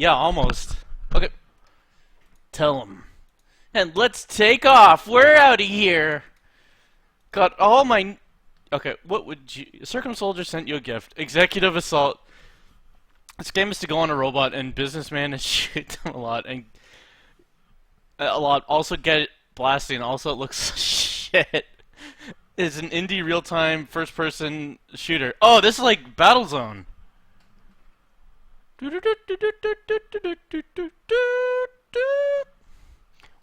Yeah, almost. Okay. Tell him. And let's take off. We're out of here. Got all my... Okay, what would you... Circum Soldier sent you a gift. Executive Assault. This game is to go on a robot and businessman and shoot them a lot. And... A lot. Also get blasting. Also it looks shit. It's an indie real-time first-person shooter. Oh, this is like Battlezone.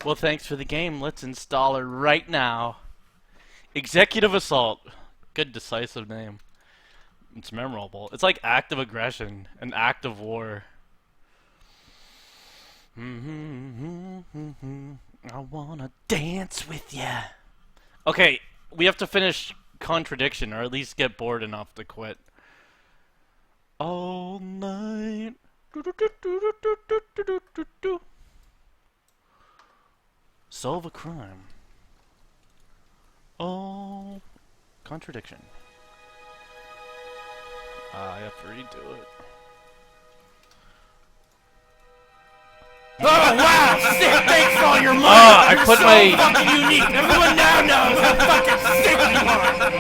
Well, thanks for the game. Let's install her right now. Executive Assault. Good decisive name. It's memorable. It's like act of aggression, an act of war. I wanna dance with ya. Okay, we have to finish Contradiction, or at least get bored enough to quit. All night. Solve a crime. Oh, Contradiction. I have to redo it. Oh wow! Sick! Thanks for all your money. I You're put so my fucking unique. Everyone now knows how fucking sick you are.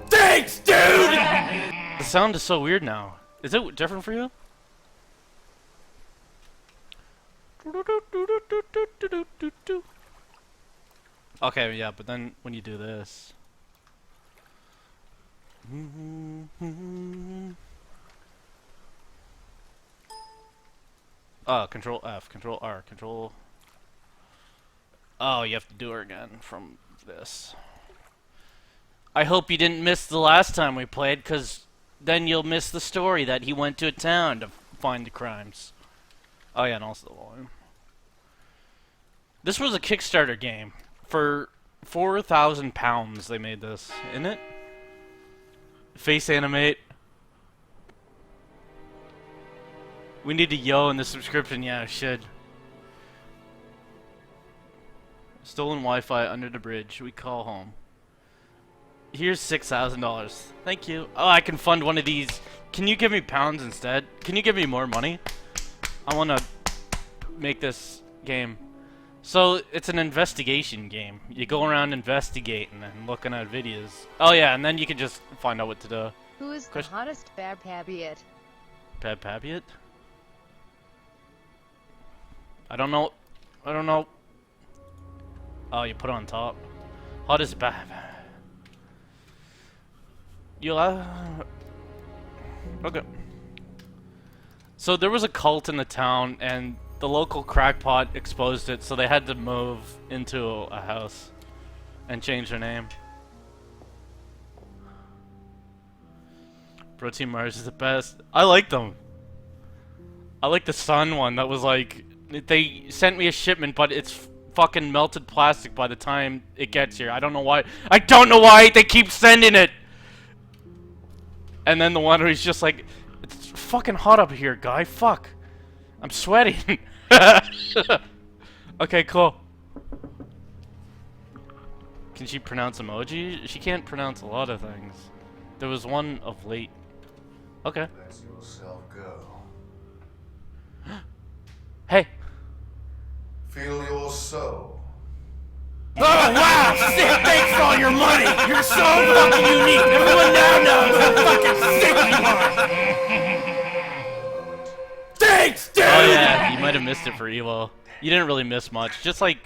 Thanks, dude. The sound is so weird now. Is it different for you? Okay, yeah, but then when you do this. Control F, Control R, Control... Oh, you have to do her again from this. I hope you didn't miss the last time we played, because then you'll miss the story that he went to a town to find the crimes. Oh yeah, and also the volume. This was a Kickstarter game. For £4,000 they made this, isn't it? Face animate. We need to yo in the subscription, yeah, I should. Stolen Wi-Fi under the bridge. We call home. Here's $6,000. Thank you. Oh, I can fund one of these. Can you give me pounds instead? Can you give me more money? I want to make this game. So, it's an investigation game. You go around investigating and looking at videos. Oh yeah, and then you can just find out what to do. Who is the hottest Babpabiot? Babpabiot? I don't know. I don't know. Oh, you put it on top. Hottest Bab. You'll okay. So there was a cult in the town, and the local crackpot exposed it, so they had to move into a house and change their name. Protein Mars is the best. I like them. I like the Sun one that was like, they sent me a shipment, but it's fucking melted plastic by the time it gets here. I don't know why. I don't know why they keep sending it. And then the one where he's just like, it's fucking hot up here, guy. Fuck. I'm sweating. Okay, cool. Can she pronounce emoji? She can't pronounce a lot of things. There was one of late. Okay. Let yourself go. Hey. Feel your soul. Oh wow! Sick! Thanks for all your money. You're so fucking unique. Everyone now knows how fucking sick you are. Thanks, dude. Oh yeah, you might have missed it for Evo. You didn't really miss much. Just like,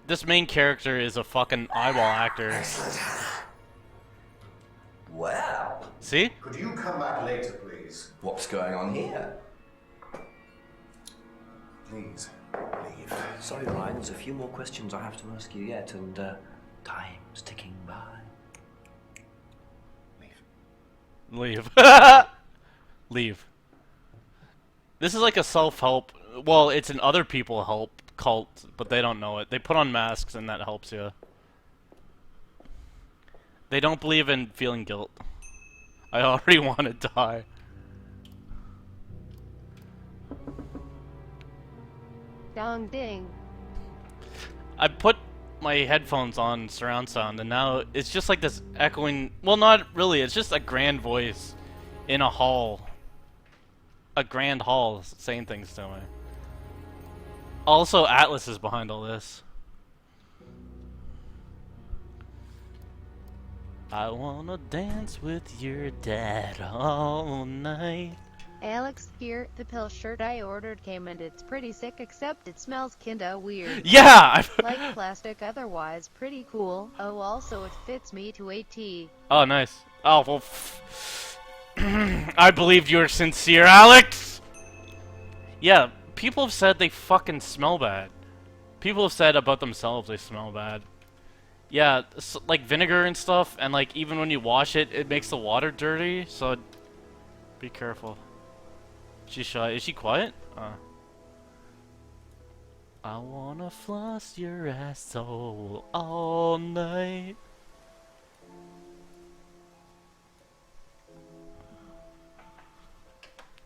this main character is a fucking eyeball actor. Well, See? Could you come back later, please? what's going on here? Please, leave. Sorry, Ryan, there's a few more questions I have to ask you yet, and time's ticking by. Leave. Leave. Leave. This is like a self-help. Well, it's an other people help cult, but they don't know it. They put on masks and that helps you. They don't believe in feeling guilt. I already want to die. Dong ding. I put my headphones on surround sound and now it's just like this echoing, well not really, it's just a grand voice in a hall. a grand hall saying things to me. Also, Atlas is behind all this. I wanna dance with your dad all night. Alex here, the pill shirt I ordered came and it's pretty sick except it smells kinda weird. Yeah! Like plastic, otherwise pretty cool. Oh, also it fits me to a T. Oh, nice. Oh, well, I believed you were sincere, Alex! Yeah, people have said they fucking smell bad. People have said about themselves they smell bad. Yeah, like vinegar and stuff, and like even when you wash it, it makes the water dirty, so be careful. She's shy. Is she quiet? I wanna floss your asshole all night.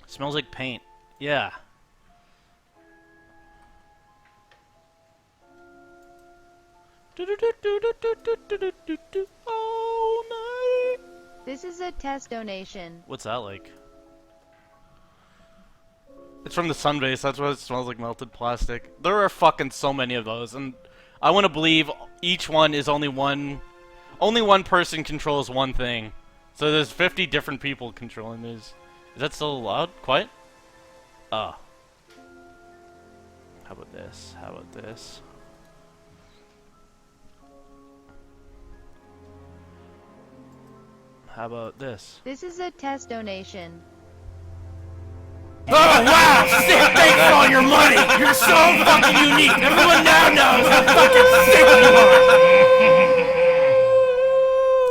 Smells like paint. Yeah. All night. This is a test donation. What's that like? It's from the Sunbase, that's why it smells like melted plastic. There are fucking so many of those, and I want to believe each one is only one person controls one thing. So there's 50 different people controlling these. Is that still loud? Quiet? Oh. How about this? How about this? How about this? This is a test donation. Oh wow! Sick! Thanks for all your money! You're so fucking unique! Everyone now knows how fucking sick you are!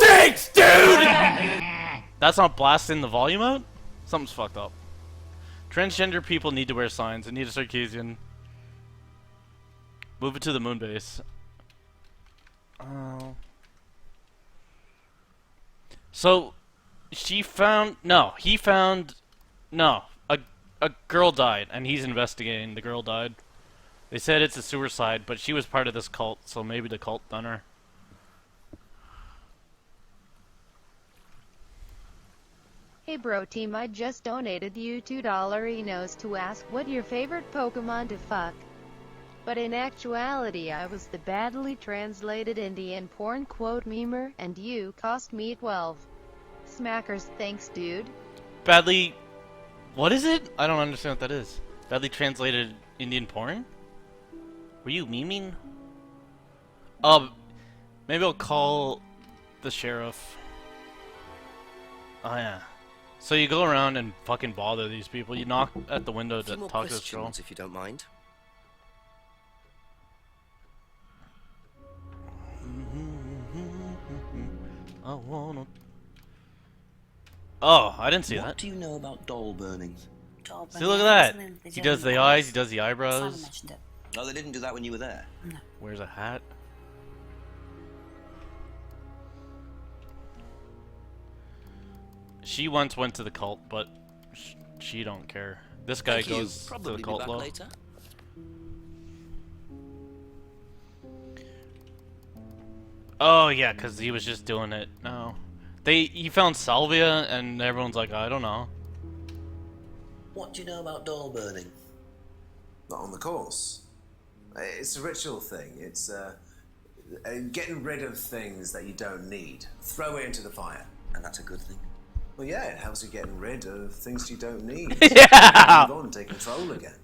Thanks, dude! That's not blasting the volume out? Something's fucked up. Transgender people need to wear signs. Anita Sarkeesian. Move it to the moon base. Oh. So, she found... No, he found... No. A girl died, and he's investigating. The girl died. They said it's a suicide, but she was part of this cult, so maybe the cult done her. Hey bro team, I just donated you $2 Enos to ask what your favorite Pokemon to fuck. But in actuality I was the badly translated Indian porn quote memer, and you cost me 12 smackers, thanks dude. Badly... What is it? I don't understand what that is. Badly translated Indian porn? Were you memeing? Maybe I'll call the sheriff. Oh yeah. So you go around and fucking bother these people. You knock at the window to talk to this girl. If you don't mind. I wanna... Oh, I didn't see that. What do you know about doll burning? See, look at that. He does the eyes, he does the eyebrows. Oh, they didn't do that when you were there. Wears a hat. She once went to the cult, but she don't care. This guy goes to the cult though. Later. Oh yeah, because he was just doing it. No. He found salvia, and everyone's like, I don't know. What do you know about doll burning? Not on the course. It's a ritual thing. It's getting rid of things that you don't need. Throw it into the fire. And that's a good thing. Well, yeah, it helps you getting rid of things you don't need. Yeah! Move on and take control again.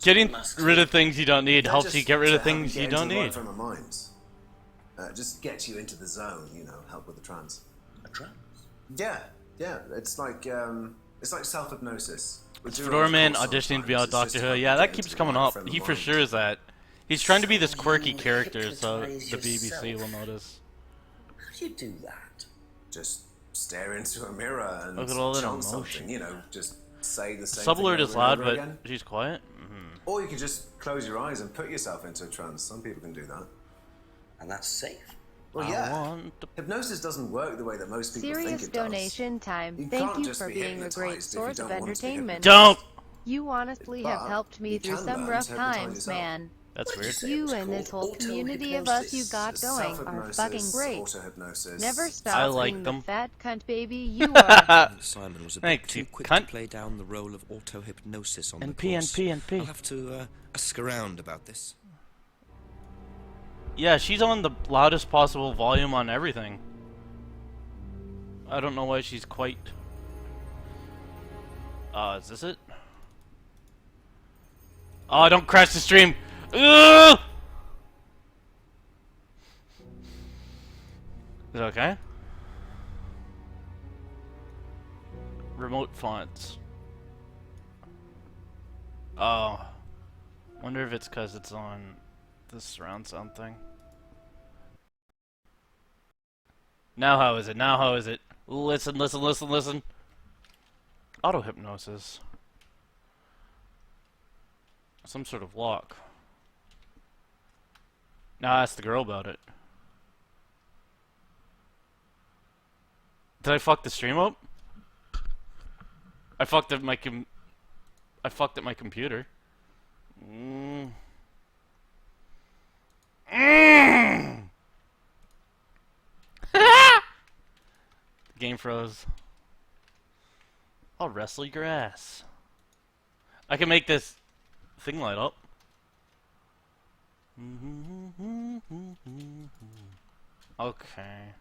Getting rid of things you don't need helps you get rid of things you don't need. From our minds. Just get you into the zone, you know, help with the trance. A trance? Yeah. It's like self-hypnosis. Fedora Man auditioning via Doctor Who. Yeah, that keeps coming up. He for sure is that. He's trying to be this quirky character, so the BBC will notice. How do you do that? Just stare into a mirror and look at all that chant emotion. something, you know, just say the same Sub thing alert over is and loud, over but again. she's quiet. Or you could just close your eyes and put yourself into a trance. Some people can do that. And that's safe. Well, I yeah. want to... Hypnosis doesn't work the way that most people think Serious it does. donation time. You Thank can't you just for be being a great hypnotized if you source of don't want to be entertainment. Don't! You honestly have But helped me you through can some learn rough to hypnotize times, yourself. man. That's weird. You and this whole community of us you got going are fucking great. Auto-hypnosis. Never stop I like being them. the fat cunt baby you are. Simon was a bit Thanks, too you quick cunt. to play down the role of auto-hypnosis on the NP, course. NP, NP. I'll have to ask around about this. Yeah, she's on the loudest possible volume on everything. I don't know why she's quite... is this it? Oh, don't crash the stream! Ugh! Is it okay? Remote fonts. Oh. Wonder if it's because it's on this surround sound thing. Now how is it? Now how is it? Listen, listen, listen, listen. Auto hypnosis. Some sort of lock. Now ask the girl about it. Did I fuck the stream up? I fucked up my computer. Game froze. I'll wrestle your ass. I can make this thing light up. Okay.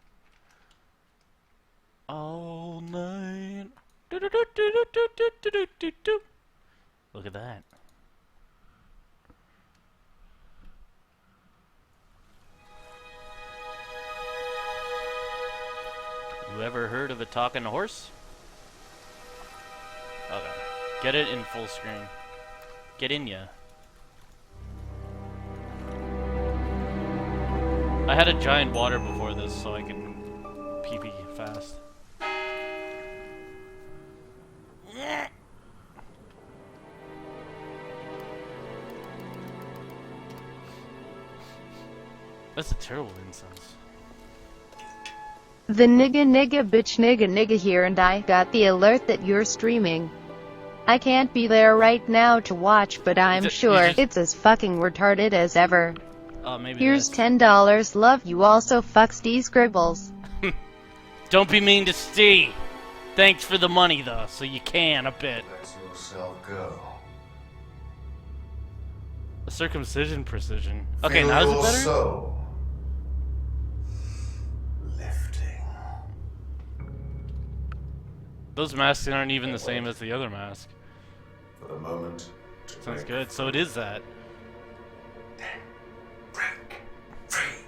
All night. Look at that. You ever heard of a talking horse? Okay. Get it in full screen. Get in ya. I had a giant water before this so I can pee fast. That's a terrible incense. The nigga bitch here, and I got the alert that you're streaming. I can't be there right now to watch, but I'm sure it's as fucking retarded as ever. Maybe Here's that's... $10. Love you also, fuck Steve Scribbles. Don't be mean to Steve. Thanks for the money though, so you can a bit. Let yourself go. A circumcision precision. Okay, Feel now is your it better? soul lifting. Those masks aren't even the same as the other mask. For the moment. To Sounds break good. So it is that. break free.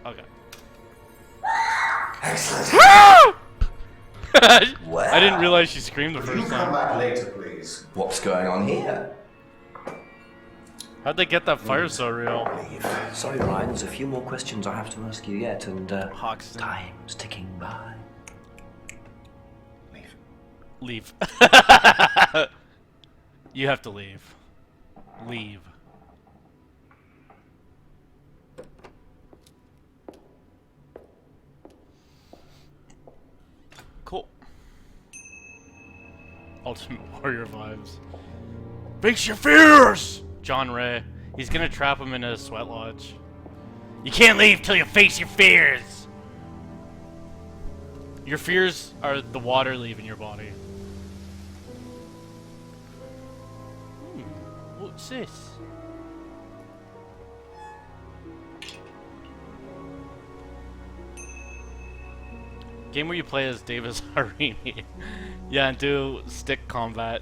Okay. Excellent. I didn't realize she screamed the Will you first come time. back later, please? What's going on here? How'd they get that fire so real? Sorry, Ryan, there's a few more questions I have to ask you yet, and Hoxton. time's ticking by. Leave. You have to leave. Leave. Cool. Ultimate Warrior vibes. Face your fears! John Ray. He's gonna trap him in a sweat lodge. You can't leave till you face your fears! Your fears are the water leaving your body. What's this? Game where you play as Davis Harini. Yeah, and do stick combat.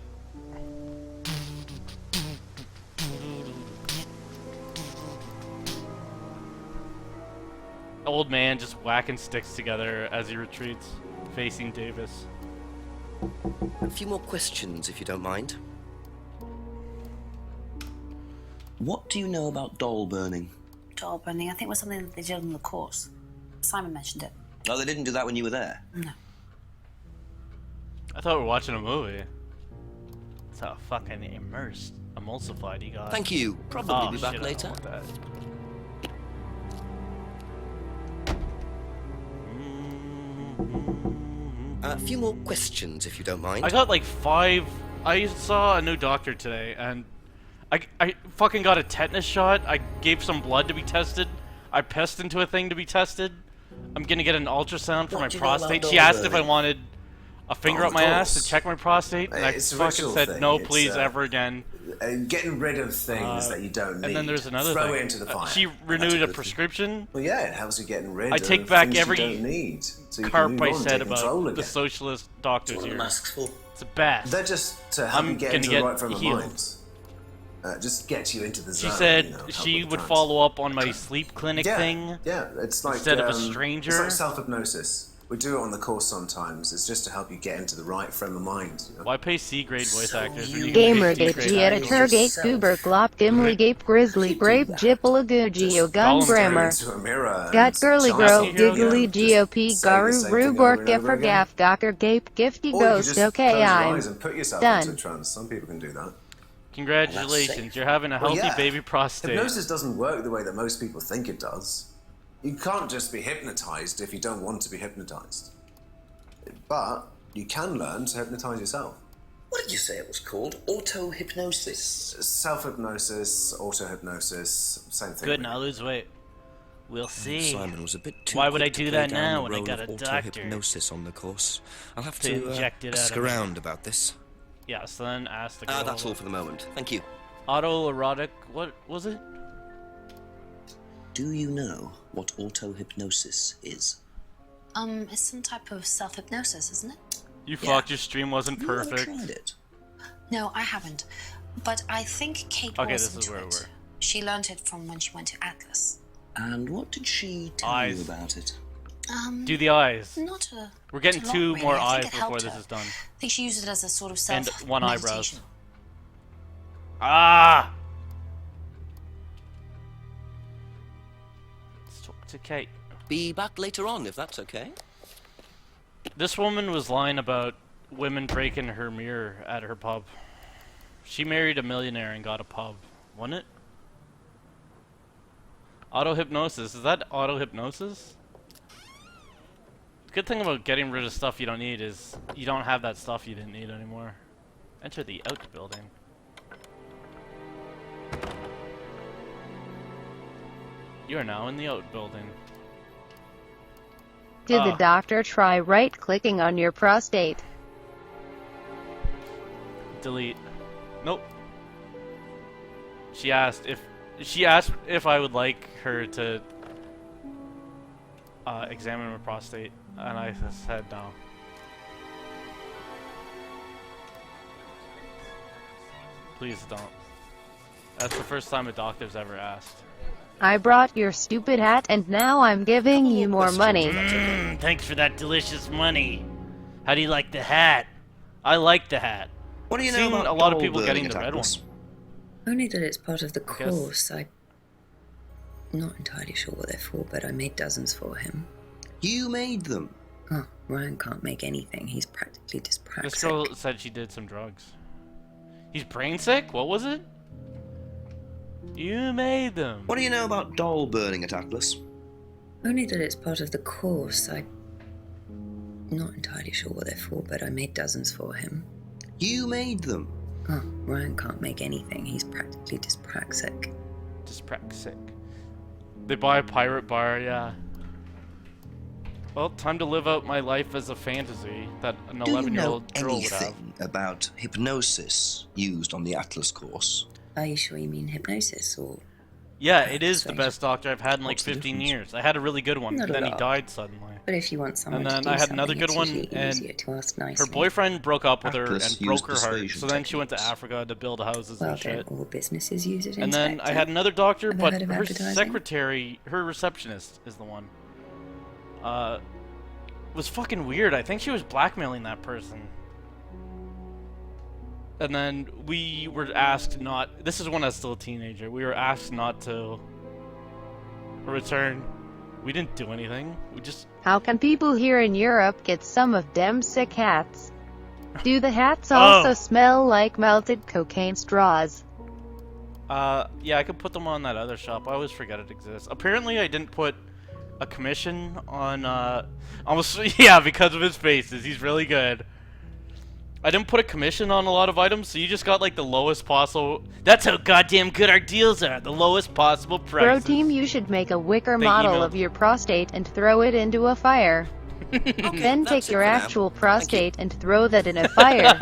Old man just whacking sticks together as he retreats, facing Davis. A few more questions, if you don't mind. What do you know about doll burning? Doll burning, I think was something that they did on the course. Simon mentioned it. Oh, they didn't do that when you were there? No. I thought we were watching a movie. That's how fucking immersed, emulsified he got. Thank you. Probably Oh, be back shit, I later. don't want that. A few more questions, if you don't mind. I got like 5. I saw a new doctor today, and I fucking got a tetanus shot. I gave some blood to be tested. I pissed into a thing to be tested. I'm gonna get an ultrasound for What my do you know about prostate. doll She asked if I burning? wanted a finger Oh, up of my ass to course. check my prostate, and I It's a fucking ritual said thing. no, It's, please, ever again. Getting rid of things that you don't need. And then there's another Throw thing. it into the fire. She That's renewed a good thing. prescription. Well, yeah, it helps you getting rid I of take back things every you don't need. So you carp can move I on and said take control about the again. socialist doctors What are the here. masks for? It's the best. They're just to help I'm you get gonna into get the right frame of healed. mind. Just get you into the She zone. said you know, help she with would the trance. follow up on my sleep clinic Yeah, thing. yeah, it's like instead of a It's stranger. like self-hypnosis. We do it on the course sometimes. It's just to help you get into the right frame of mind. You know? Why pay C-grade voice actors when you can Gamer pay Gate, C-grade Gieta, actors? Turgate, Goober, Glop, Gimli, Gape, Grizzly, Grape, Jipple, Agugio, Gun, Gollum Grammar, Into a mirror and Got Girly chant Grow, it, Giggly, you know, just GOP, say the Garu, same thing over Rubork, and over Giffer, again. Gaff, Gawker, Gape, Gifty, Or you Ghost, just close okay, your I'm eyes and put yourself done. into a trance. Some people can do that. Congratulations, you're having a healthy Well, yeah. baby prostate. Hypnosis doesn't work the way that most people think it does. You can't just be hypnotized if you don't want to be hypnotized. But you can learn to hypnotize yourself. What did you say it was called? Auto-hypnosis. Self-hypnosis, auto-hypnosis, same thing. Good, now lose weight. We'll see. Simon was a bit too Why would quick I to do play that down now the when I role got of a doctor auto-hypnosis on the course. I'll have to to inject it ask out of me? around about this. Yeah, so then ask the girl. That's all for the moment. Thank you. Autoerotic, what was it? Do you know what auto-hypnosis is? It's some type of self-hypnosis, isn't it? You Yeah. fucked, your stream wasn't Have you ever perfect. tried it? No, I haven't. But I think Kate Okay, was this is into where we it. were. She learned it from when she went to Atlas. And what did she tell Eyes. you about it? Do the eyes. Not a. We're getting not a lot, two really. more I think eyes it before helped this her. is done. I think she used it as a sort of And self one eyebrows. meditation. Ah! Let's talk to Kate. Be back later on, if that's okay. This woman was lying about women breaking her mirror at her pub. She married a millionaire and got a pub, wasn't it? Auto-hypnosis. Is that auto-hypnosis? The good thing about getting rid of stuff you don't need is you don't have that stuff you didn't need anymore. Enter the outbuilding. You are now in the outbuilding. Did the doctor try right-clicking on your prostate? Delete. Nope. She asked if I would like her to examine my prostate, and I said no. Please don't. That's the first time a doctor's ever asked. I brought your stupid hat and now I'm giving you more money. Thanks for that delicious money. How do you like the hat? I like the hat. What do you know Seen about a lot of doll people burning getting the at red one. Atlas? Only that it's part of the guess. course. I'm not entirely sure what they're for, but I made dozens for him. You made them. Oh, Ryan can't make anything. He's practically This dyspraxic. girl said she did some drugs. He's brain sick? What was it? You made them. What do you know about doll burning at Atlas? Only that it's part of the course. I'm not entirely sure what they're for, but I made dozens for him. You made them. Oh, Ryan can't make anything. He's practically dyspraxic. Dyspraxic. They buy a pirate bar, yeah. Well, time to live out my life as a fantasy that an Do you know 11-year-old girl would have. anything about hypnosis used on the Atlas course? Are you sure you mean hypnosis or... Yeah, it is the Persuasion. best doctor I've had in like What's the 15 difference? years. I had a really good one, Not and a then he lot. died suddenly. But if you want someone And then to do I had another something, good it's one, usually and easier to ask nicely. Her boyfriend broke up with her Atlas and broke her used heart, persuasion so then she went to techniques. Africa to build houses Well, and shit. don't all businesses use it, And then I Inspector? had another doctor, Ever but heard of her advertising? secretary, her receptionist is the one. Was fucking weird. I think she was blackmailing that person. And then we were asked not. This is when I was still a teenager. We were asked not to return. We didn't do anything. We just. How can people here in Europe get some of them sick hats? Do the hats also smell like melted cocaine straws? Yeah, I could put them on that other shop. I always forget it exists. Apparently, I didn't put a commission on. Almost. Yeah, because of his faces. He's really good. I didn't put a commission on a lot of items, so you just got like the lowest possible. That's how goddamn good our deals are. The lowest possible Bro prices. team, you should make a wicker They model emailed- of your prostate and throw it into a fire. Then take your actual prostate and throw that in a fire.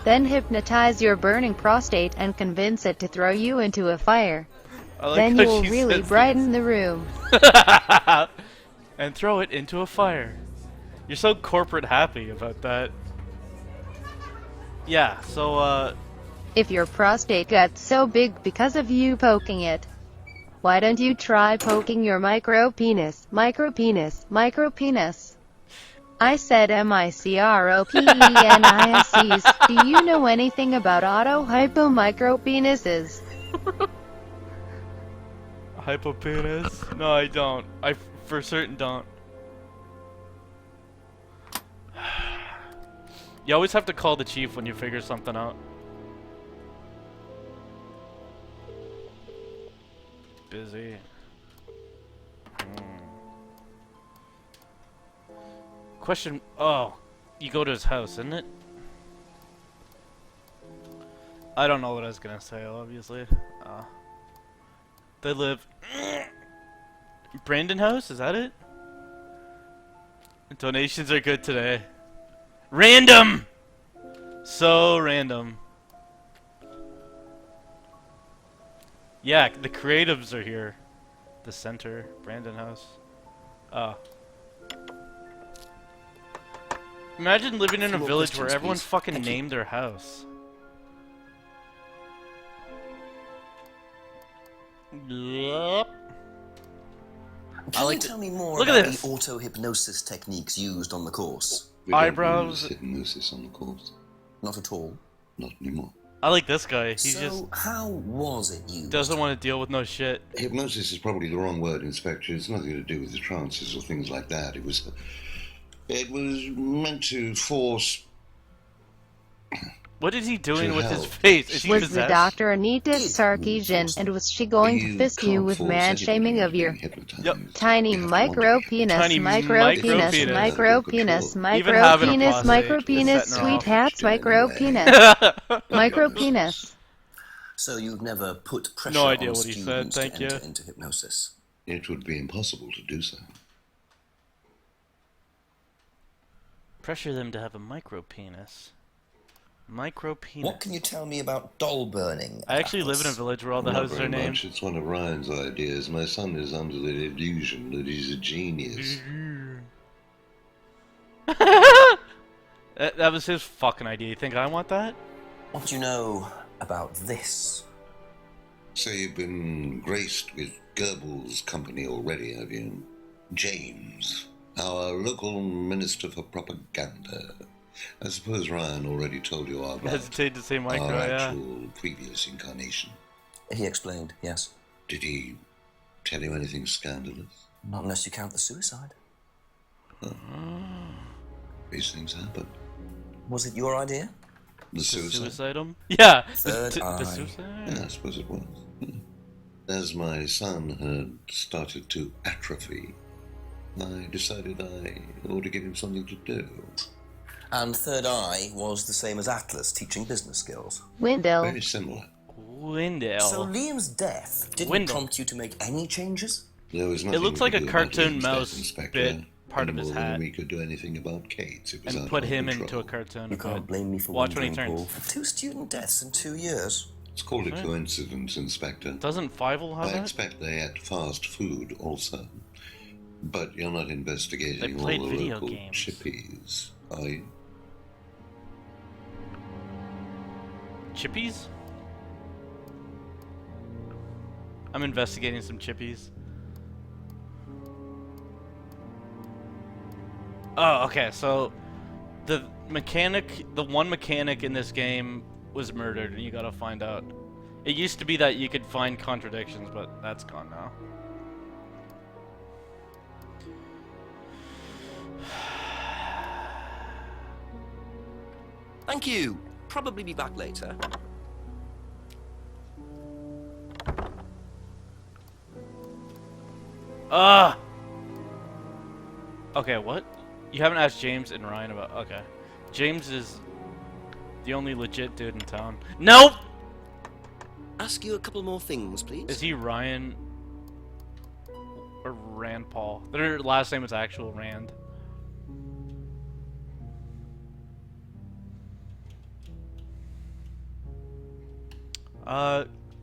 Then hypnotize your burning prostate and convince it to throw you into a fire. I like Then how you will she really says brighten the room. this. And throw it into a fire. You're so corporate happy about that. Yeah, so If your prostate got so big because of you poking it, why don't you try poking your micro penis? Micro penis. Micro penis. I said micropenis's. Do you know anything about auto hypo micro penises? hypopenis? No, I don't. I for certain don't. You always have to call the chief when you figure something out. Busy. Question. Oh, you go to his house, isn't it? I don't know what I was gonna say, obviously. They live. Brandon House? Is that it? Donations are good today. Random! So random. Yeah, the creatives are here. The center, Brandon House. Oh. Imagine living in a More village where questions, everyone please. fucking Thank you. named their house. Yep. Can like you to- tell me more Look at about this. the auto-hypnosis techniques used on the course? We don't Eyebrows. use hypnosis on the course. Not at all. Not anymore. I like this guy. He's So, just how was it used? doesn't want to deal with no shit. Hypnosis is probably the wrong word, Inspector. It's nothing to do with the trances or things like that. It was meant to force. What is he doing To with his help. face? Is he Was the possessed? doctor Anita Sarkeesian, and was she going to fist you can't with force man-shaming anybody of your into being hypnotized. Yep. tiny You have to want micro to be penis, Tiny micro penis, micro-penis. micro penis, Even micro having a penis, prostate micro is penis, setting her sweet off. hats, micro Anyway. penis, micro penis. So you've never put pressure No idea on what he said, students thank to you. enter into hypnosis? It would be impossible to do so. Pressure them to have a micro penis. Micro penis. What can you tell me about doll burning? I actually live in a Atlas? village where all the Not houses very are named. much. It's one of Ryan's ideas. My son is under the illusion that he's a genius. That was his fucking idea. You think I want that? What do you know about this? So you've been graced with Goebbels' company already, have you? James, our local minister for propaganda. I suppose Ryan already told you I about hesitated to say micro, our yeah. actual previous incarnation. He explained, yes. Did he tell you anything scandalous? Not unless you count the suicide. These things happen. Was it your idea? The suicide? Suicidum? Yeah. Third The eye. suicide? Yeah, I suppose it was. As my son had started to atrophy, I decided I ought to give him something to do. And Third Eye was the same as Atlas, teaching business skills. Wendell. Very similar. Wendell. So Liam's death didn't Wendell. prompt you to make any changes? There was It nothing looks we like could a do about cartoon Liam's death, mouse Inspector, bit part of any his more than hat. we could do anything about Kate. It was And out put of him control. into a cartoon. You can't blame me for Watch when he wondering, turns. Paul. 2 student deaths in 2 years. It's called a coincidence, Inspector. Doesn't Fievel have I that? expect they ate fast food also. But you're not investigating all played the video local games. chippies, are you? Chippies? I'm investigating some chippies. Oh, okay, so the one mechanic in this game was murdered, and you gotta find out. It used to be that you could find contradictions, but that's gone now. Thank you. Probably be back later. Ah! Okay, what? You haven't asked James and Ryan about... Okay. James is... The only legit dude in town. Nope! Ask you a couple more things, please. Is he Ryan? Or Rand Paul? Their last name is actual Rand.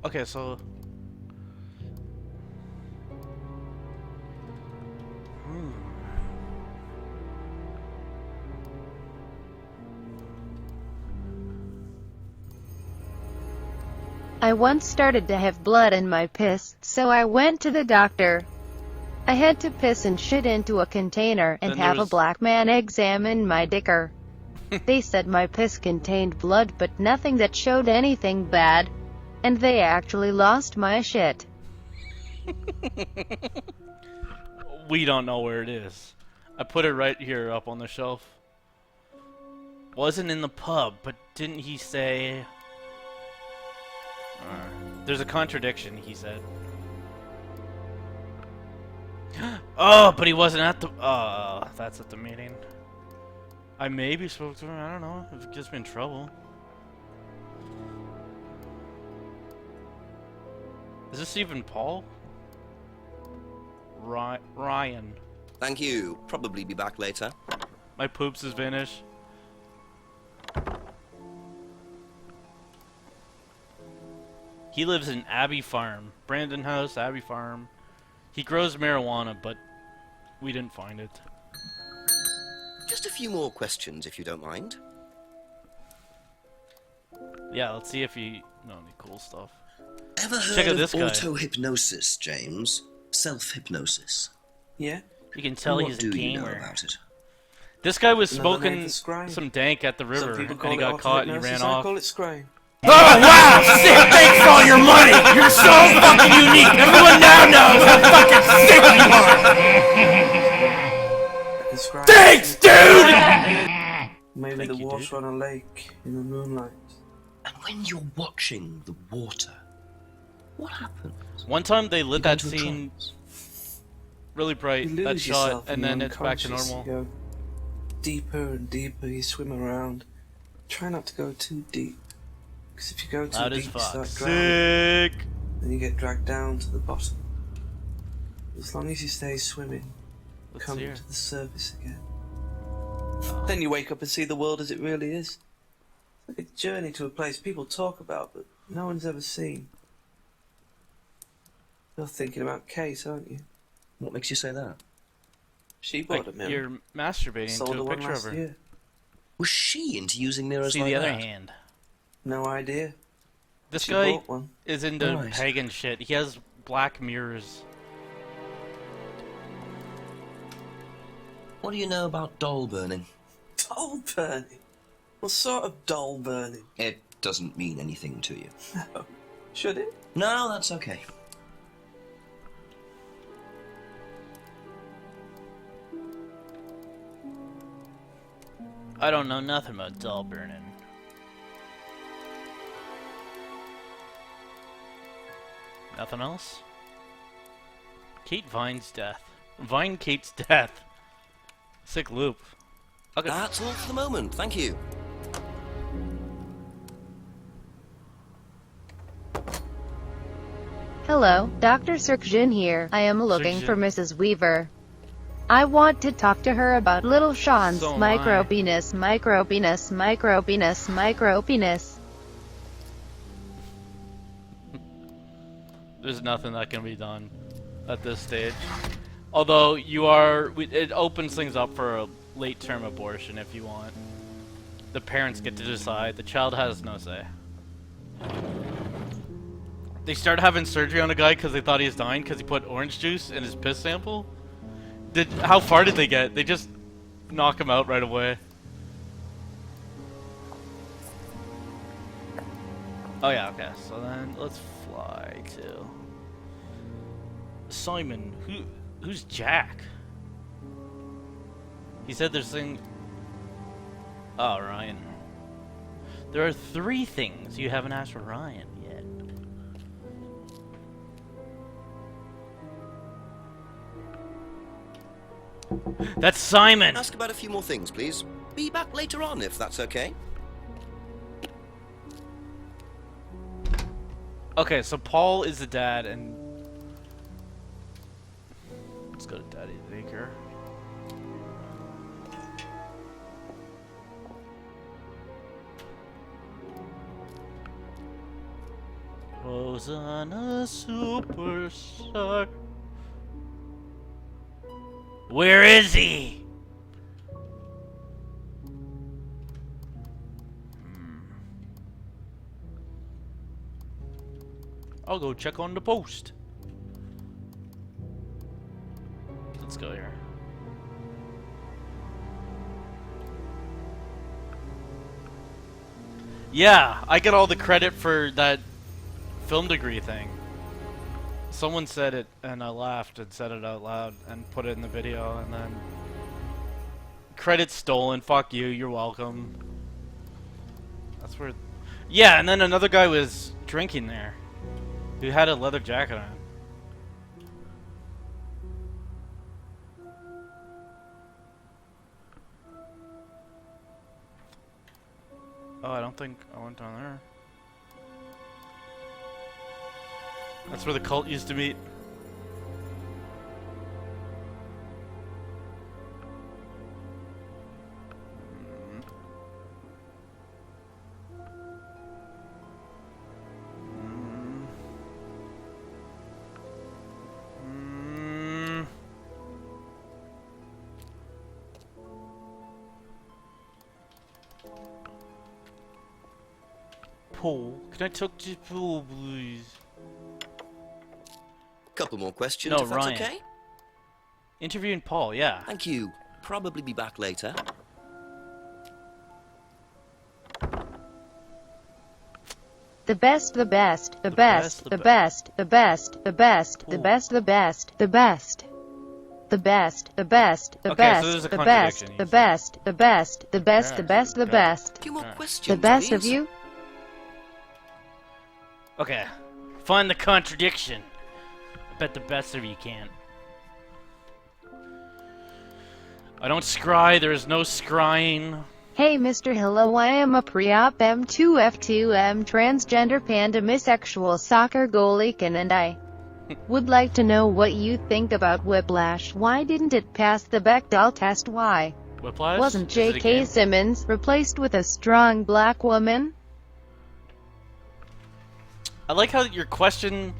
Okay, so... I once started to have blood in my piss, so I went to the doctor. I had to piss and shit into a container and Then have a there's- black man examine my dicker. They said my piss contained blood but nothing that showed anything bad. And they actually lost my shit. We don't know where it is. I put it right here up on the shelf. Wasn't in the pub, but didn't he say... There's a contradiction, he said. Oh, but he wasn't at the... that's at the meeting. I maybe spoke to him, I don't know. If it gets me in trouble. Is this even Paul? Ryan. Thank you. Probably be back later. My poops is finished. He lives in Abbey Farm. Brandon House, Abbey Farm. He grows marijuana, but we didn't find it. Just a few more questions, if you don't mind. Yeah, let's see if he know any cool stuff. Ever heard Check out of this guy. auto-hypnosis, James? Self-hypnosis. Yeah? You can tell And he's what a do you know gamer. about it? This guy was Another name smoking for scrying. some dank at the Some river, people and call he it got caught and he ran auto-hypnosis, I off. call it scrying. Oh wow! Sick! Thanks for all your money! You're so fucking unique! Everyone now knows how fucking sick you are! Scrying. Thanks, dude! Maybe Thank the you, water dude. on a lake in the moonlight. And when you're watching the water, what happens? One time they lit You go that into a scene trance. You really bright, that lose shot, yourself and in then the it's back to unconscious. normal. You go deeper and deeper, you swim around. Try not to go too deep. Because if you go too Loud deep, as you fuck. start drowning. Sick! Then you get dragged down to the bottom. As long as you stay swimming, Let's come see her. to the surface again. Then you wake up and see the world as it really is. It's like a journey to a place people talk about, but no one's ever seen. You're thinking about Kate, aren't you? What makes you say that? She bought Like, a mirror. you're masturbating Sold to her a one picture of last her. year. Was she into using mirrors See like the other that? hand. No idea. This She guy bought one. is into Right. pagan shit. He has black mirrors. What do you know about doll burning? Doll burning? What sort of doll burning? It doesn't mean anything to you. No. Should it? No, that's okay. I don't know nothing about doll burning. Nothing else? Kate Vine's death. Vine Kate's death. Sick loop. Okay. That's all for the moment, thank you. Hello, Dr. Sirkjin here. I am looking for Sirkjin. Mrs. Weaver. I want to talk to her about little Sean's So am I. micropenis, micropenis, micropenis, micropenis. There's nothing that can be done at this stage. Although it opens things up for a late-term abortion if you want. The parents get to decide. The child has no say. They started having surgery on a guy because they thought he was dying because he put orange juice in his piss sample. How far did they get? They just knock him out right away. Oh yeah, okay. So then let's fly to Simon. Who's Jack? He said there's thing. Oh, Ryan. There are 3 things you haven't asked for Ryan yet. That's Simon! Ask about a few more things, please. Be back later on, if that's okay. Okay, so Paul is the dad, and let's go to Daddy Daycare. Hosanna Superstar. Where is he? I'll go check on the post. Let's go here. Yeah, I get all the credit for that film degree thing. Someone said it and I laughed and said it out loud and put it in the video, and then credit stolen. Fuck you, you're welcome. That's where. Yeah, and then another guy was drinking there who had a leather jacket on. Oh, I don't think I went down there. That's where the cult used to meet. Paul, can I talk to Paul, please? Couple more questions, No, if that's Ryan. okay? Interviewing Paul, yeah. Thank you. Probably be back later. The best, the best, the best, the best, the best, the best, the best, the best, the best. The best, the best, the Okay, so there's best, a the best, contradiction, the you best, the best, the best, the best, the best. Few more questions, The best of please. you? Okay, find the contradiction. I bet the best of you can't. I don't scry, there is no scrying. Hey Mr. Hello, I am a pre-op M2F2M transgender panda bisexual soccer goal Aiken, and I would like to know what you think about Whiplash. Why didn't it pass the Bechdel test? Why Whiplash? wasn't Is it a J.K. game? Simmons replaced with a strong black woman? I like how your question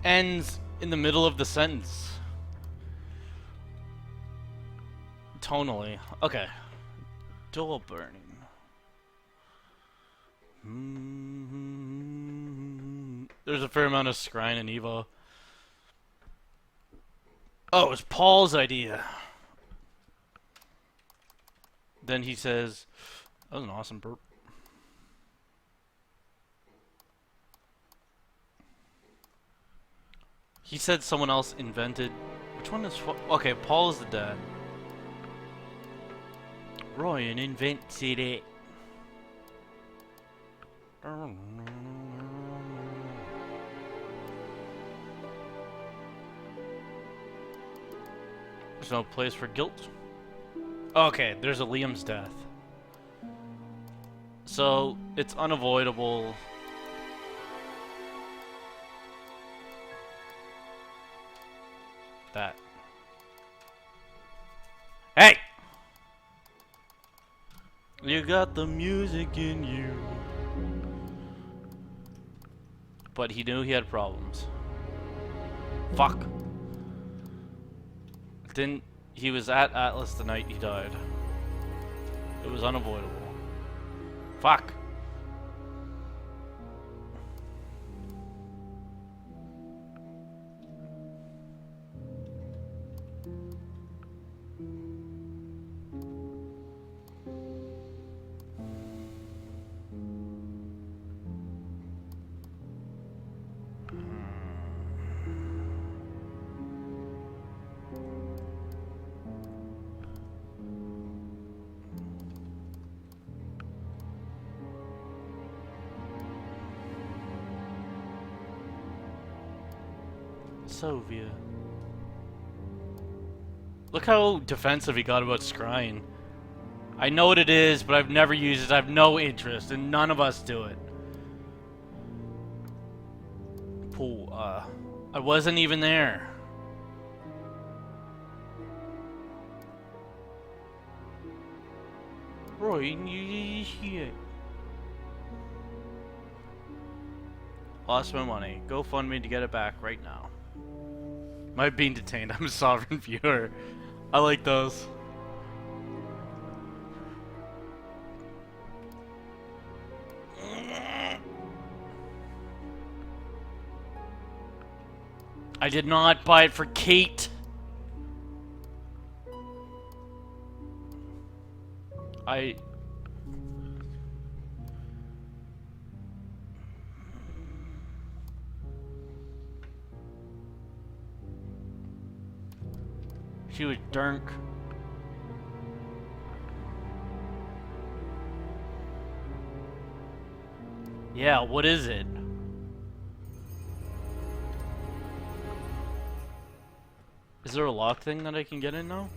ends in the middle of the sentence. Tonally. Okay. Door burning. There's a fair amount of scrying in Evo. Oh, it was Paul's idea. Then he says, that was an awesome burp. He said someone else invented. Which one is? Okay, Paul is the dad. Ryan invented it. There's no place for guilt. Okay, there's a Liam's death. So it's unavoidable. That. Hey! You got the music in you. But he knew he had problems. Fuck. Didn't he was at Atlas the night he died. It was unavoidable. Fuck. Sovia. Look how defensive he got about scrying. I know what it is, but I've never used it. I have no interest, and none of us do it. pool. I wasn't even there. Roy, you shit. Lost my money. GoFundMe to get it back right now. My being detained. I'm a sovereign viewer. I like those. I did not buy it for Kate. She was drunk. Yeah, what is it? Is there a lock thing that I can get in now?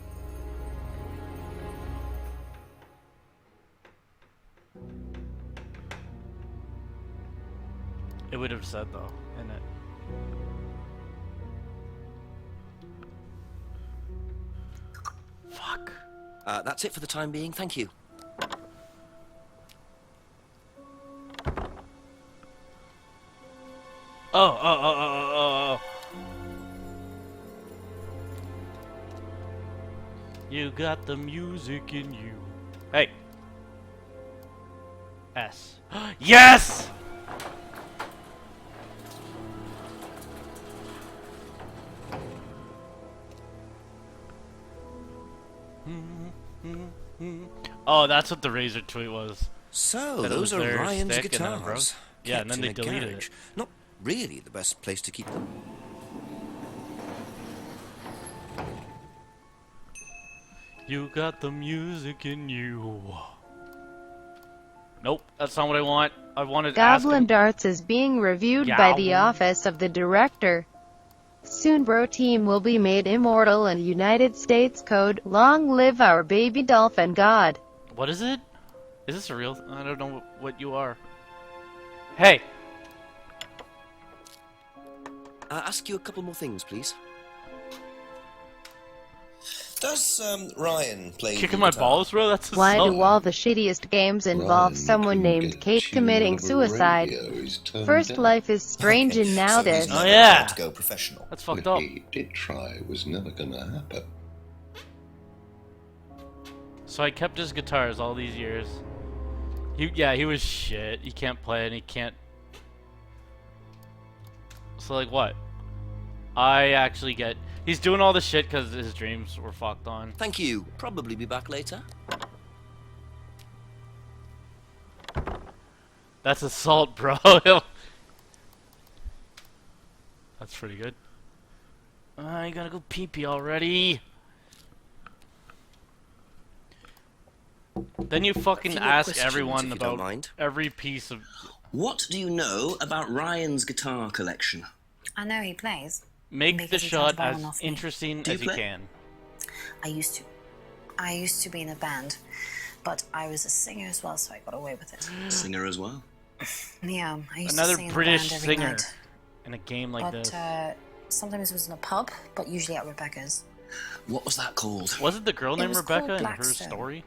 It would have said though, in it. Fuck. That's it for the time being. Thank you. Oh. You got the music in you. Hey. S. Yes! Oh, that's what the Razor tweet was. So, That it was those are their Ryan's stick and then it guitars. broke. Yeah, and Kept then they in a deleted garage. it. Not really the best place to keep them. You got the music in you. Nope, that's not what I want. I wanted to ask Goblin him. Darts is being reviewed by the Goblin. office of the director. Soon Bro Team will be made immortal in United States Code. Long live our baby dolphin god. What is it? Is this a real? I don't know what you are. Hey. Ask you a couple more things, please. Does Ryan play Kicking my guitar? balls, bro? That's Why assault. do all the shittiest games involve Ryan someone can named get Kate you committing whatever suicide? radio is turned First down. life is strange Okay, and now so he's this. never Oh, yeah. tried to go professional. That's fucked But up. he did try. It was never gonna happen. So I kept his guitars all these years. He was shit. He can't play and he can't. So like what? I actually get. He's doing all the shit because his dreams were fucked on. Thank you. Probably be back later. That's assault, bro. That's pretty good. I gotta go pee-pee already. Then you fucking few more ask questions, everyone if you don't about mind. every piece of. What do you know about Ryan's guitar collection? I know he plays. Make the Because he tried to shot buy as one off me. interesting Do you as you play? can. I used to. I used to be in a band, but I was a singer as well, so I got away with it. Singer as well. Yeah, I used Another to sing in a British band every singer night. in a game like But this. sometimes it was in a pub, but usually at Rebecca's. What was that called? Wasn't the girl It named was Rebecca called in her Blackstone. story?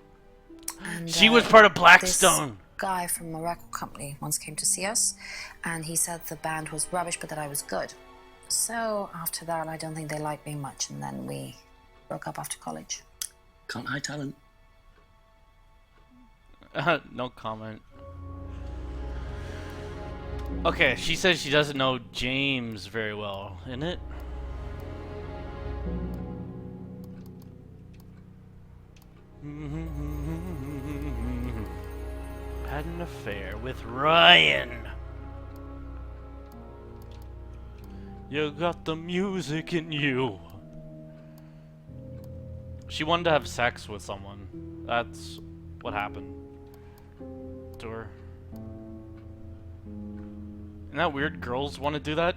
And, She was part of This Blackstone. guy from a record company once came to see us, and he said the band was rubbish, but that I was good. So after that, I don't think they liked me much, and then we broke up after college. Can't hide talent. No comment. Okay, she says she doesn't know James very well, isn't it? Had an affair with Ryan. You got the music in you. She wanted to have sex with someone. That's what happened to her. Isn't that weird? Girls want to do that?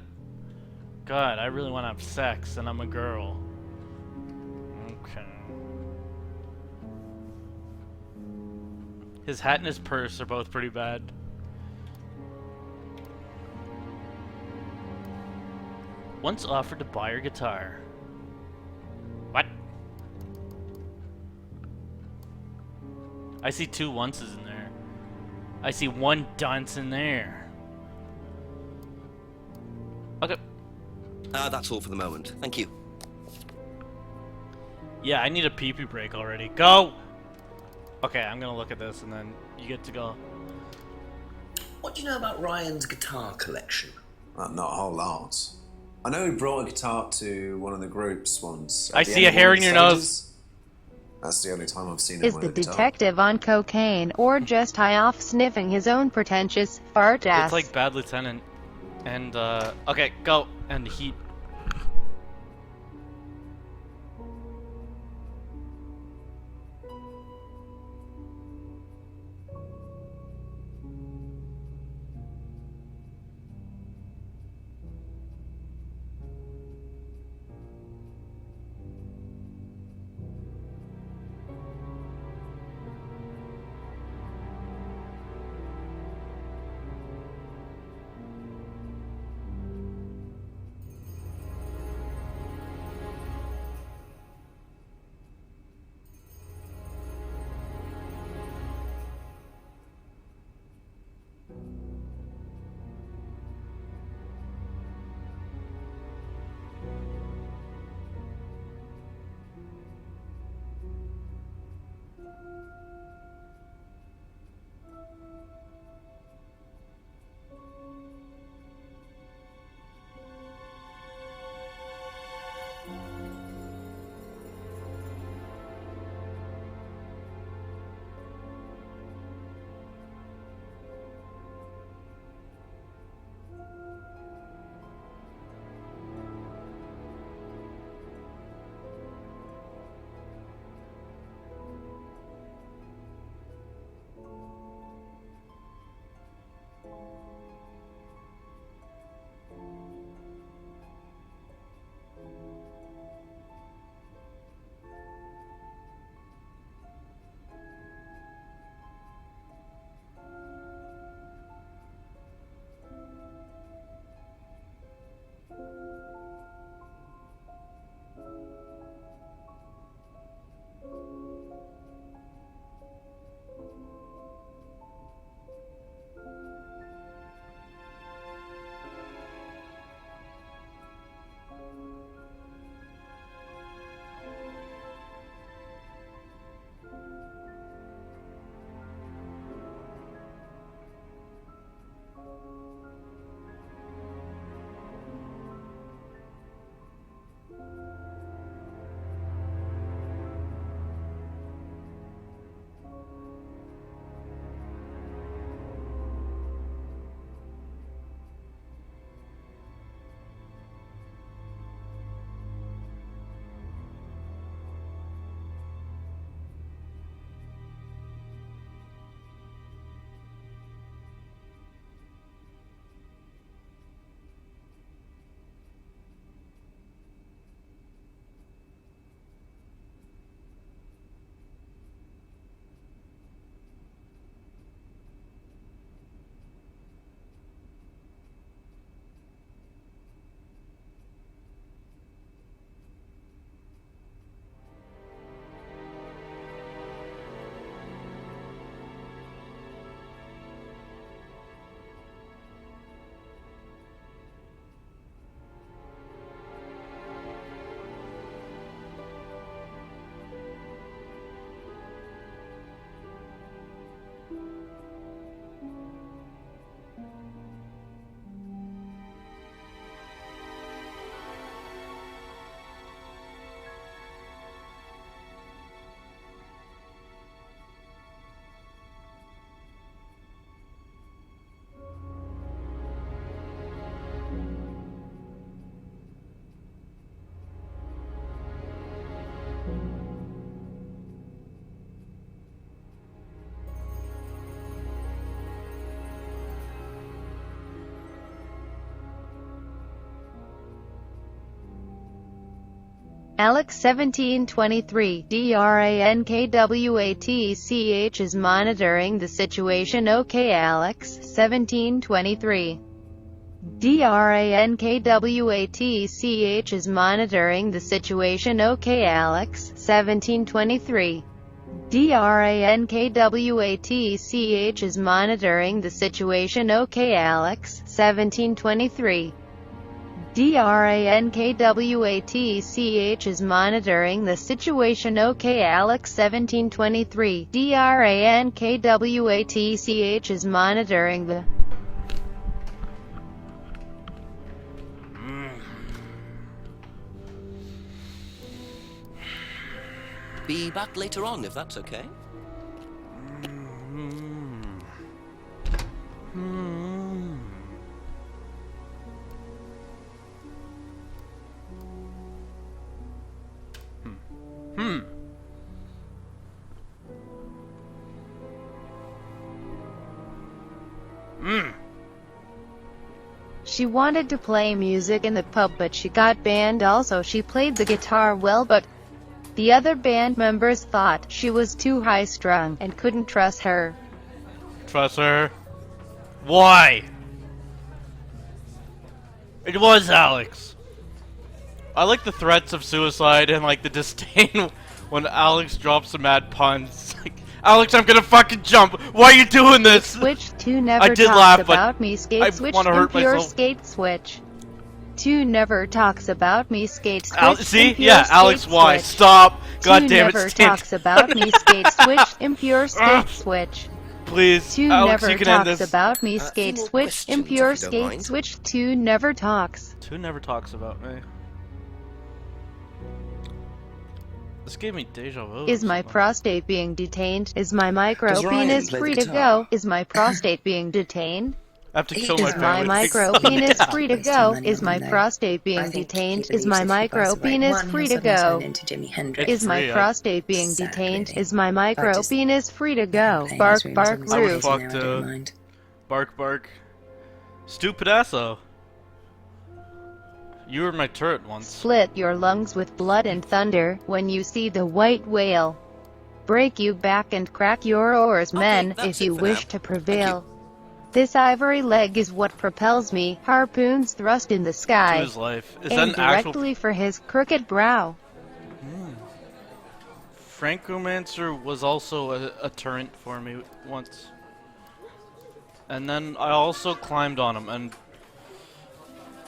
God, I really want to have sex, and I'm a girl. Okay. His hat and his purse are both pretty bad. Once offered to buy her guitar. What? I see 2 onces in there. I see 1 dunce in there. Okay. That's all for the moment. Thank you. Yeah, I need a pee-pee break already. Go! Okay, I'm gonna look at this and then you get to go. What do you know about Ryan's guitar collection? Well, not a whole lot. I know he brought a guitar to one of the groups once. I see a hair in your nose. That's the only time I've seen him Is with the a guitar. detective on cocaine or just high off sniffing his own pretentious fart ass? It's like Bad Lieutenant. And, okay, go. And he... Alex 1723 DRANKWATCH is monitoring the situation. Okay, Alex 1723. DRANKWATCH is monitoring the situation. OK Alex, 1723. DRANKWATCH is monitoring the situation. OK Alex, 1723. DRANKWATCH is monitoring the situation. OK Alex, 1723. DRANKWATCH is monitoring the Be back later on, if that's okay. She wanted to play music in the pub, but she got banned. Also, she played the guitar well, but the other band members thought she was too high-strung and couldn't trust her. Trust her? Why? It was Alex. I like the threats of suicide and like the disdain when Alex drops some mad puns. Like, Alex, I'm gonna fucking jump. Why are you doing this? Switch 2 never I did talks laugh, but about me. Skate I switch wanna hurt impure myself. skate switch. 2 never talks about me. Skate switch. See? impure Yeah, skate Alex, why? switch. Stop. 2 God damn never it, stand talks about me. Skate switch. Impure skate switch. Please, 2 Alex, never you can end talks this. about me. A few Skate more switch. questions, Impure if you don't skate mind. switch. 2 never talks. 2 never talks about me. This gave me deja vu. Is my prostate being detained? Is my micro Does Ryan penis play free the to guitar? go? Is my prostate being detained? I have to kill my Is my family. micro penis free to go? Is my prostate being detained? Is my micro penis free to go? Is my prostate being detained? Is my micro penis free to go? Bark, bark, I would roof. fuck Bark, bark. Stupidasso. You were my turret once. Split your lungs with blood and thunder when you see the white whale. Break you back and crack your oars, men, that's if it you for wish now. to prevail. This ivory leg is what propels me, harpoons thrust in the To sky, his life. Is that and an actual... directly for his crooked brow. Francomancer was also a turret for me once. And then I also climbed on him and...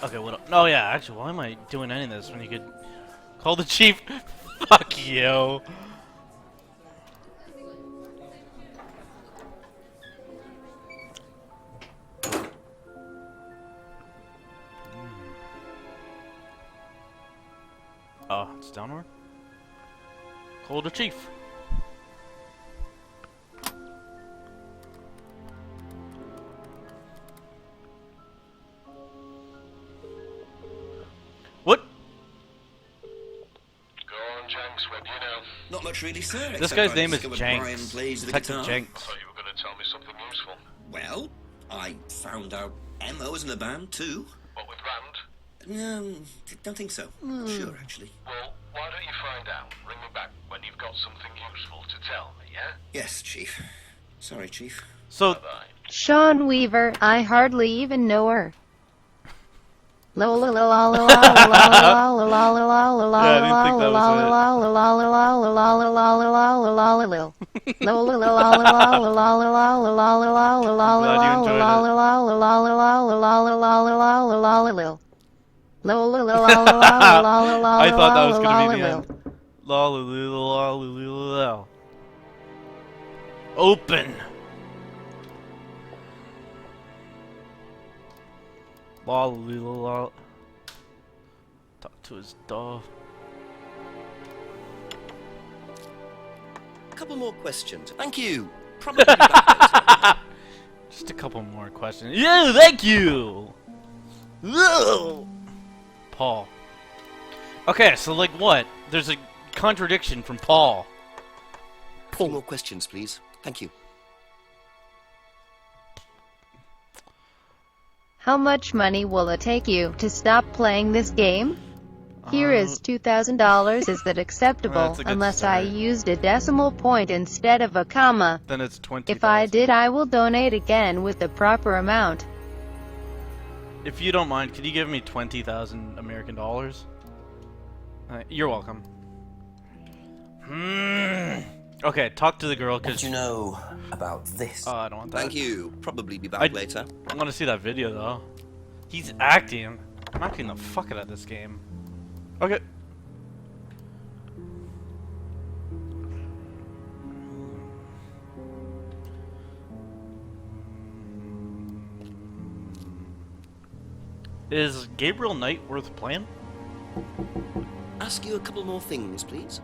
Okay, what... Oh yeah, actually, why am I doing any of this when you could... Call the chief? Fuck you. Oh, it's downward? Call the chief. What? Not much really, sir. This except guy's I've name is discovered Brian Jenks. plays the Detective guitar. Jenks. thought you were going to tell me something useful. Well, I found out Emma was in the band too. What with Rand? Don't think so. Not sure, actually. Well, why don't you find out? Ring me back when you've got something useful to tell me, yeah? Yes, Chief. Sorry, Chief. So, Sean Weaver, I hardly even know her. I thought that was gonna be the end. Open. Talk to his dog. A couple more questions. Thank you. Probably be back later. Just a couple more questions. Yeah, thank you. Ugh. Paul. Okay, so like what? There's a contradiction from Paul. A few more questions, please. Thank you. How much money will it take you to stop playing this game? Here is $2,000. Is that acceptable? That's a good Unless start. I used a decimal point instead of a comma. Then it's 20. If I did, I will donate again with the proper amount. If you don't mind, could you give me 20,000 American dollars? You're welcome. Okay, talk to the girl, What cause do you know about this? oh, I don't want that. Thank you. Probably be back later. I want to see that video though. He's acting. I'm acting the fuck out of this game. Okay. Is Gabriel Knight worth playing? Ask you a couple more things, please.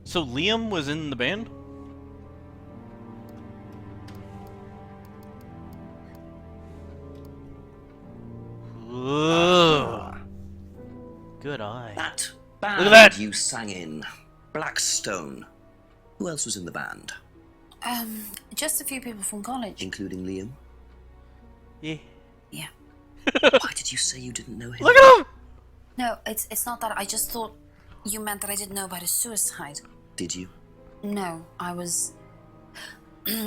So Liam was in the band? Ugh. Good eye. That Look at band that! you sang in, Blackstone. Who else was in the band? Just a few people from college. Including Liam? Yeah. Yeah. Why did you say you didn't know him? Look at him! No, it's not that. I just thought you meant that I didn't know about his suicide. Did you? No, I was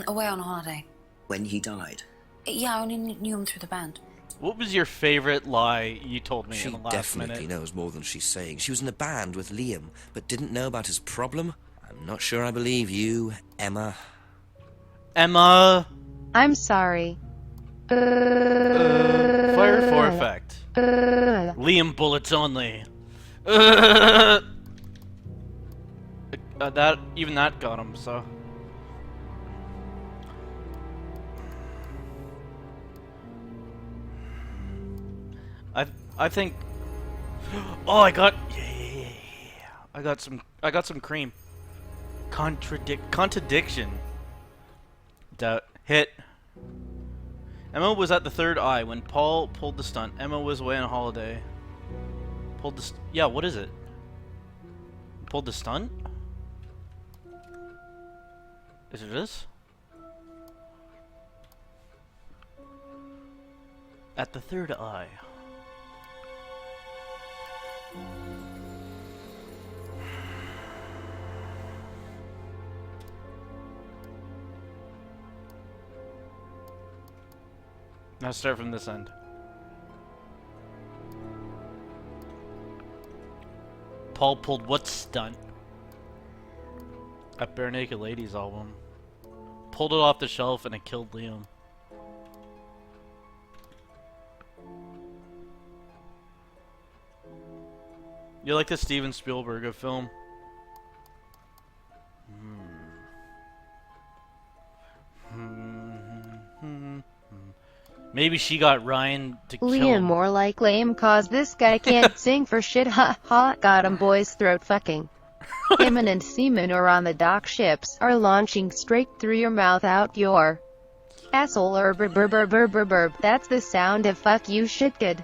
away on holiday. When he died? Yeah, I only knew him through the band. What was your favorite lie you told me She in the last definitely minute? knows more than she's saying. She was in a band with Liam, but didn't know about his problem? I'm not sure I believe you, Emma. Emma! I'm sorry. Fire for effect. Liam bullets only. Even that got him, so. I think. Oh, I got. Yeah. I got some cream. Contradiction. Doubt. Hit. Emma was at the third eye when Paul pulled the stunt. Emma was away on holiday. Pulled the yeah, what is it? Pulled the stunt? Is it this? At the third eye. Now start from this end. Paul pulled what stunt? At Bare Naked Ladies album. Pulled it off the shelf and it killed Liam. You like the Steven Spielberg film? Maybe she got Ryan to kill Liam him. more like lame cause this guy can't sing for shit, ha ha. Got him boys throat fucking. Imminent seamen are on the dock, ships are launching straight through your mouth out your asshole or burb. That's the sound of fuck you shit kid.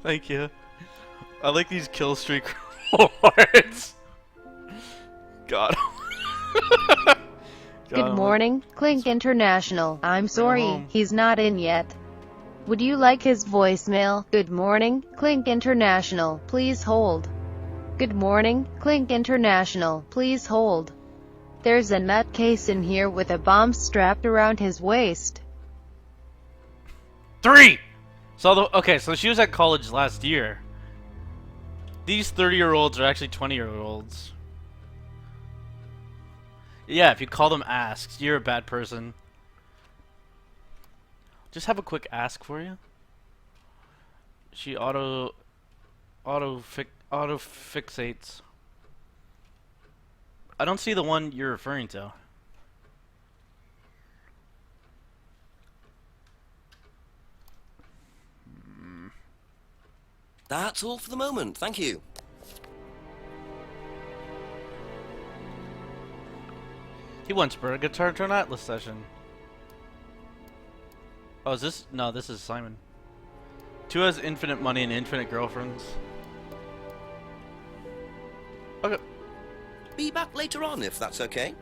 Thank you. I like these kill streak rewards. God. Good morning, Clink International. I'm sorry, home. he's not in yet. Would you like his voicemail? Good morning, Clink International. Please hold. Good morning, Clink International. Please hold. There's a nutcase in here with a bomb strapped around his waist. 3! Okay, so she was at college last year. These 30-year-olds are actually 20-year-olds. Yeah, if you call them asks, you're a bad person. Just have a quick ask for you. She auto fixates. I don't see the one you're referring to. That's all for the moment. Thank you. He once brought a guitar to an Atlas session. Oh, is this? No, this is Simon. 2 has infinite money and infinite girlfriends. Okay. Be back later on if that's okay.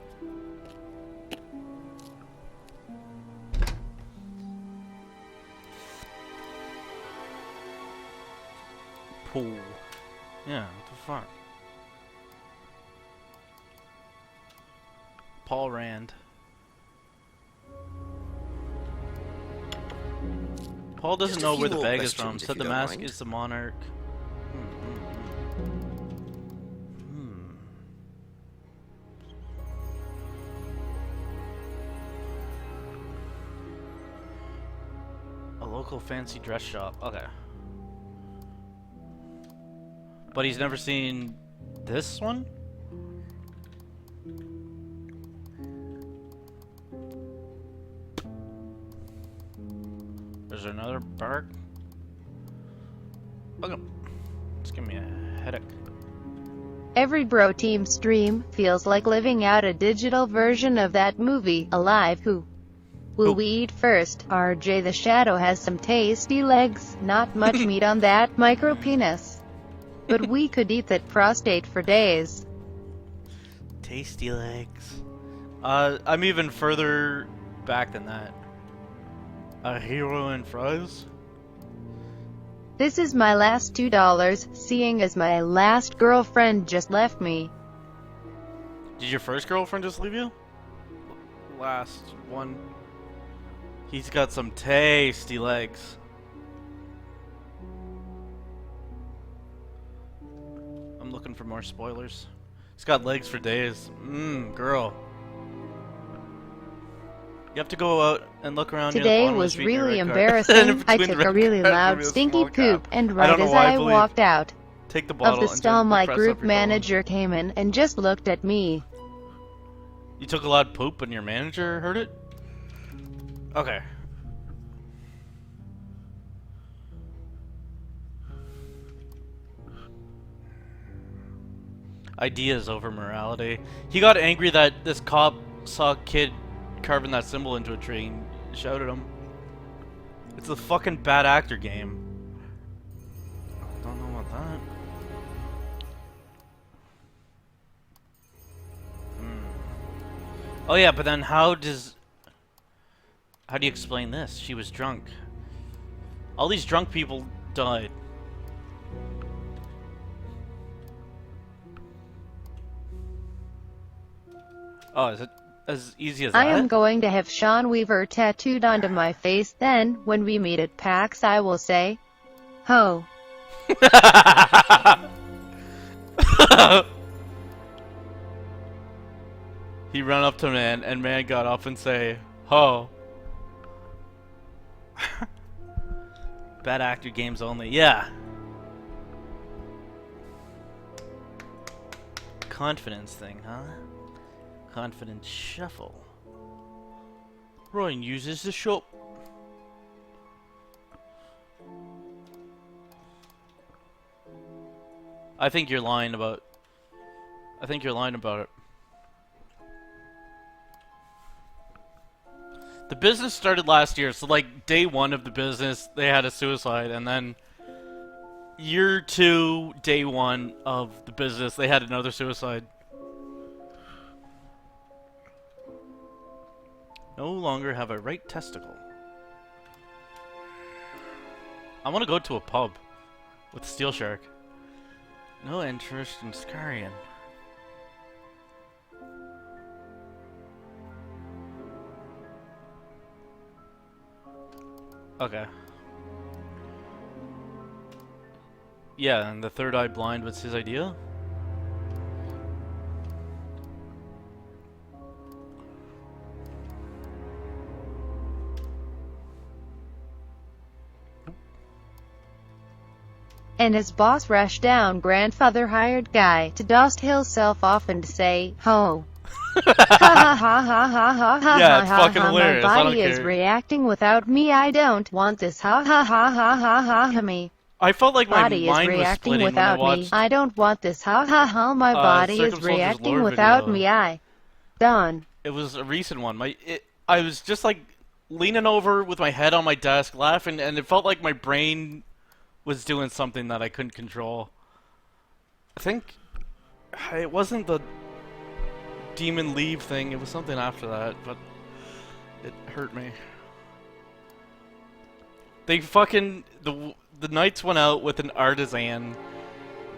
Pool. Yeah, what the fuck? Paul Rand. Paul doesn't Just a know few where the more bag is from. questions, if Said you the don't mask mind. is the monarch. A local fancy dress shop. Okay. But he's never seen this one? Is there another bar? Okay. It's giving me a headache. Every bro team stream feels like living out a digital version of that movie, Alive. Who will we eat first? RJ the Shadow has some tasty legs, not much meat on that micro penis. But we could eat that prostate for days. Tasty legs. I'm even further back than that. A hero and fries? This is my last $2, seeing as my last girlfriend just left me. Did your first girlfriend just leave you? Last one. He's got some tasty legs. I'm looking for more spoilers. He's got legs for days. Girl. You have to go out and look around. near the Today bottom of the was street in your really red car. embarrassing. And I between the took a red really car, loud there's a stinky small gap. poop, and I right don't know as why I believe- walked out Take the of bottle the and stall, gently my press group up your manager came in and just looked at me. You took a lot of poop and your manager heard it? Okay. Ideas over morality. He got angry that this cop saw a kid carving that symbol into a tree and shouted at him. It's a fucking bad actor game. Don't know about that. Oh yeah, but then how do you explain this? She was drunk. All these drunk people died. Oh, is it as easy as that? I am going to have Sean Weaver tattooed onto my face, then, when we meet at PAX, I will say, ho. He ran up to man, and man got up and say, ho. Bad actor games only. Yeah. Confidence thing, huh? Confidence shuffle. Ryan uses the shop. I think you're lying about it. The business started last year, so like day one of the business, they had a suicide, and then year two, day one of the business, they had another suicide. No longer have a right testicle. I want to go to a pub with Steel Shark. No interest in Scarian. Okay. Yeah, and the third eye blind was his idea? And his boss rushed down grandfather hired guy to dust himself off and say, ho. Ha ha ha ha ha ha ha Yeah, ha it's ha fucking ha, hilarious. my I don't body is care. reacting without me, I don't want this, ha ha ha ha ha ha ha me. I felt like my Body is mind was reacting splitting when I without me, watched I don't want this, ha ha ha, my body is Circum Soldier's reacting lore without video. me, I. Done. It was a recent one. I was just like leaning over with my head on my desk, laughing, and it felt like my brain was doing something that I couldn't control. I think it wasn't the demon leave thing. It was something after that, but it hurt me. They fucking the Knights went out with an artisan,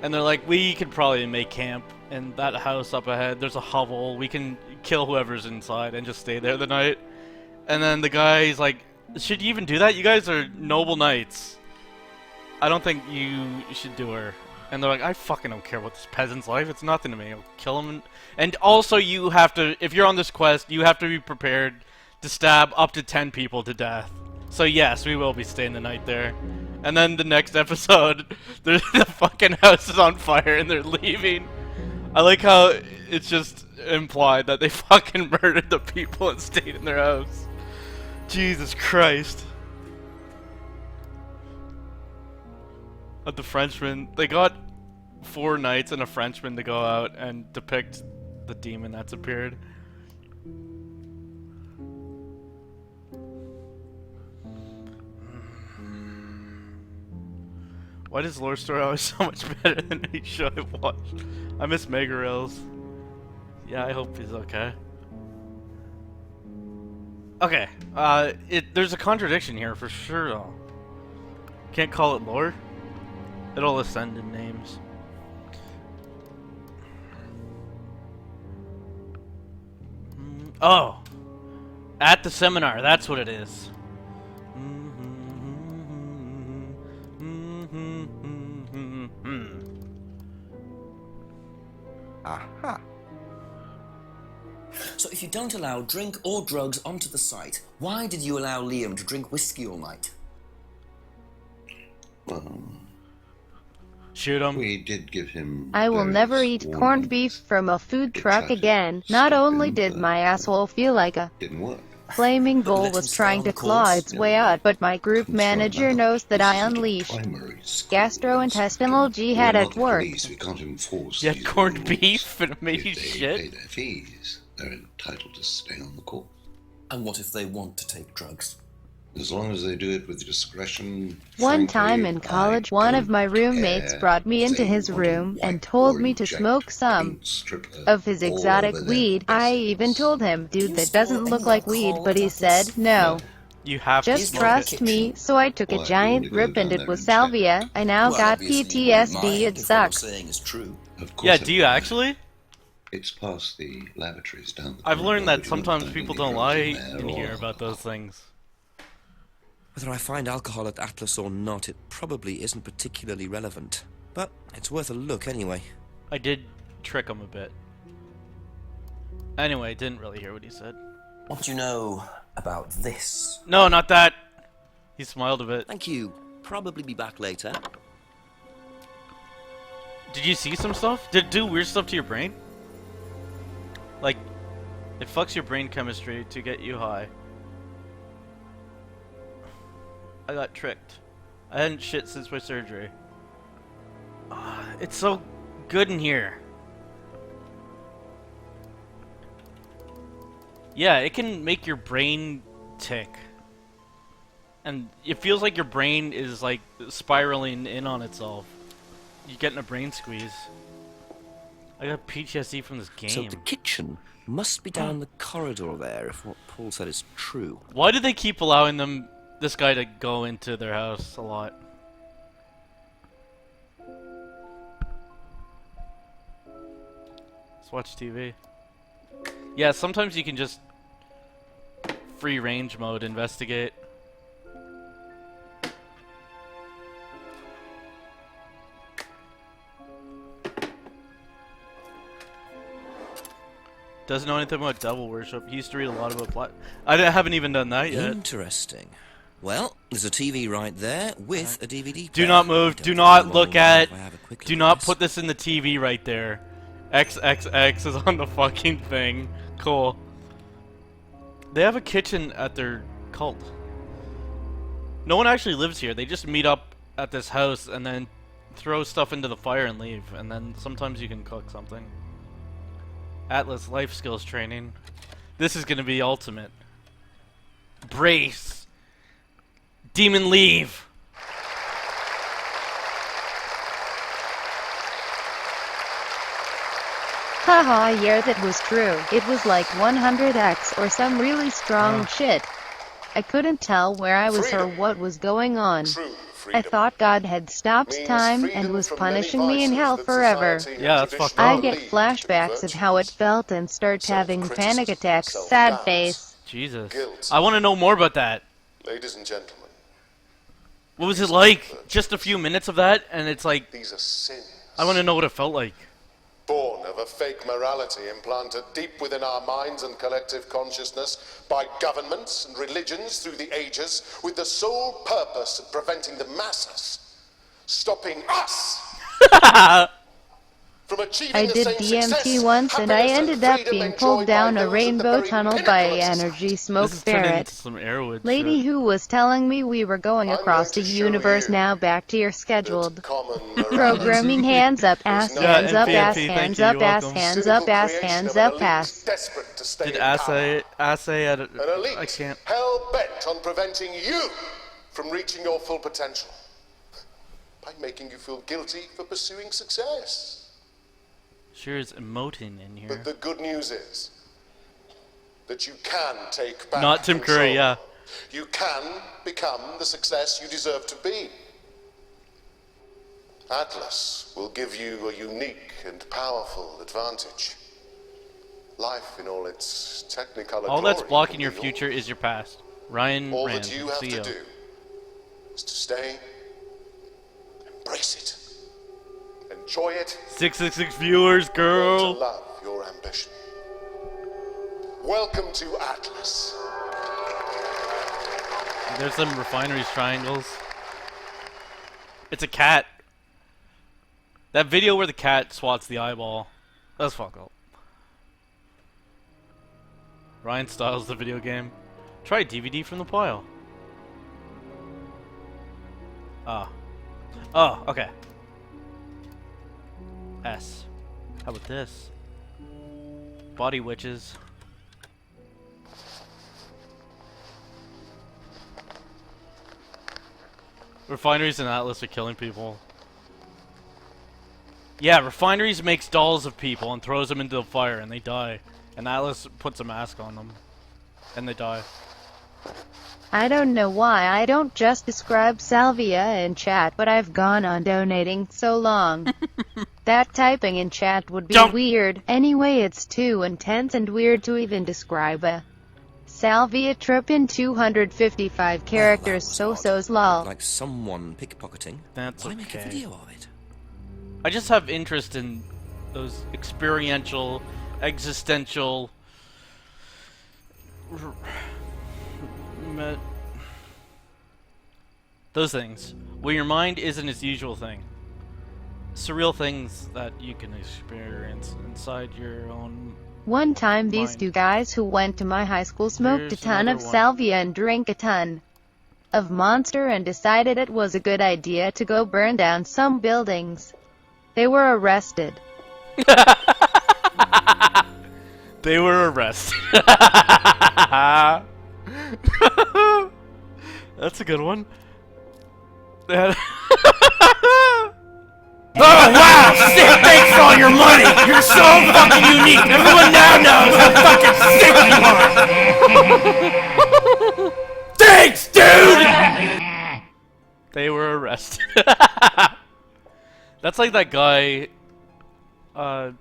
and they're like, we could probably make camp in that house up ahead. There's a hovel. We can kill whoever's inside and just stay there the night. And then the guy's like, Should you even do that? You guys are noble knights. I don't think you should do her. And they're like, I fucking don't care about this peasant's life. It's nothing to me. I'll kill him. And also, you have to, if you're on this quest, you have to be prepared to stab up to 10 people to death. So yes, we will be staying the night there. And then the next episode, the fucking house is on fire and they're leaving. I like how it's just implied that they fucking murdered the people and stayed in their house. Jesus Christ. The Frenchman, they got 4 knights and a Frenchman to go out and depict the demon that's appeared. Why does Lore Story always so much better than any show I've watched? I miss Mega Rails. Yeah, I hope he's okay. Okay, there's a contradiction here for sure though. Can't call it lore. It'll ascend in names. Oh! At the seminar, that's what it is. Aha. So if you don't allow drink or drugs onto the site, why did you allow Liam to drink whiskey all night? Shoot him. We did give him. I will never eat corned beef from a food truck again. Not only did my asshole feel like a Didn't work. flaming bull was trying to claw its way out, but my group manager knows that I unleashed gastrointestinal jihad at work. We can't enforce. You had corned beef and it made you If they shit? pay their fees, they're entitled to stay on the course. And what if they want to take drugs? As long as they do it with discretion. One time in college, one of my roommates brought me into his room and told me to smoke some of his exotic weed. I even told him, dude, that doesn't look like weed, but he said, no. You have Just to trust me. So I took a giant rip and it was salvia. I now got PTSD. It sucks. Yeah, do you actually? It's past the lavatories down the I've learned corridor. that sometimes people don't lie in here about those things. Whether I find alcohol at Atlas or not, it probably isn't particularly relevant. But it's worth a look anyway. I did trick him a bit. Anyway, didn't really hear what he said. What do you know about this? No, not that. He smiled a bit. Thank you. Probably be back later. Did you see some stuff? Did it do weird stuff to your brain? Like, it fucks your brain chemistry to get you high. I got tricked. I hadn't shit since my surgery. It's so good in here. Yeah, it can make your brain tick. And it feels like your brain is like spiraling in on itself. You're getting a brain squeeze. I got PTSD from this game. So the kitchen must be down the corridor there, if what Paul said is true. Why do they keep allowing this guy to go into their house a lot? Let's watch TV. Yeah, sometimes you can just free range mode investigate. Doesn't know anything about devil worship. He used to read a lot about I haven't even done that yet. Interesting. Well, there's a TV right there with a DVD player. Do not move. Do not look at. Do not put this in the TV right there. XXX is on the fucking thing. Cool. They have a kitchen at their cult. No one actually lives here. They just meet up at this house and then throw stuff into the fire and leave. And then sometimes you can cook something. Atlas life skills training. This is gonna be ultimate. Brace. Demon leave. Haha, yeah, that was true. It was like 100x or some really strong shit. I couldn't tell where I was or what was going on. I thought God had stopped time and was punishing me in hell forever. Yeah, that's fucked I up. get flashbacks of how it felt and start having panic attacks. Sad face. Jesus. I want to know more about that. Ladies and gentlemen, What was it like? Just a few minutes of that, and it's like, these are sins. I want to know what it felt like. Born of a fake morality implanted deep within our minds and collective consciousness by governments and religions through the ages, with the sole purpose of preventing the masses, stopping us from achieving I the did same DMT success, once and I happiness, and ended up freedom being enjoyed pulled by down a those at the rainbow very tunnel pinnacle by of a society. energy smoke This is turning ferret. into some Arrowwood Lady shit. who was telling me we were going across the going to show universe you now back to your scheduled Common programming. Hands up, ass, Yeah, hands up, NPMP, ass, thank hands you, up, you're ass, welcome. hands up, ass, Cynical hands creation of up, an elite ass. desperate to stay Did in power. assay at An elite I can't. hell-bent on preventing you from reaching your full potential by making you feel guilty for pursuing success. Sure is emoting in here. But the good news is that you can take back Not Tim control. Curry, yeah. You can become the success you deserve to be. Atlas will give you a unique and powerful advantage. Life in all its technicolor All that's glory blocking can your be future is your past. Ryan All Rand, that you have CEO. to do is to stay, embrace it, enjoy it, 666 viewers, to girl. love your ambition. Welcome to Atlas. There's some refineries triangles. It's a cat. That video where the cat swats the eyeball. That's fucked up. Ryan styles the video game. Try DVD from the pile. Ah. Oh, okay. S. How about this? Body witches. Refineries and Atlas are killing people. Yeah, Refineries makes dolls of people and throws them into the fire and they die. And Atlas puts a mask on them. And they die. I don't know why I don't just describe salvia in chat, but I've gone on donating so long. That typing in chat would be weird. Anyway, it's too intense and weird to even describe a salvia trip in 255 characters. So-so's lol. Like someone pickpocketing. That's Why make a okay. video of it? I just have interest in those experiential, existential... those things. Where your mind isn't its usual thing. Surreal things that you can experience inside your own... One time these mind. two guys who went to my high school smoked Here's a ton another of one. salvia and drank a ton of Monster and decided it was a good idea to go burn down some buildings. They were arrested. They were arrested. That's a good one. Oh wow! Sick, thanks for all your money! You're so fucking unique! Everyone now knows how fucking sick you are! Thanks, dude! They were arrested. That's like that guy who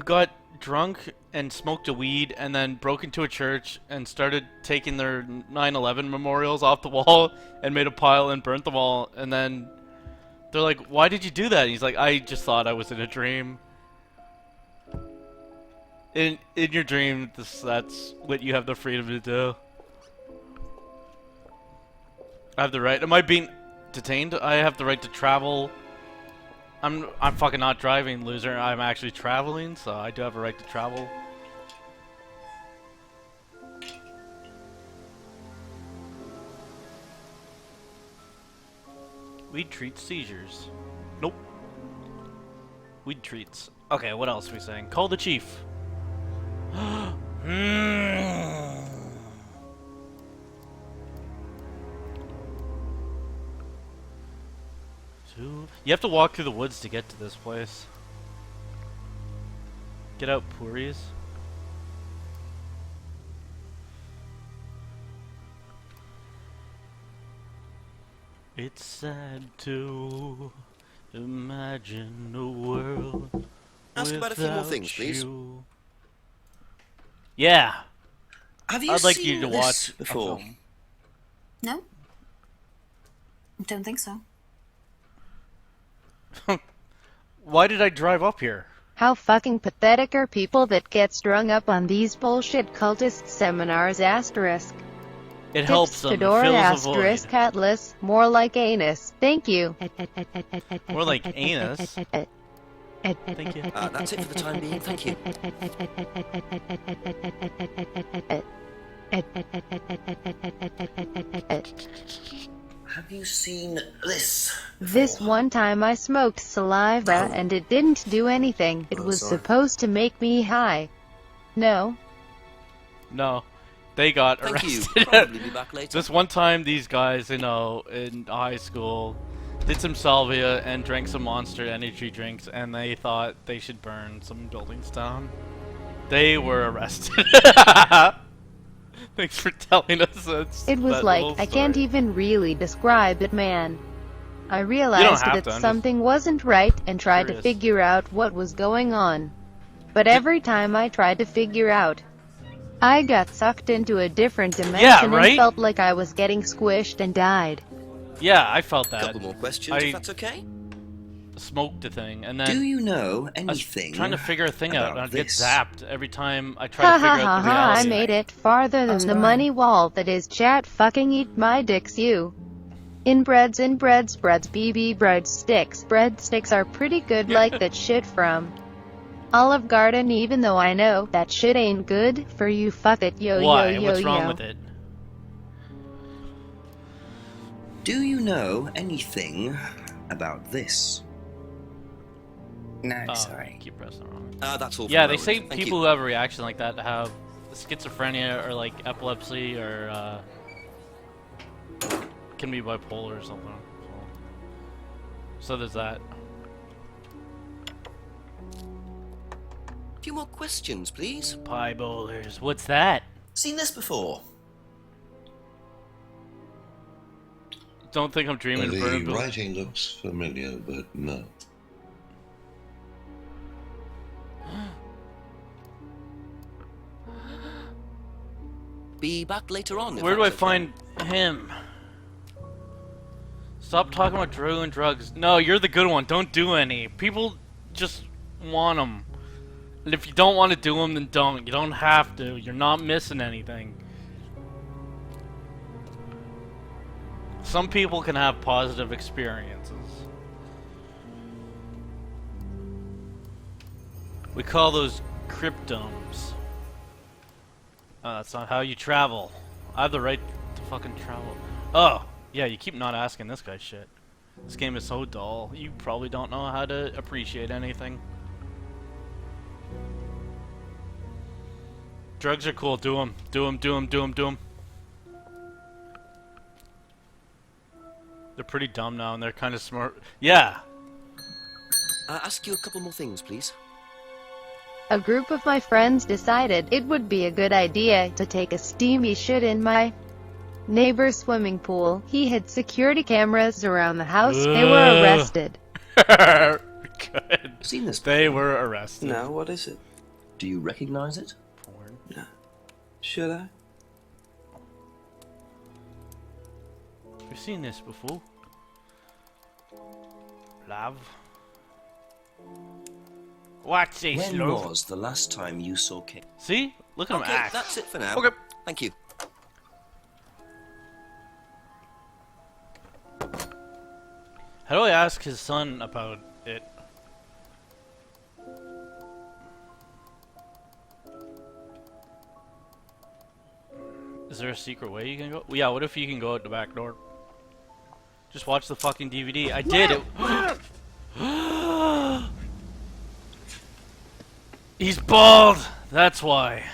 got drunk and smoked a weed and then broke into a church and started taking their 9/11 memorials off the wall and made a pile and burnt them all, and then they're like, why did you do that? And he's like, I just thought I was in a dream. In your dream, that's what you have the freedom to do. I have the right. Am I being detained? I have the right to travel. I'm fucking not driving, loser. I'm actually traveling, so I do have a right to travel. Weed treats seizures. Nope. Weed treats. Okay, what else are we saying? Call the chief. You have to walk through the woods to get to this place. Get out, Puris. It's sad to imagine a world Ask about a few more without things, please. you. Yeah. Have you I'd like seen you to this watch a before? film. No? Don't think so. Why did I drive up here? How fucking pathetic are people that get strung up on these bullshit cultist seminars asterisk. It helps them. It Fedora fills a asterisk void. Atlas, more like anus. Thank you. More like anus. Thank you. That's it for the time being. Thank you. Have you seen this? This one time I smoked saliva and it didn't do anything. It was sorry. supposed to make me high. No. No. They got Thank you. arrested. Probably be back later. This one time, these guys, in high school, did some salvia and drank some Monster Energy drinks, and they thought they should burn some buildings down. They were arrested. Thanks for telling us that. It was that like, little I can't story. even really describe it, man. I realized have that to, I'm just something wasn't right and tried to curious. figure out what was going on. But every time I tried to figure out, I got sucked into a different dimension right? and felt like I was getting squished and died. Yeah, I felt that. Couple more questions, if that's okay? Smoked a thing, and then Do you know I was anything trying to figure a thing out, and about I'd get this? zapped every time I Ha tried to ha figure ha out the ha, I reality. made it farther than the money wall that is chat fucking eat my dicks you. Inbreds, spreads, BB breadsticks are pretty good like that shit from Olive Garden, even though I know that shit ain't good for you. Fuck it, yo Why? yo yo What's yo. wrong with it? Do you know anything about this? No, Oh, sorry. keep pressing it wrong. That's all. For Yeah, the they say moment. Thank people you. who have a reaction like that have schizophrenia or like epilepsy or can be bipolar or something. So there's that. A few more questions, please. Pie bowlers. What's that? Seen this before? Don't think I'm dreaming. The Vernon Bill- writing looks familiar, but no. Be back later on. if Where do I that's okay. find him? Stop talking about Drew and drugs. No, you're the good one. Don't do any. People just want them. And if you don't want to do them, then don't. You don't have to. You're not missing anything. Some people can have positive experiences. We call those cryptomes. That's not how you travel. I have the right to fucking travel. Oh, yeah, you keep not asking this guy shit. This game is so dull. You probably don't know how to appreciate anything. Drugs are cool. Do them. Do them, do them, do them, do them. They're pretty dumb now, and they're kind of smart. Yeah. Ask you a couple more things, please. A group of my friends decided it would be a good idea to take a steamy shit in my neighbor's swimming pool. He had security cameras around the house. They were arrested. Good. Seen this? They were arrested. No, what is it? Do you recognize it? Porn. No. Should I? You've seen this before. Love. What's this, When love? was the last time you saw Kate? See? Look at him Okay, act. that's it for now. Okay. Thank you. How do I ask his son about it? Is there a secret way you can go? Yeah, what if you can go out the back door? Just watch the fucking DVD. I did it. He's bald! That's why.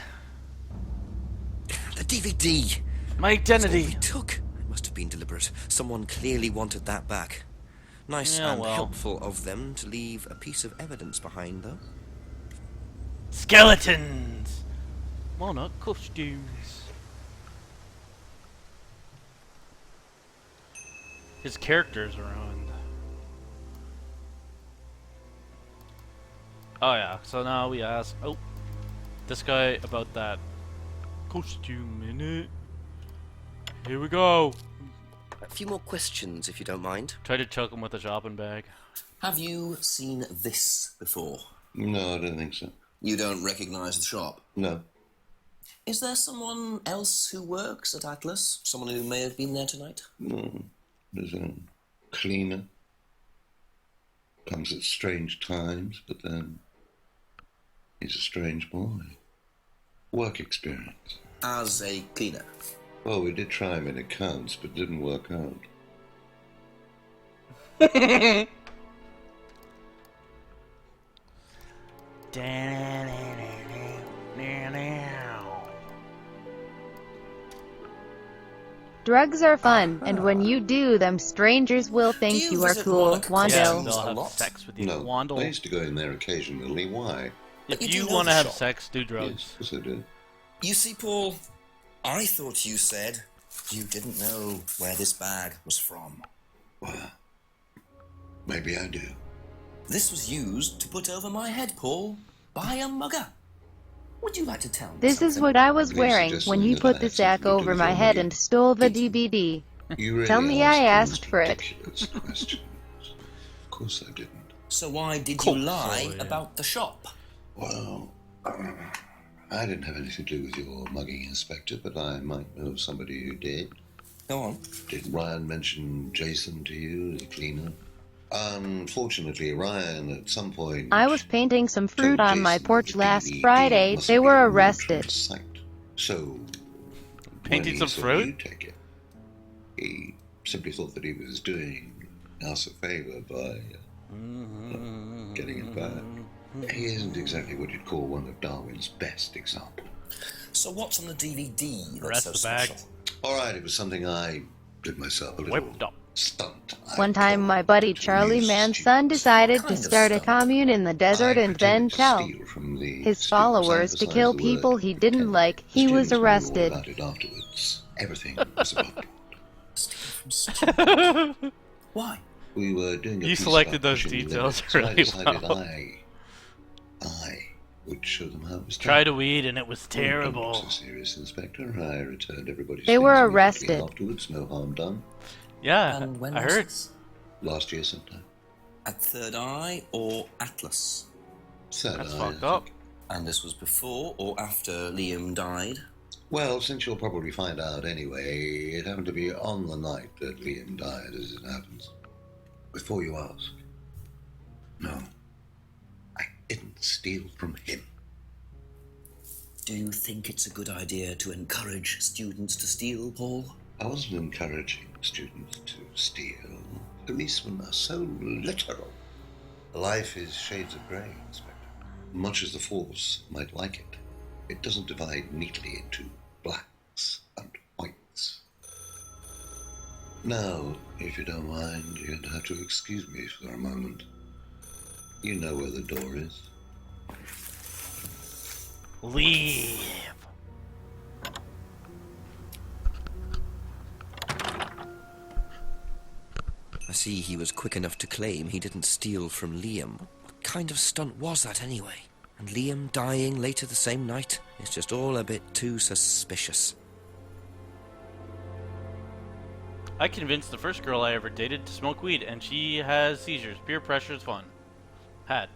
The DVD! My identity! He took. It must have been deliberate. Someone clearly wanted that back. Nice Yeah, and well. helpful of them to leave a piece of evidence behind, though. Skeletons! Monarch costumes. His character's around. Oh yeah, so now we ask, oh, this guy about that costume in it. Here we go. few more questions, if you don't mind. Try to choke him with a shopping bag. Have you seen this before? No, I don't think so. You don't recognise the shop? No. Is there someone else who works at Atlas? Someone who may have been there tonight? No. There's a cleaner. Comes at strange times, but then he's a strange boy. Work experience. As a cleaner? Well, we did try him in accounts, but didn't work out. Drugs are fun, and when you do them, strangers will think you are cool. Wando. They'll have sex with you. No, Wandle. I used to go in there occasionally. Why? If you you do know want to the have shop? sex, do drugs. Yes, I do. You see, Paul, I thought you said you didn't know where this bag was from. Well, maybe I do. This was used to put over my head, Paul, by a mugger. Would you like to tell me This is something? what I was Please wearing suggest when something you that put I the had sack something to do over with my your head money. and stole the DVD. You really Tell me asked I the asked most for it. ridiculous questions. Of course I didn't. So why did Cool. you lie So, yeah. about the shop? Well, I didn't have anything to do with your mugging, Inspector, but I might know somebody who did. Go on. Did Ryan mention Jason to you, the cleaner? Unfortunately, Ryan, at some point... I was painting some fruit told on my Jason porch that the last DVD Friday. must They be were removed arrested. from sight. So, Painting when some he saw fruit? you take it, he simply thought that he was doing us a favour by getting it back. He isn't exactly what you'd call one of Darwin's best examples. So what's on the DVD that's Rest so the bag. special? All right, it was something I did myself, a little Whipped up. stunt. One time, my buddy Charlie Mann's son decided to start a commune in the desert and then tell his followers to kill people he didn't like. He was arrested. About it afterwards. Everything was about Why? We were doing a You piece selected about those pushing details limits, so I really decided well. I would show them how it was done. Tried a weed and it was Don't terrible. look so serious, Inspector. I returned everybody's They were things immediately arrested. afterwards. No harm done. Yeah, And when I was heard. this? Last year sometime. At Third Eye or Atlas? Third That's Eye, fucked I up. think. And this was before or after Liam died? Well, since you'll probably find out anyway, it happened to be on the night that Liam died, as it happens. Before you ask. No. I didn't steal from him. Do you think it's a good idea to encourage students to steal, Paul? I wasn't encouraging students to steal. Policemen are so literal. Life is shades of grey, Inspector. Much as the Force might like it, it doesn't divide neatly into blacks and whites. Now, if you don't mind, you'd have to excuse me for a moment. You know where the door is. Leave. I see he was quick enough to claim he didn't steal from Liam. What kind of stunt was that anyway? And Liam dying later the same night? It's just all a bit too suspicious. I convinced the first girl I ever dated to smoke weed, and she has seizures. Peer pressure is fun. Had.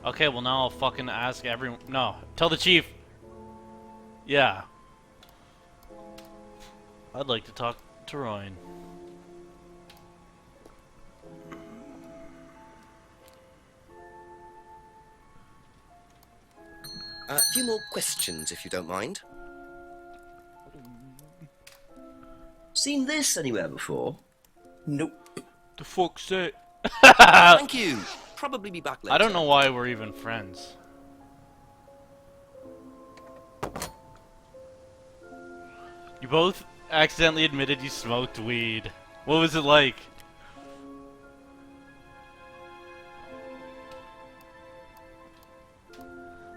Okay, well now I'll fucking ask everyone. No, tell the chief. Yeah. I'd like to talk to Ryan. A few more questions, if you don't mind. Seen this anywhere before? Nope. The fuck's that? Thank you. Probably be back later. I don't know why we're even friends. You both accidentally admitted you smoked weed. What was it like?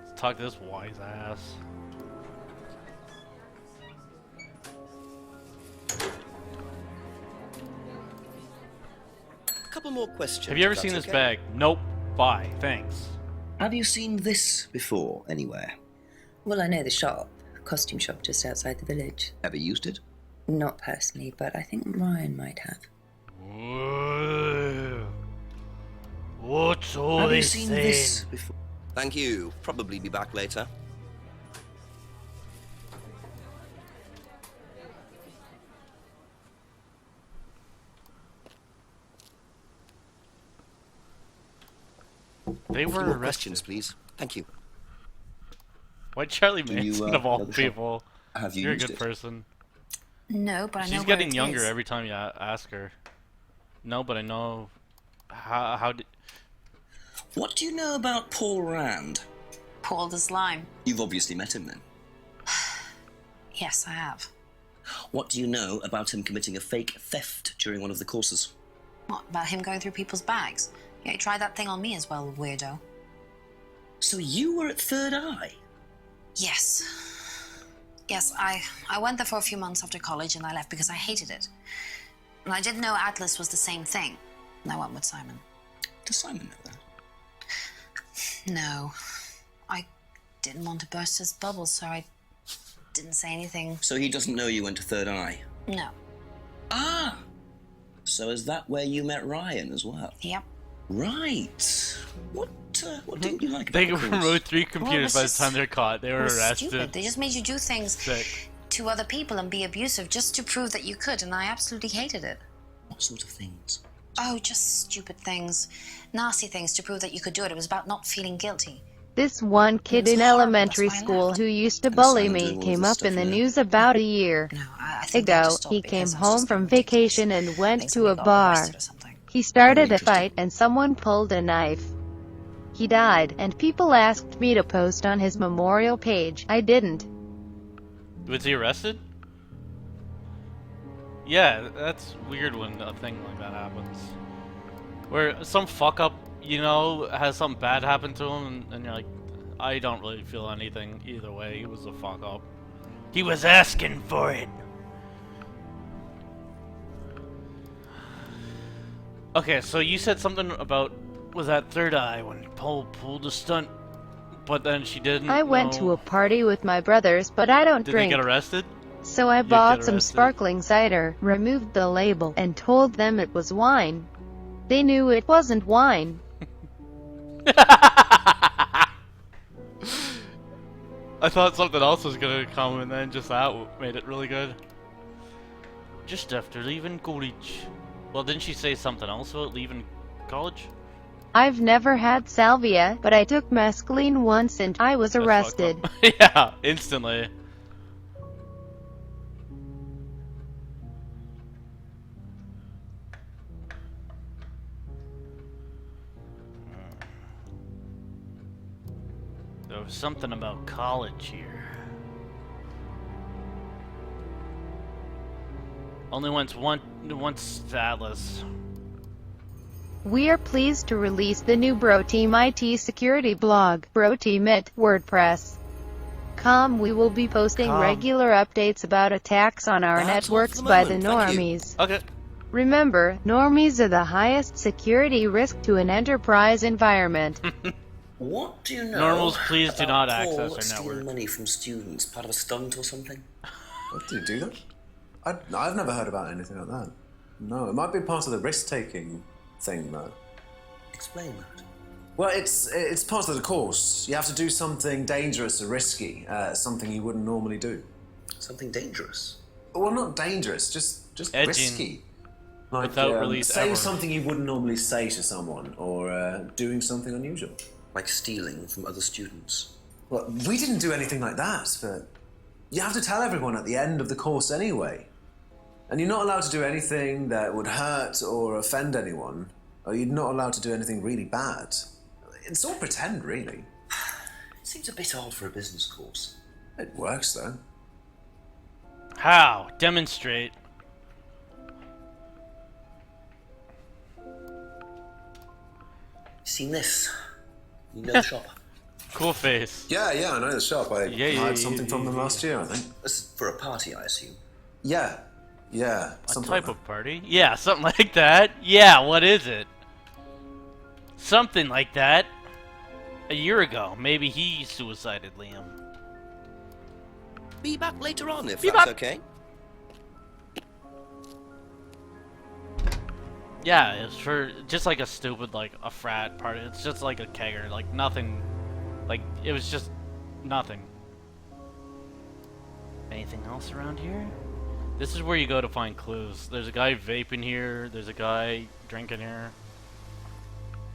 Let's talk to this wise ass. A couple more questions. Have you ever if seen that's this okay. bag? Nope. Bye. Thanks. Have you seen this before anywhere? Well, I know the shop, costume shop just outside the village. Ever used it? Not personally, but I think Ryan might have. What's all Have you this seen saying? this before? Thank you. Probably be back later. They A few were more arrested. questions, please. Thank you. Why Charlie Do you, Manson of all know the shop? people? Have you You're a used good it? person. No, but I know She's where getting it younger is. every time you ask her. No, but I know how did. What do you know about Paul Rand? Paul the Slime. You've obviously met him then. Yes, I have. What do you know about him committing a fake theft during one of the courses? What, about him going through people's bags? Yeah, he tried that thing on me as well, weirdo. So you were at Third Eye? Yes. Yes, I went there for a few months after college and I left because I hated it. And I didn't know Atlas was the same thing. And I went with Simon. Does Simon know that? No. I didn't want to burst his bubble, so I didn't say anything. So he doesn't know you went to Third Eye? No. Ah! So is that where you met Ryan as well? Yep. Right. What didn't you like about They the course? removed 3 computers by the just- time they're caught. They It were was arrested. stupid. They just made you do things Sick. to other people and be abusive just to prove that you could, and I absolutely hated it. What sort of things? Oh, just stupid things. Nasty things to prove that you could do it. It was about not feeling guilty. This one kid in elementary school who used to bully me came up in the news about a year ago. He came home from vacation and went to a bar. He started a fight and someone pulled a knife. He died, and people asked me to post on his memorial page. I didn't. Was he arrested? Yeah, that's weird when a thing like that happens. Where some fuck up, you know, has something bad happen to him, and you're like, I don't really feel anything either way. He was a fuck up. He was asking for it. Okay, so you said something about was that Third Eye when Paul pulled a stunt, but then she didn't. I went know. to a party with my brothers, but I don't Did drink. they get arrested? So I get bought some arrested? sparkling cider, removed the label, and told them it was wine. They knew it wasn't wine. I thought something else was gonna come, and then just that made it really good. Just after leaving college. Well, didn't she say something else about leaving college? I've never had salvia, but I took mescaline once and I was arrested. Yeah, instantly. There was something about college here. Only once to Atlas. We are pleased to release the new Bro Team IT security blog, Bro Team at WordPress.com. We will be posting regular updates about attacks on our That's networks all for the by the moment. Thank you. normies. Okay. Remember, normies are the highest security risk to an enterprise environment. What do you know? Normals, please do about not Paul access our stealing network. money from students, part of a stunt or something? What, did he do that? I've never heard about anything like that. No, it might be part of the risk-taking thing, though. Explain that. Well, it's part of the course. You have to do something dangerous or risky, something you wouldn't normally do. Something dangerous? Well, not dangerous, just Edging. risky. Like, Without release saying ever. something you wouldn't normally say to someone, or doing something unusual. Like stealing from other students? Well, we didn't do anything like that, but you have to tell everyone at the end of the course anyway. And you're not allowed to do anything that would hurt or offend anyone, or you're not allowed to do anything really bad. It's all pretend, really. It seems a bit odd for a business course. It works, though. How? Demonstrate. Seen this? You know the shop? Cool face. Yeah, I know the shop. I Yeah, hired something from them last year, I think. This is for a party, I assume. Yeah, A something type like of party? Yeah, something like that. Yeah, what is it? Something like that. A year ago. Maybe he suicided Liam. Be back later on if Be that's back. okay. Yeah, it's for just like a stupid, like a frat party. It's just like a kegger, like nothing. Like it was just nothing. Anything else around here? This is where you go to find clues. There's a guy vaping here. There's a guy drinking here.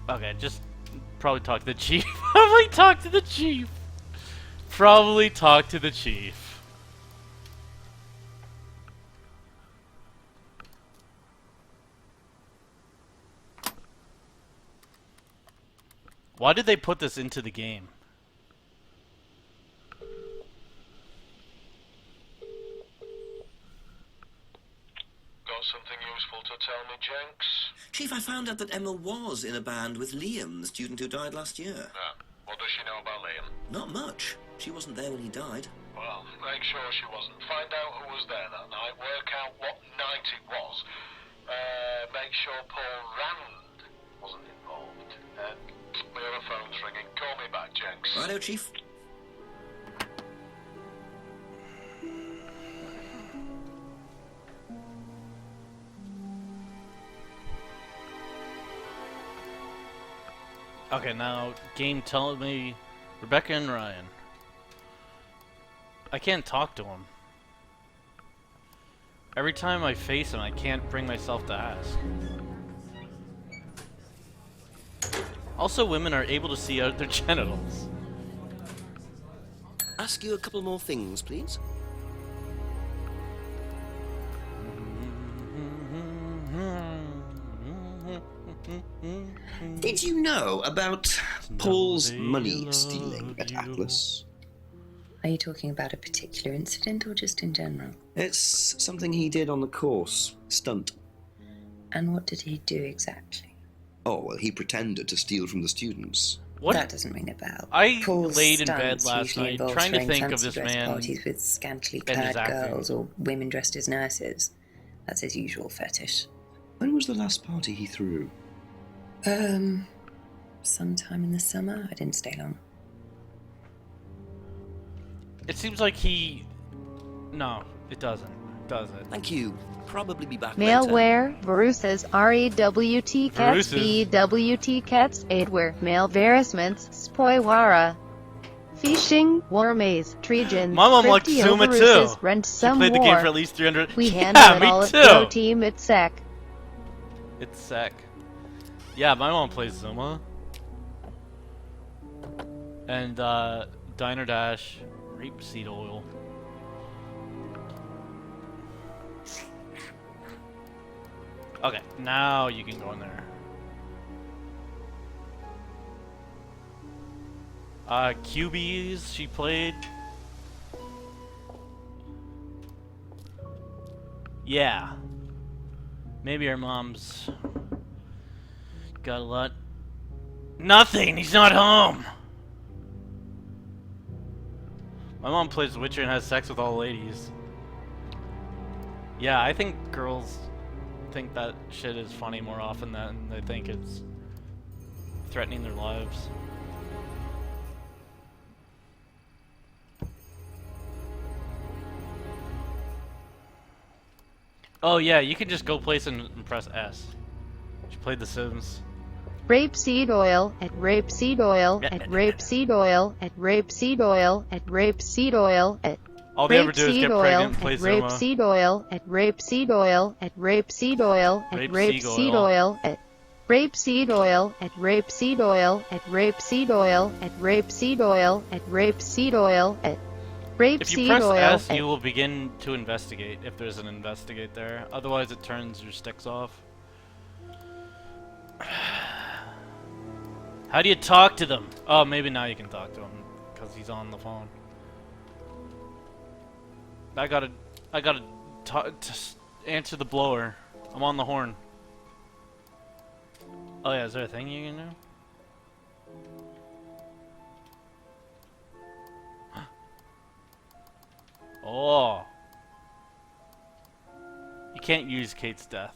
Okay, just probably talk to the chief. Probably talk to the chief. Probably talk to the chief. Why did they put this into the game? Got something useful to tell me, Jenks? Chief, I found out that Emma was in a band with Liam, the student who died last year. What does she know about Liam? Not much. She wasn't there when he died. Well, make sure she wasn't. Find out who was there that night. Work out what night it was. Make sure Paul Rand wasn't involved. My other phone's ringing. Call me back, Jenks. Righto, Chief. Okay, now game telling me Rebecca and Ryan. I can't talk to him. Every time I face him, I can't bring myself to ask. Also, women are able to see out their genitals. Ask you a couple more things, please. Did you know about Paul's money stealing at Atlas? Are you talking about a particular incident or just in general? It's something he did on the course. Stunt. And what did he do exactly? Oh, well, he pretended to steal from the students. What? That doesn't ring a bell. I Paul's laid in bed stunts last usually night involve trying to throwing think of fancy this dress man parties with scantily and his clad acting. girls or women dressed as nurses. That's his usual fetish. When was the last party he threw? Sometime in the summer. I didn't stay long. It seems like he... No, it doesn't. Does it? Thank you. Probably be back later. Maleware, Verusas, REWT Cats, Verusas. BWT Cats, Aidware, Malverisments, Spoiwara, Fishing, Warmaze, Trejan, My mom liked Zuma too. Rent She some played the game more. for at least 300. We handle Yeah, it me all too. at Pro Team at SEC. It's sick. Yeah, my mom plays Zuma. And Diner Dash, rapeseed oil. Okay, now you can go in there. QBs, she played. Yeah. Maybe her mom's got a lot. Nothing! He's not home! My mom plays Witcher and has sex with all the ladies. Yeah, I think girls think that shit is funny more often than they think it's threatening their lives. Oh yeah, you can just go place and press S. She played The Sims. Rapeseed oil at rapeseed oil at rapeseed oil at rapeseed oil at rapeseed oil at All they ever do is get pregnant and play Zuma. rapeseed oil at rapeseed oil at rapeseed oil at rapeseed oil at rapeseed oil at rapeseed oil at rapeseed oil at rapeseed oil at rapeseed oil at If you rapeseed press oil S, at you will begin to investigate if there's an investigate there. Otherwise, it turns your sticks off. How do you talk to them? Oh, maybe now you can talk to him because he's on the phone. I gotta answer the blower. I'm on the horn. Oh yeah, is there a thing you can do? Oh. You can't use Kate's death.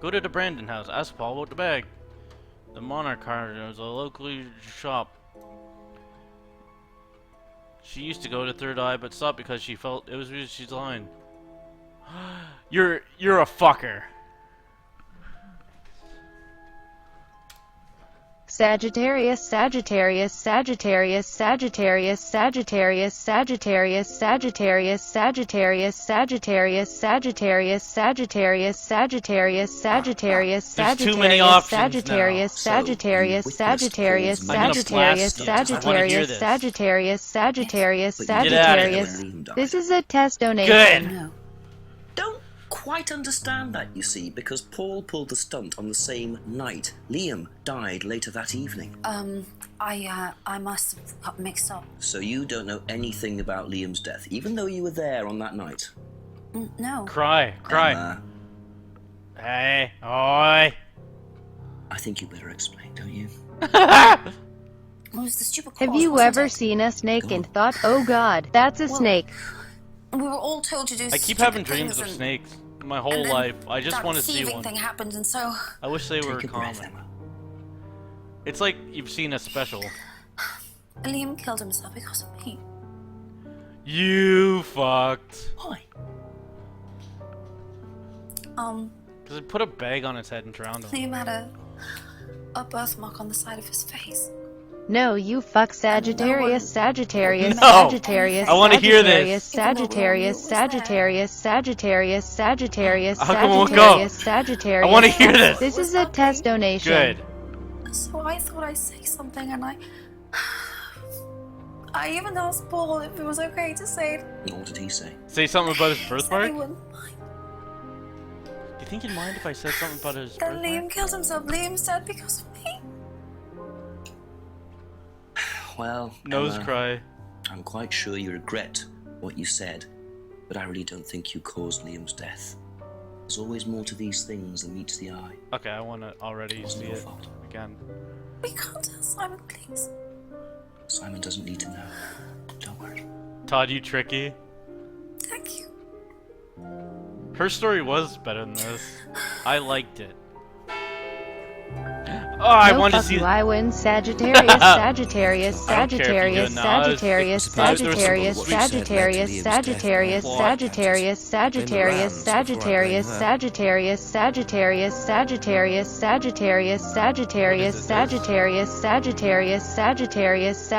Go to the Brandon house. Ask Paul about the bag. The Monarch card is a local shop. She used to go to Third Eye, but stopped because she felt it was she's lying. You're a fucker. Sagittarius, Sagittarius, Sagittarius, Sagittarius, Sagittarius, Sagittarius, Sagittarius, Sagittarius, Sagittarius, Sagittarius, Sagittarius, Sagittarius, Sagittarius, There's too many options Sagittarius, now. Sagittarius, Sagittarius, I'm gonna Sagittarius, blast it. I wanna hear Sagittarius, this. Sagittarius, Sagittarius, Get out of here. Sagittarius. This is a test donation. No. Don't quite understand that, you see, because Paul pulled the stunt on the same night. Liam died later that evening. I must have got mixed up. So you don't know anything about Liam's death, even though you were there on that night. No. Cry. Emma, Hey, oi. I think you better explain, don't you? It was the stupid Have clause, you wasn't ever it? seen a snake and thought, oh god, that's a snake? We were all told to do I keep stupid having dreams things of and- snakes my whole and then life. I just that want to see thieving one. thing happened, and so I wish they were Take a breath, common. Emma. It's like you've seen a special. Liam killed himself because of me. You fucked. Why? Because it put a bag on his head and drowned him. Liam had a birthmark on the side of his face. No, you fuck Sagittarius, Sagittarius, No! Sagittarius, I wanna hear this. Sagittarius, Sagittarius, Sagittarius, Sagittarius, How come it won't go? Sagittarius, Sagittarius. I wanna hear this. This is a test donation. Good. So I thought I'd say something, and I even asked Paul if it was okay to say it. And what did he say? Say something about his He birthmark? wouldn't. Do you think he'd mind if I said something about his Then birthmark? Liam killed himself. Liam said because of me. Well, Nose Emma, cry. I'm quite sure you regret what you said, but I really don't think you caused Liam's death. There's always more to these things than meets the eye. Okay, I want to already Wasn't see your it fault. again. We can't tell Simon, please. Simon doesn't need to know. Don't worry. Todd, you tricky. Thank you. Her story was better than this. I liked it. Oh, I No, wanted to fuck see. you, I win. Sagittarius, Sagittarius, I don't care if you do Sagittarius, it now. Sagittarius, There was some Sagittarius, bullshit that led to Sagittarius, Liam's Sagittarius, death. Sagittarius, Sagittarius, Sagittarius, Sagittarius, Sagittarius, Sagittarius, Sagittarius, Sagittarius, Sagittarius, Sagittarius,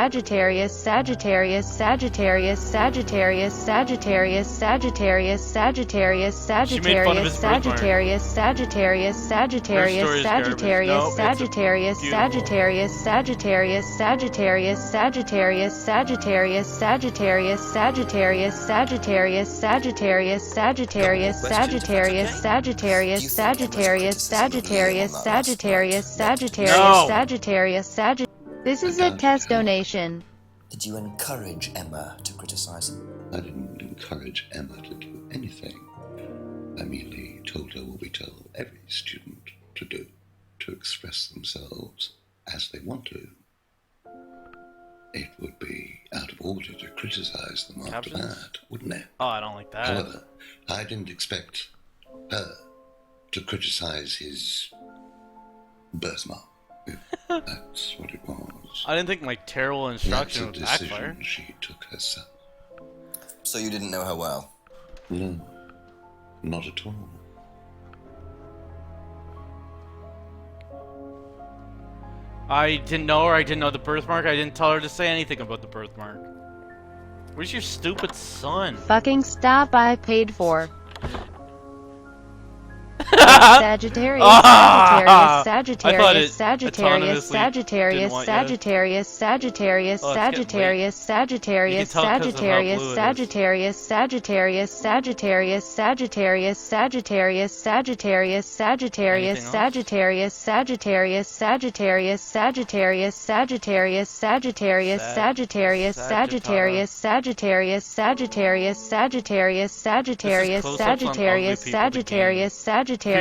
Sagittarius, Sagittarius, Sagittarius, Sagittarius, Sagittarius, Sagittarius, Sagittarius, Sagittarius, She made fun of his Sagittarius, birthmark. Sagittarius, Sagittarius, Her story is Sagittarius, garbage. No, it's Sagittarius, beautiful. Sagittarius, Sagittarius, Sagittarius, Sagittarius, Sagittarius, Sagittarius, Sagittarius, Sagittarius, Sagittarius, Sagittarius, Sagittarius, Sagittarius, Sagittarius, Sagittarius, Sagittarius, Sagittarius, Sagittarius, Sagittarius. This is a test donation. Did you encourage Emma to criticize him? I didn't encourage Emma to do anything. I merely told her what we tell every student to do, to express themselves as they want to. It would be out of order to criticize them after Captions? that, wouldn't it? Oh, I don't like that. However, I didn't expect her to criticize his birthmark. If that's what it was. I didn't think my terrible That's instruction a would backfire. decision she took herself. So you didn't know her well? No, not at all. I didn't know her. I didn't know the birthmark. I didn't tell her to say anything about the birthmark. Where's your stupid son? Fucking stop, I paid for. Sagittarius, Ah! Sagittarius, I thought it Sagittarius, autonomously Sagittarius, didn't want you to- Sagittarius, Sagittarius, Oh, it's getting Sagittarius, Sagittarius, You can tell 'cause of how Sagittarius, blue it is. Sagittarius, Sagittarius, Sagittarius, Sagittarius, Sagittarius, Sagittarius, Sagittarius, Anything else? Sagittarius, Sagittarius, Sagittarius, Sagittarius, Sagittarius, Sagittarius, Sagittarius, Sagittarius, Sagittarius, Sagittarius, Sagittarius, Sagittarius, close-ups on Sagittarius, ugly people, the game. Sagittarius, Sagittarius, Here's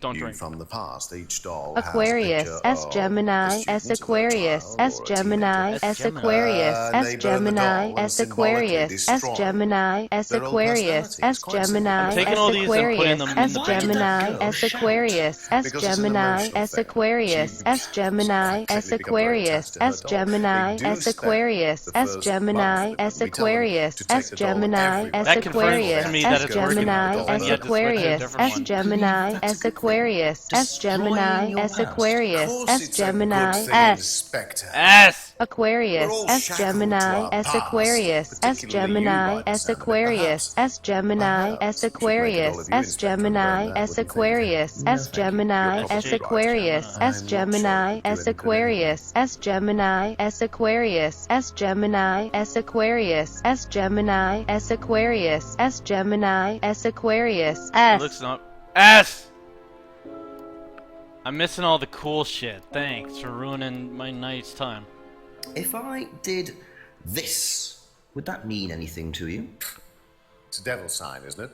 Don't you drink. from the past. Each doll Aquarius, has a S picture Gemini, of a S student, a Aquarius, child, S or a Gemini, teenager. S Aquarius, And S they burn the Gemini, doll and S symbolically Aquarius, S destroy Gemini, S their own Aquarius, personality. It's S quite simple. Gemini, I'm taking S all these and putting Aquarius, them in S the Gemini, bin. S Aquarius, S Because it's an Gemini, emotional S thing. Aquarius, She S Gemini, S technically become very Aquarius, attached to her S doll. Gemini, They do S spend Aquarius, the S first Gemini, month S with me. We tell them Aquarius, to take S the doll Gemini, everywhere. S That confirms Aquarius, to me that S it's working now, Gemini, because then S you have to switch to a Aquarius, different S one. Gemini, S Aquarius, S Gemini, your S past. Of Aquarius, course S it's a good Gemini, thing, S Inspector. S. Aquarius, We're all S shackled to Gemini, our S past, Aquarius, S particularly you Gemini, by the S sound of it. Aquarius, S Gemini, S Should make a doll Aquarius, of you, S Inspector, and burn Gemini, that, S wouldn't you? Aquarius, No, S thank you. You're Gemini, probably S right. Aquarius, I'm S not Gemini, sure it would do S any good Aquarius, S Gemini, S Aquarius, S Gemini, S Aquarius, S Gemini, S Aquarius, S Gemini, S Aquarius, It looks not S. I'm missing all the cool shit. Thanks for ruining my night's time. If I did this, would that mean anything to you? It's a devil sign, isn't it?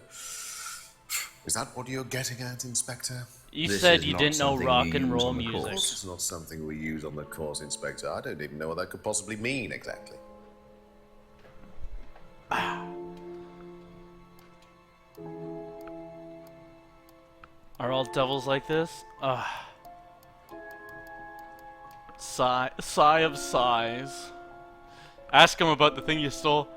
Is that what you're getting at, Inspector? You This said is you not didn't know something rock we and use roll on the music. Of course it's not something we use on the course, Inspector. I don't even know what that could possibly mean exactly. Are all devils like this? Ugh. Sigh of sighs. Ask him about the thing you stole.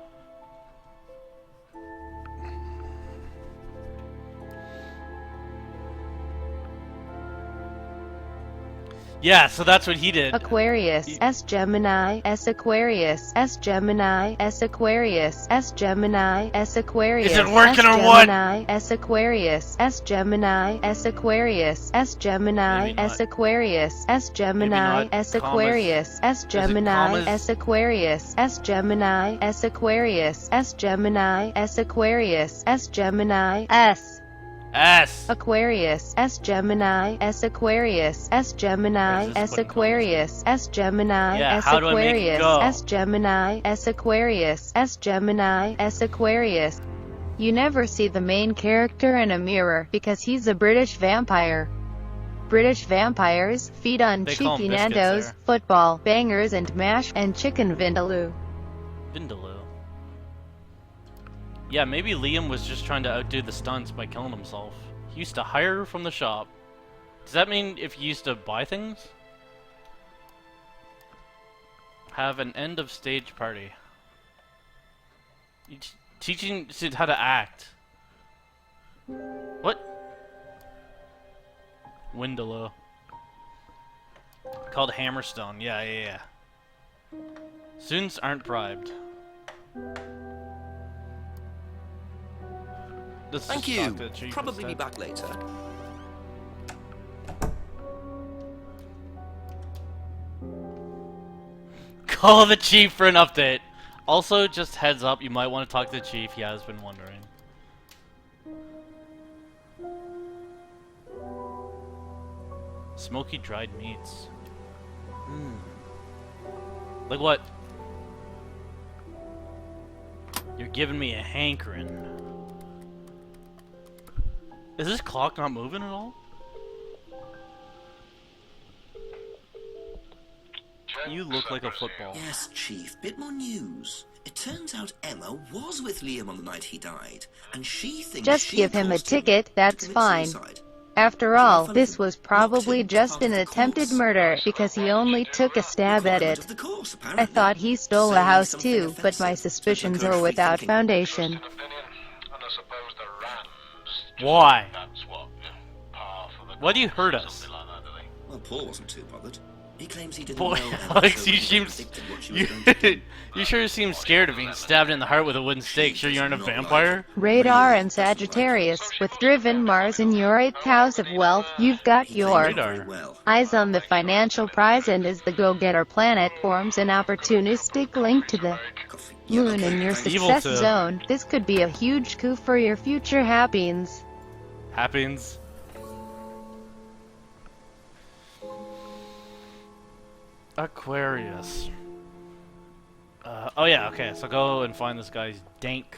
Yeah, so that's what he did. Aquarius, S Gemini, S Aquarius, S Gemini, S Aquarius, S Gemini, S Aquarius, Is it working S or what? Gemini, S Aquarius, S Gemini, S Aquarius, S Gemini, S Aquarius, S Gemini, S Aquarius, S Gemini, S Aquarius, S Gemini, S Aquarius, S Gemini, S Aquarius, S Gemini, S S. Aquarius, S Gemini, S Aquarius, S Gemini, S Aquarius, S Gemini, Yeah, S how do I make it Aquarius, go? S Gemini, S Aquarius, S Gemini, S Aquarius. You never see the main character in a mirror because he's a British vampire. British vampires feed on They call 'em cheeky biscuits Nando's, there. football, bangers and mash, and chicken vindaloo. Vindaloo. Yeah, maybe Liam was just trying to outdo the stunts by killing himself. He used to hire from the shop. Does that mean if you used to buy things? Have an end of stage party. Teaching Sid how to act. What? Windaloo. Called Hammerstone. Yeah. Students aren't bribed. Let's Thank just you. talk to the chief Probably be instead. back later. Call the chief for an update. Also, just heads up, you might want to talk to the chief. He has been wondering. Smoky dried meats. Like what? You're giving me a hankering. Is this clock not moving at all? You look like a football. Yes, Chief. Bit more news. It turns out Emma was with Liam on the night he died, and she thinks Just she give him a caused him ticket, to that's commit fine. suicide. After all, this was probably just an attempted murder because he only took a stab at it. I thought he stole a house too, but my suspicions are without foundation. Why? Why do you hurt us? Well, Paul wasn't too bothered. He claims he didn't Boy, know Emma Alex, so you he seem predicted what she was going to do. you sure seem scared of being stabbed in the heart with a wooden stake. Sure you aren't a vampire? Radar and Sagittarius, with driven Mars in your 8th house of wealth, you've got your Radar. eyes on the financial prize, and as the go-getter planet forms an opportunistic link to the moon in your Evil success too. zone, this could be a huge coup for your future happens. Happens. Aquarius. Oh yeah, okay, so go and find this guy's dank.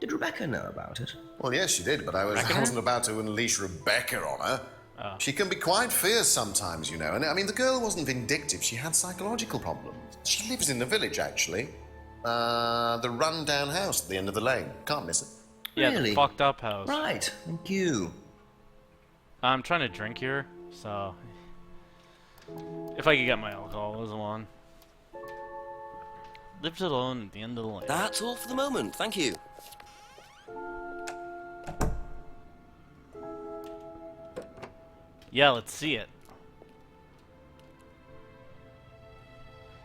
Did Rebecca know about it? Well, yes, she did, but I wasn't about to unleash Rebecca on her. Oh. She can be quite fierce sometimes, you know. And I mean, the girl wasn't vindictive. She had psychological problems. She lives in the village, actually. The run-down house at the end of the lane. Can't miss it. Yeah, Really? the fucked up house. Right, thank you. I'm trying to drink here, so if I could get my alcoholism on. Lives alone at the end of the lane. That's all for the moment, thank you. Yeah, let's see it.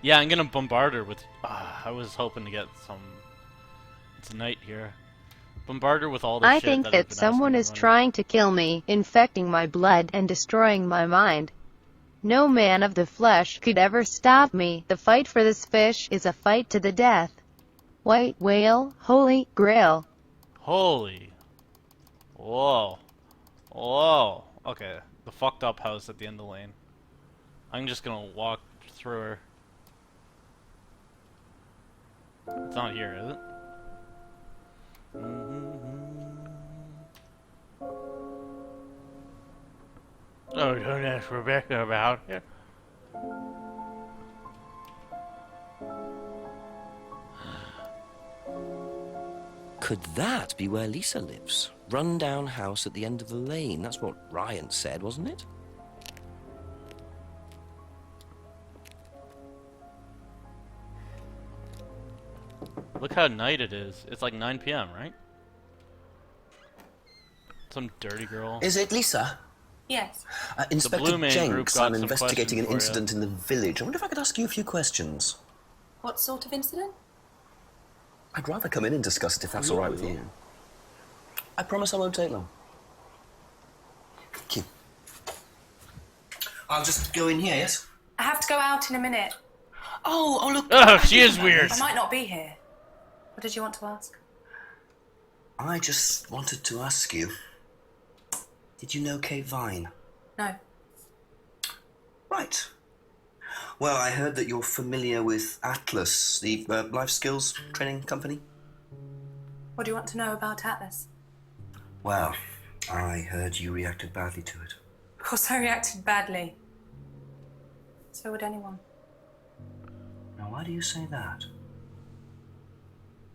Yeah, I'm gonna bombard her with. I was hoping to get some tonight here. Bombard her with all the I shit think I've that been someone asking is her to trying to kill me, infecting my blood and destroying my mind. No man of the flesh could ever stop me. The fight for this fish is a fight to the death. White whale, holy grail. Holy. Whoa. Whoa. Okay. The fucked up house at the end of the lane. I'm just gonna walk through her. It's not here, is it? Oh, don't ask Rebecca about it. Could that be where Lisa lives? Run-down house at the end of the lane. That's what Ryan said, wasn't it? Look how night it is. It's like 9 p.m., right? Some dirty girl. Is it Lisa? Yes. Inspector Blue Man Group Jenks, got I'm some investigating an questions for ya. incident in the village. I wonder if I could ask you a few questions. What sort of incident? I'd rather come in and discuss it if that's all right with you. I promise I won't take long. Thank you. I'll just go in here, yes? I have to go out in a minute. Oh, look. Oh, she is weird. I might not be here. What did you want to ask? I just wanted to ask you, did you know Kate Vine? No. Right. Well, I heard that you're familiar with Atlas, the life skills training company. What do you want to know about Atlas? Well, I heard you reacted badly to it. Of course I reacted badly. So would anyone. Now, why do you say that?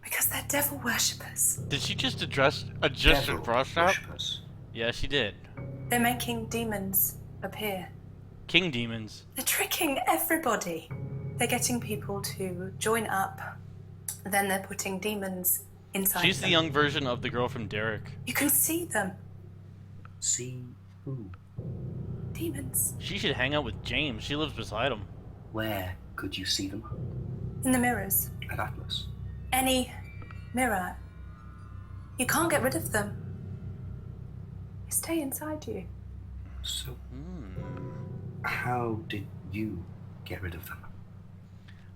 Because they're devil worshippers. Did she just address up? Yeah, she did. They're making demons appear. King demons. They're tricking everybody. They're getting people to join up. Then they're putting demons inside She's them. the young version of the girl from Derek. You can see them. See who? Demons. She should hang out with James. She lives beside him. Where could you see them? In the mirrors. At Atlas. Any mirror. You can't get rid of them. They stay inside you. So, how did you get rid of them?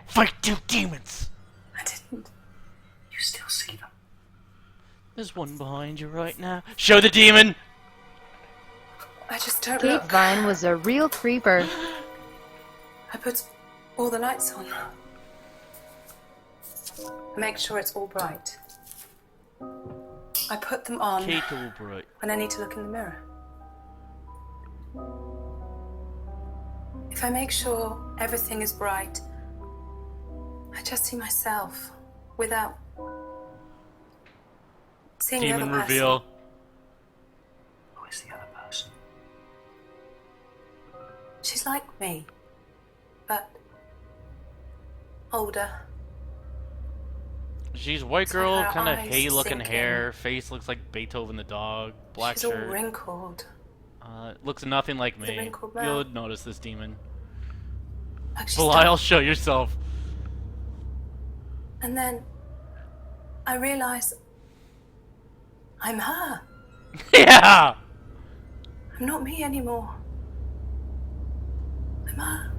Fight two demons! I didn't. You still see them? There's one behind you right now. Show the demon! I just don't Kate look. Vine was a real creeper. I put all the lights on. I make sure it's all bright. I put them on Kate Albright. when I need to look in the mirror. If I make sure everything is bright, I just see myself without seeing the Demon other reveal. Who is the other person? person. She's like me, but older. She's a white So girl, her kind of eyes hay-looking sink hair. Face looks like Beethoven the dog. Black She's all shirt. wrinkled. Looks nothing like With a me. wrinkled You'll mouth. notice this demon. Like she's Belial, done- show yourself. And then I realise I'm her. Yeah! I'm not me anymore. I'm her.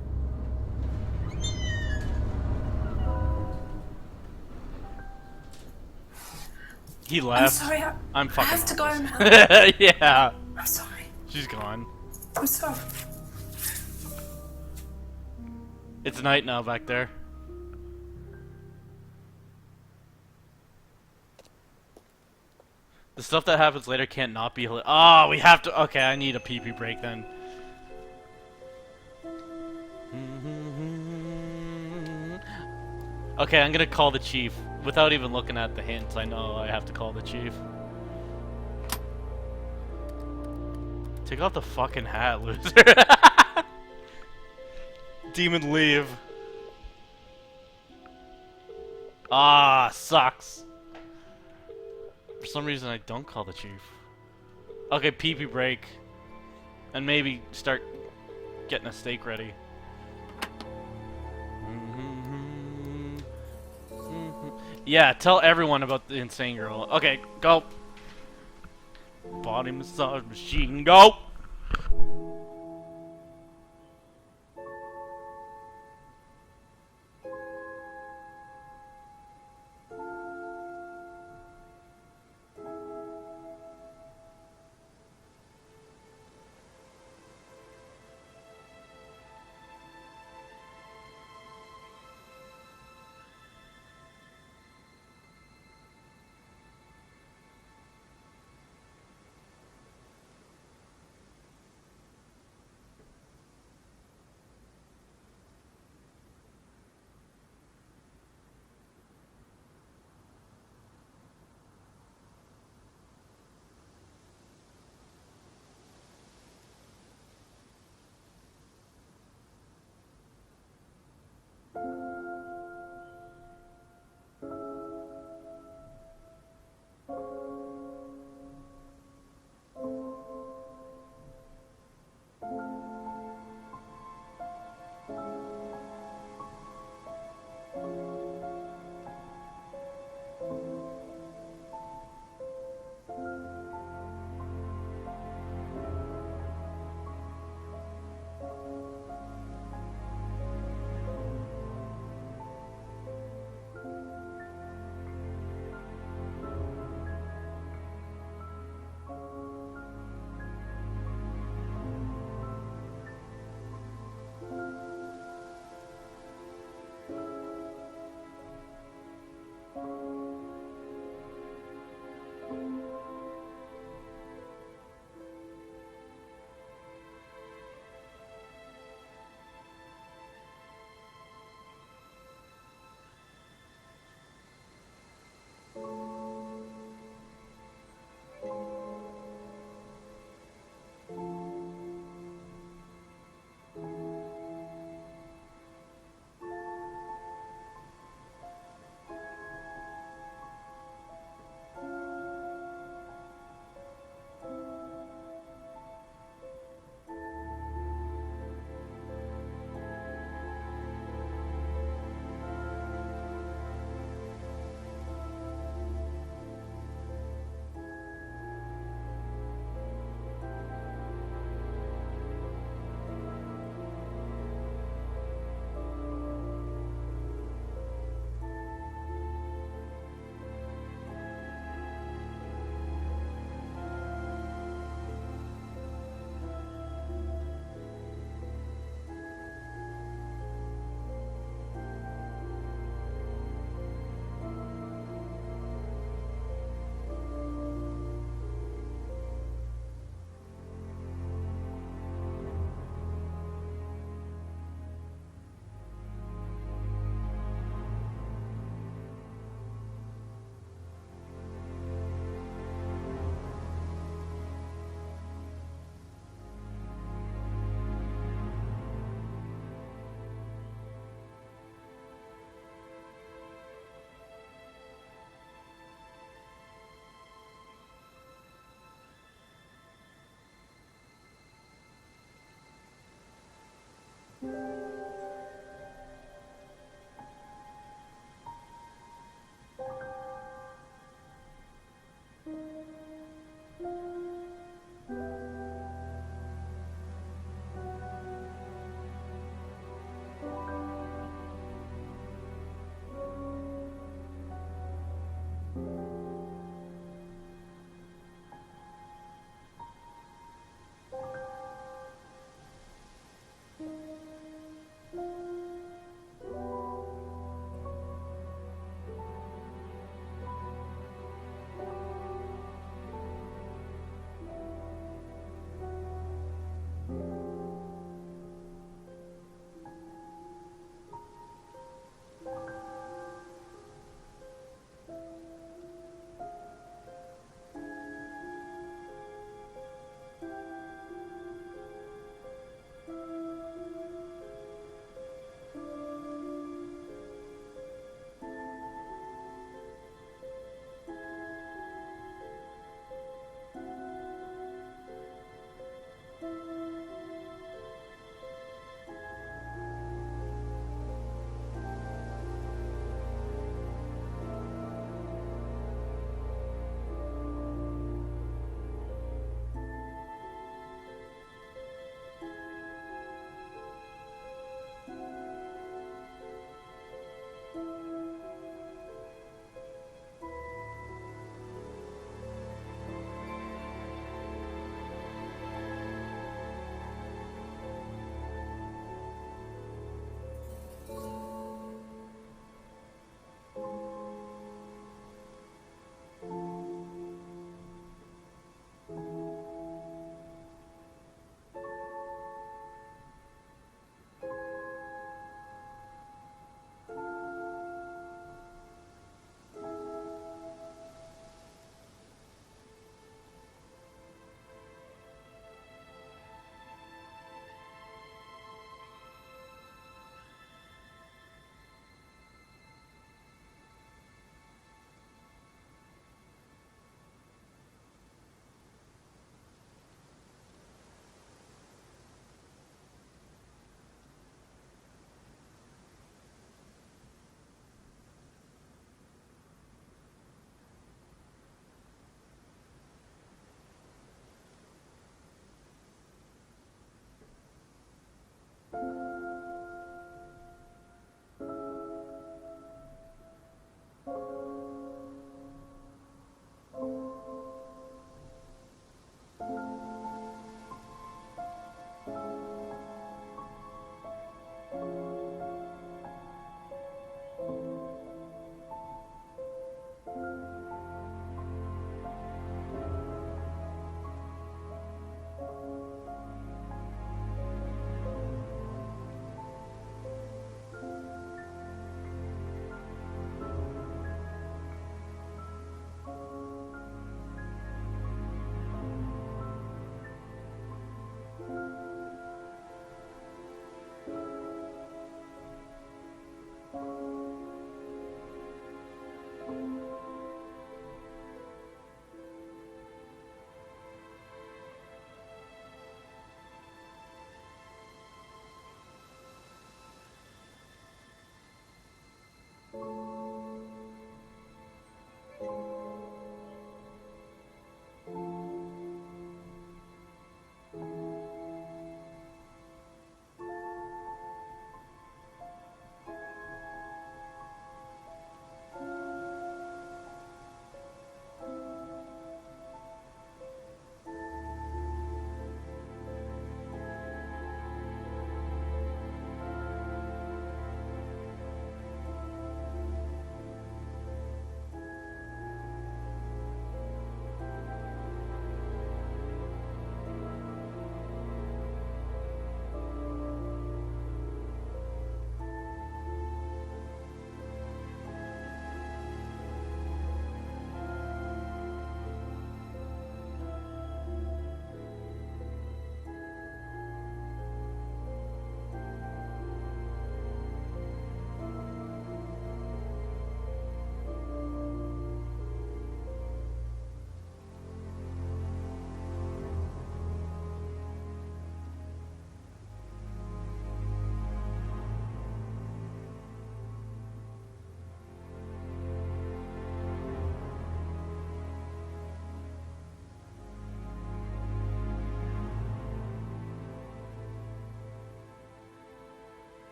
He left. sorry, I'm I fucking. have to go lost. now. Yeah. I'm sorry. She's gone. I'm sorry. It's night now back there. The stuff that happens later can't not be hilarious. Oh, we have to. Okay, I need a pee-pee break then. Okay, I'm gonna call the chief. Without even looking at the hints, I know I have to call the chief. Take off the fucking hat, loser. Demon, leave. Ah, sucks. For some reason, I don't call the chief. Okay, pee-pee break. And maybe start getting a steak ready. Yeah, tell everyone about the insane girl. Okay, go. Body massage machine, go.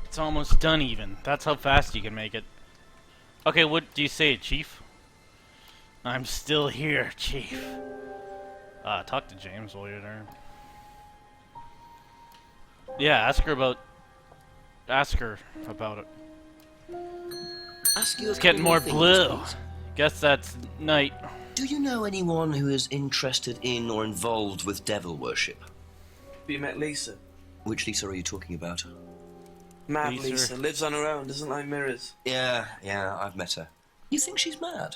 It's almost done even. That's how fast you can make it. Okay, what do you say, Chief? I'm still here, Chief. Talk to James while you're there. Yeah, ask her about it. Ask you It's getting more blue. Guess that's night. Do you know anyone who is interested in or involved with devil worship? Have you met Lisa? Which Lisa are you talking about? Mad Lisa. Lives on her own, doesn't like mirrors. Yeah, I've met her. You think she's mad?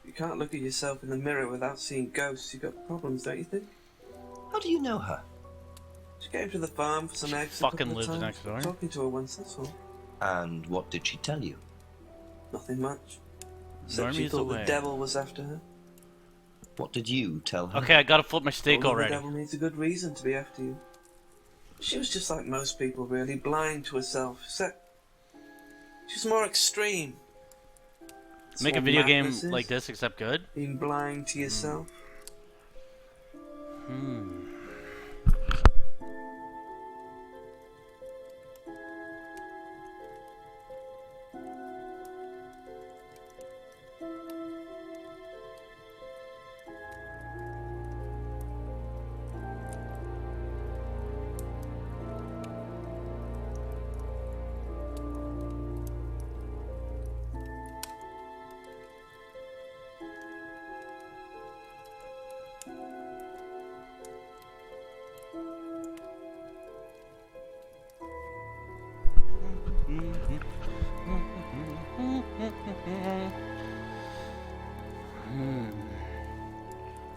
You can't look at yourself in the mirror without seeing ghosts. You've got problems, don't you think? How do you know her? She came to the farm for some eggs. Fucking lives next door. Talking to her once, that's all. And what did she tell you? Nothing much. Said Normie's she thought away. the devil was after her. What did you tell her? Okay, I gotta flip my steak Although already. The devil needs a good reason to be after you. She was just like most people, really, blind to herself. Except she's more extreme. That's Make a what video game madness is. like this, except good? Being blind to yourself.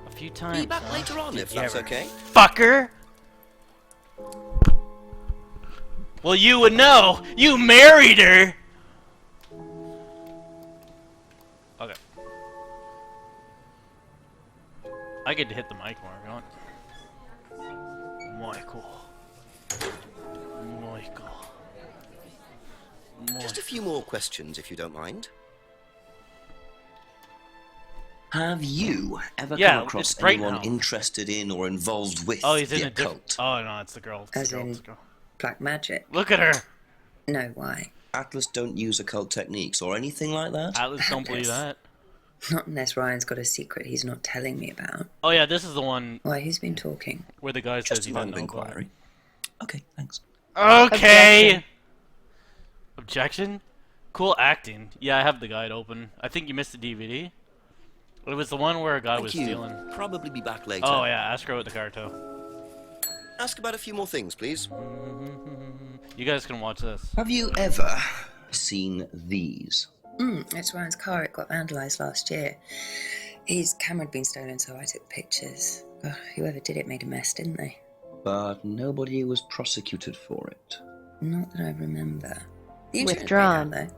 A few times. Be back later on, if that's okay. Fucker! Well, you would know. You married her. Okay. I get to hit the mic more if you want. Michael. Just a few more questions, if you don't mind. Have you ever Yeah, come across it's right anyone now. interested in or involved with Oh, he's the in a occult? different. Oh no, it's the girl. It's As the girl. in It's the girl. black magic? Look at her. No, why? Atlas don't use occult techniques or anything like that? Atlas don't believe that. Not unless Ryan's got a secret he's not telling me about. Oh yeah, this is the one Why, who's been talking? where the guy says Just he a line doesn't of know about it. inquiry. Okay, thanks. Okay. Objection? Cool acting. Yeah, I have the guide open. I think you missed the DVD. It was the one where a guy Thank was you. stealing. Probably be back later. Oh yeah, ask her with the car too. Ask about a few more things, please. You guys can watch this. Have you ever seen these? It's Ryan's car. It got vandalised last year. His camera had been stolen, so I took pictures. Oh, whoever did it made a mess, didn't they? But nobody was prosecuted for it. Not that I remember. The insurance Withdrawn. paid out, though.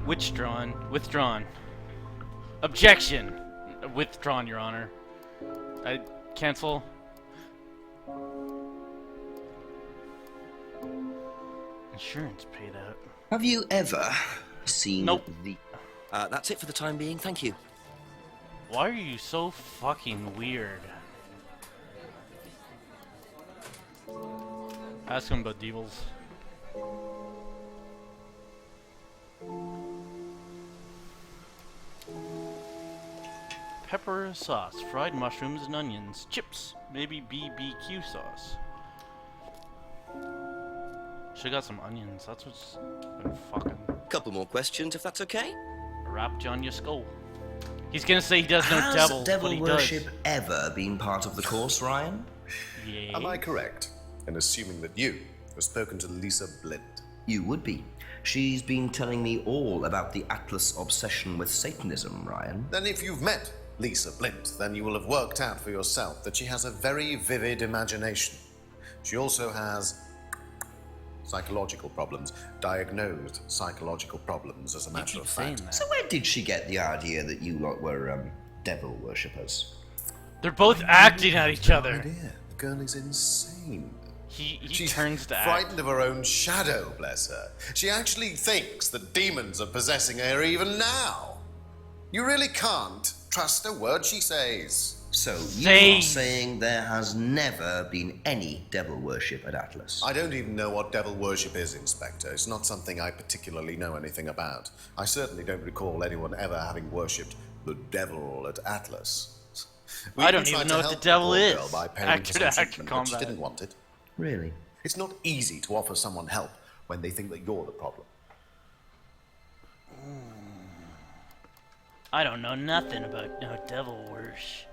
Withdrawn. Withdrawn. Objection. Withdrawn, Your Honor. I cancel. Insurance paid out. Have you ever seen Nope. the... that's it for the time being, thank you. Why are you so fucking weird? Ask him about devils. Pepper sauce, fried mushrooms and onions, chips, maybe BBQ sauce. Should've got some onions, that's what's been fucking Couple more questions, if that's okay. wrapped on your skull. He's gonna say he does no Has devil, devil but he worship does. ever been part of the course, Ryan? Yeah. Am I correct in assuming that you have spoken to Lisa Blint? You would be. She's been telling me all about the Atlas obsession with Satanism, Ryan. Then if you've met Lisa Blint, then you will have worked out for yourself that she has a very vivid imagination. She also has psychological problems, diagnosed psychological problems, as a matter of fact. So where did she get the idea that you lot were, devil worshippers? They're both acting at each other. Idea. The girl is insane. He She's turns to act. frightened of her own shadow, bless her. She actually thinks that demons are possessing her even now. You really can't trust a word she says. So, you are saying there has never been any devil worship at Atlas? I don't even know what devil worship is, Inspector. It's not something I particularly know anything about. I certainly don't recall anyone ever having worshipped the devil at Atlas. I don't even know what the devil is. Actor Actor to actor But she combat. didn't want it. Really? It's not easy to offer someone help when they think that you're the problem. I don't know nothing about no devil worship.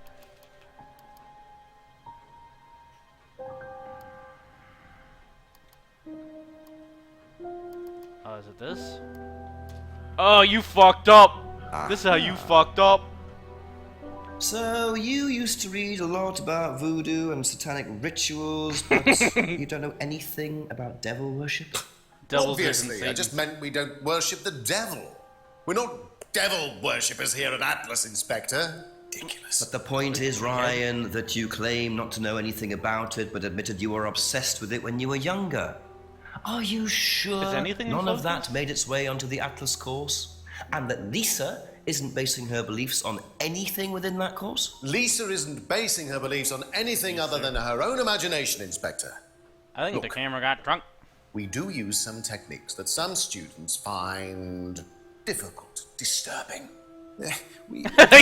Oh, is it this? Oh, you fucked up! This is how you fucked up. So, you used to read a lot about voodoo and satanic rituals, but you don't know anything about devil worship? Obviously, I just meant we don't worship the devil. We're not devil worshippers here at Atlas, Inspector. Ridiculous. But the point is, Ryan, that you claim not to know anything about it, but admitted you were obsessed with it when you were younger. Are you sure Is anything none of involved? that made its way onto the Atlas course? And that Lisa isn't basing her beliefs on anything within that course? Lisa isn't basing her beliefs on anything other than her own imagination, Inspector. I think the camera got drunk. We do use some techniques that some students find difficult, disturbing.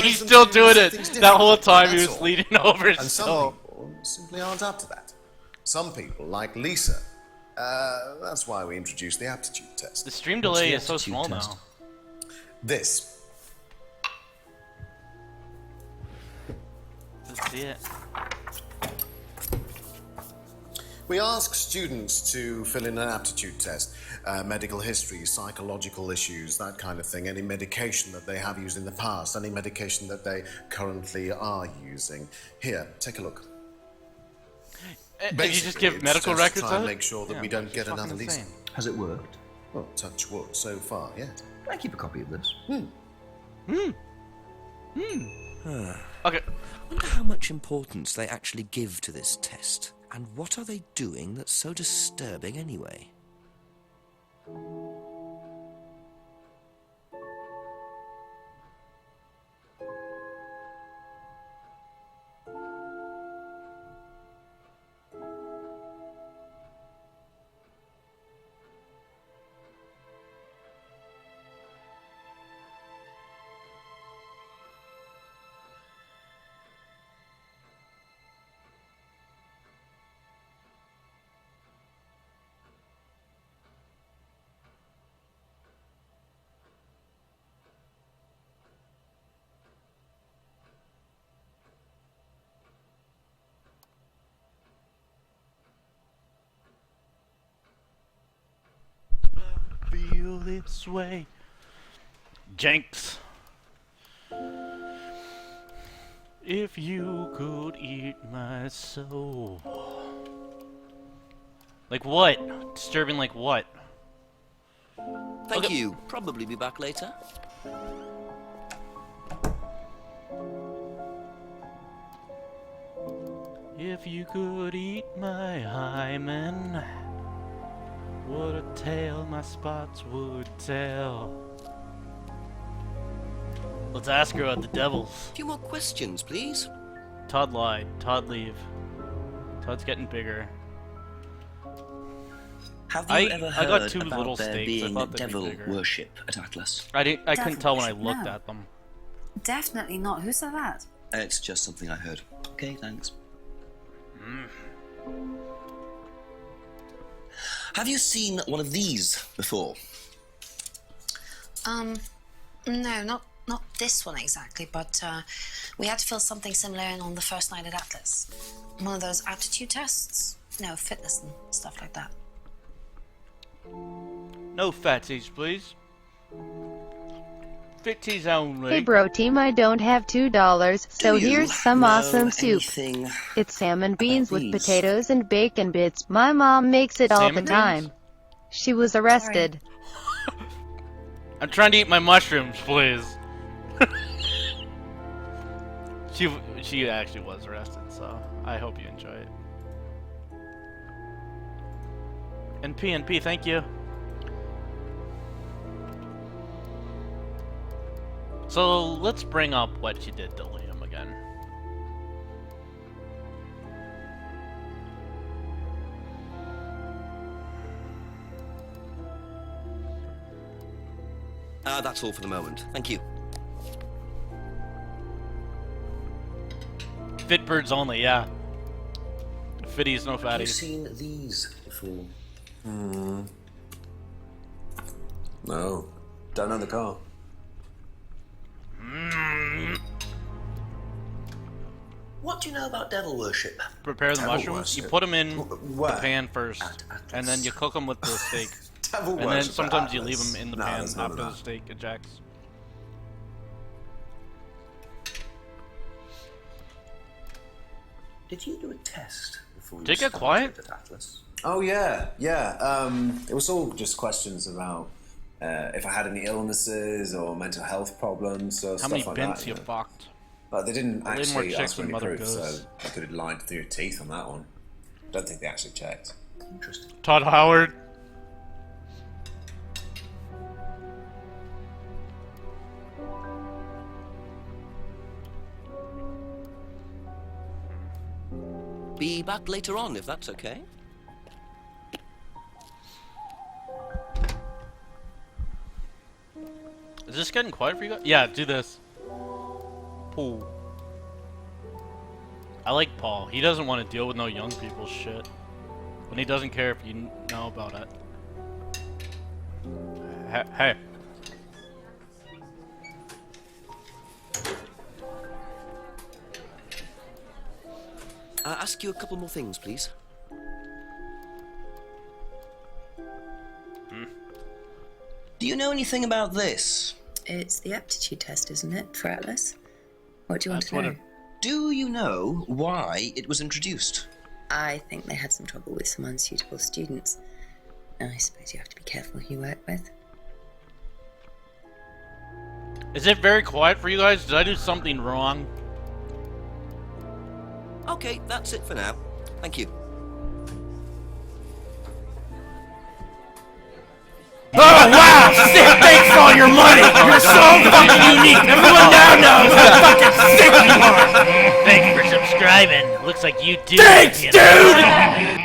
He's still doing it. That whole time he was leaning over And still. some people simply aren't up to that. Some people, like Lisa, that's why we introduced the aptitude test. The stream delay is so small now. This. Let's see it. We ask students to fill in an aptitude test, medical history, psychological issues, that kind of thing, any medication that they have used in the past, any medication that they currently are using. Here, take a look. Did you just give it's medical just records to try of and it? make sure that Yeah, we don't that's get fucking another Lisa. insane. Has it worked? Well, touch wood, so far, yes. Can I keep a copy of this? Okay. I wonder how much importance they actually give to this test, and what are they doing that's so disturbing anyway? Feel its way. Jenks. If you could eat my soul. Like what? Disturbing like what? Thank you. Probably be back later. If you could eat my hymen, what a tale my spots would tell. Let's ask her about the devils. A few more questions, please. Todd lied. Todd leave. Todd's getting bigger. Have you ever heard I got two about little there steaks. I being thought they'd devil be bigger. worship at Atlas? I couldn't tell when I Devil looked worship, no. at them. Definitely not. Who said that? It's just something I heard. Okay, thanks. Have you seen one of these before? No, not this one exactly, but we had to fill something similar in on the first night at Atlas. One of those aptitude tests. No, fitness and stuff like that. No fatties, please. Fitties only. Hey bro team, I don't have $2, so Do you here's some know awesome soup. anything It's salmon beans with these? potatoes and bacon bits. My mom makes it all the Salmon time. beans? She was arrested. I'm trying to eat my mushrooms, please. She actually was arrested, so I hope you enjoy it. And PNP, thank you. So let's bring up what she did to Liam again. That's all for the moment. Thank you. Fit birds only, yeah. Fitties, no Have you fatties. seen these before? No. Don't know the car. What do you know about devil worship? Prepare the Devil mushrooms. You worship. put them in the Where? pan first, Atlas. and then you cook them with the steak. Devil And then worship at sometimes you leave Atlas. them in the No, pan there's none of after the that. steak ejects. Did you do a test before you Did it get started quiet? at Atlas? Oh yeah. It was all just questions about if I had any illnesses or mental health problems or How stuff many like bints that. you fucked? But they didn't I laid more actually chicks ask for than any Mother proof, Goose. so I could have lied through your teeth on that one. Don't think they actually checked. Interesting. Todd Howard. Be back later on, if that's okay. Is this getting quiet for you guys? Yeah, do this. Paul. I like Paul. He doesn't want to deal with no young people shit. And he doesn't care if you know about it. Hey. Ask you a couple more things, please. Do you know anything about this? It's the aptitude test, isn't it, for Atlas? What do you want That's to what know? it- Do you know why it was introduced? I think they had some trouble with some unsuitable students. I suppose you have to be careful who you work with. Is it very quiet for you guys? Did I do something wrong? Okay, that's it for now. Thank you. Oh, wow! Thanks for all your money! You're so fucking unique! Everyone now knows how fucking sick you are! Thank you for subscribing. Looks like you do. Thanks, you dude! know.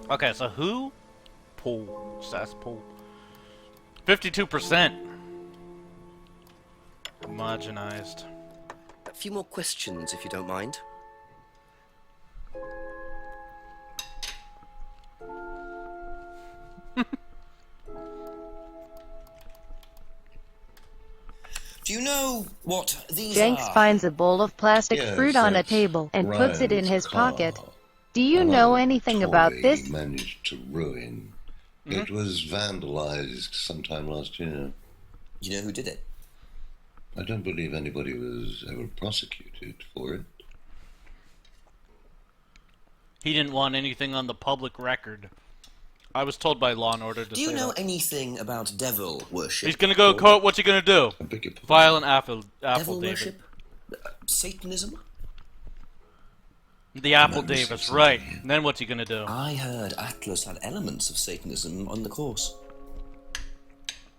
Okay, so who? Pool. Cesspool. 52%. Homogenized. A few more questions, if you don't mind. Do you know what these Jenks are? finds a bowl of plastic Yes, fruit on a that's table and puts it in Ryan's his car. pocket. Do you know anything about Toy this? He managed to ruin. It was vandalized sometime last year. You know who did it? I don't believe anybody was ever prosecuted for it. He didn't want anything on the public record. I was told by Law and Order to Do you say know that. anything about devil worship? He's gonna go court. What's he gonna do? File an Devil affidavit. worship? Satanism? The affidavit, right? And then what's he gonna do? I heard Atlas had elements of Satanism on the course.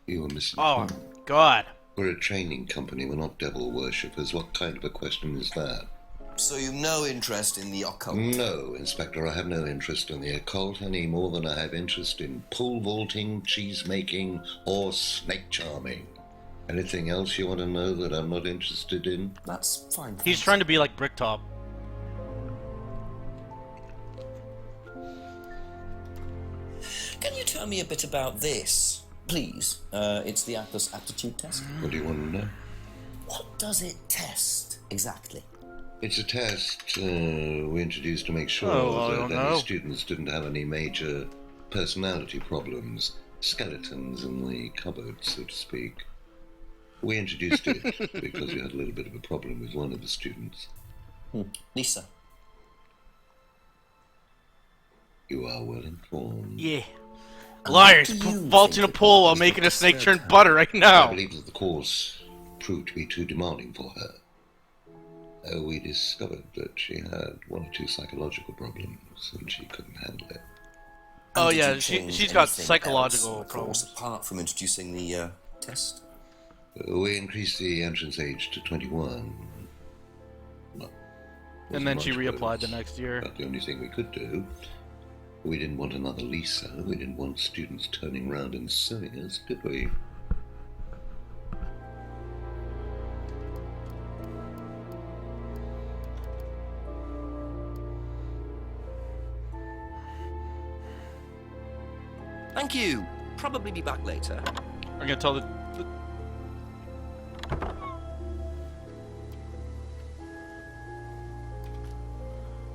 You were missing. Oh, God. We're a training company. We're not devil worshippers. What kind of a question is that? So you've no interest in the occult? No, Inspector, I have no interest in the occult any more than I have interest in pole vaulting, cheese making, or snake charming. Anything else you want to know that I'm not interested in? That's fine. He's trying to be like Bricktop. Can you tell me a bit about this, please? It's the Atlas aptitude test. What do you want to know? What does it test exactly? It's a test we introduced to make sure I that don't any know. students didn't have any major personality problems, skeletons in the cupboard, so to speak. We introduced it because we had a little bit of a problem with one of the students. Lisa. You are well informed. Yeah. Liars vaulting a pole while making a snake churn butter right I now. believe that the course proved to be too demanding for her. We discovered that she had one or two psychological problems and she couldn't handle it. Oh And did yeah, you change she's got anything psychological else, of problems. course, apart from introducing the test. We increased the entrance age to 21. Well, And then she much, but reapplied the it's next year. about the only thing we could do. We didn't want another Lisa. We didn't want students turning around and suing us, did we? Thank you. Probably be back later. I'm gonna tell the.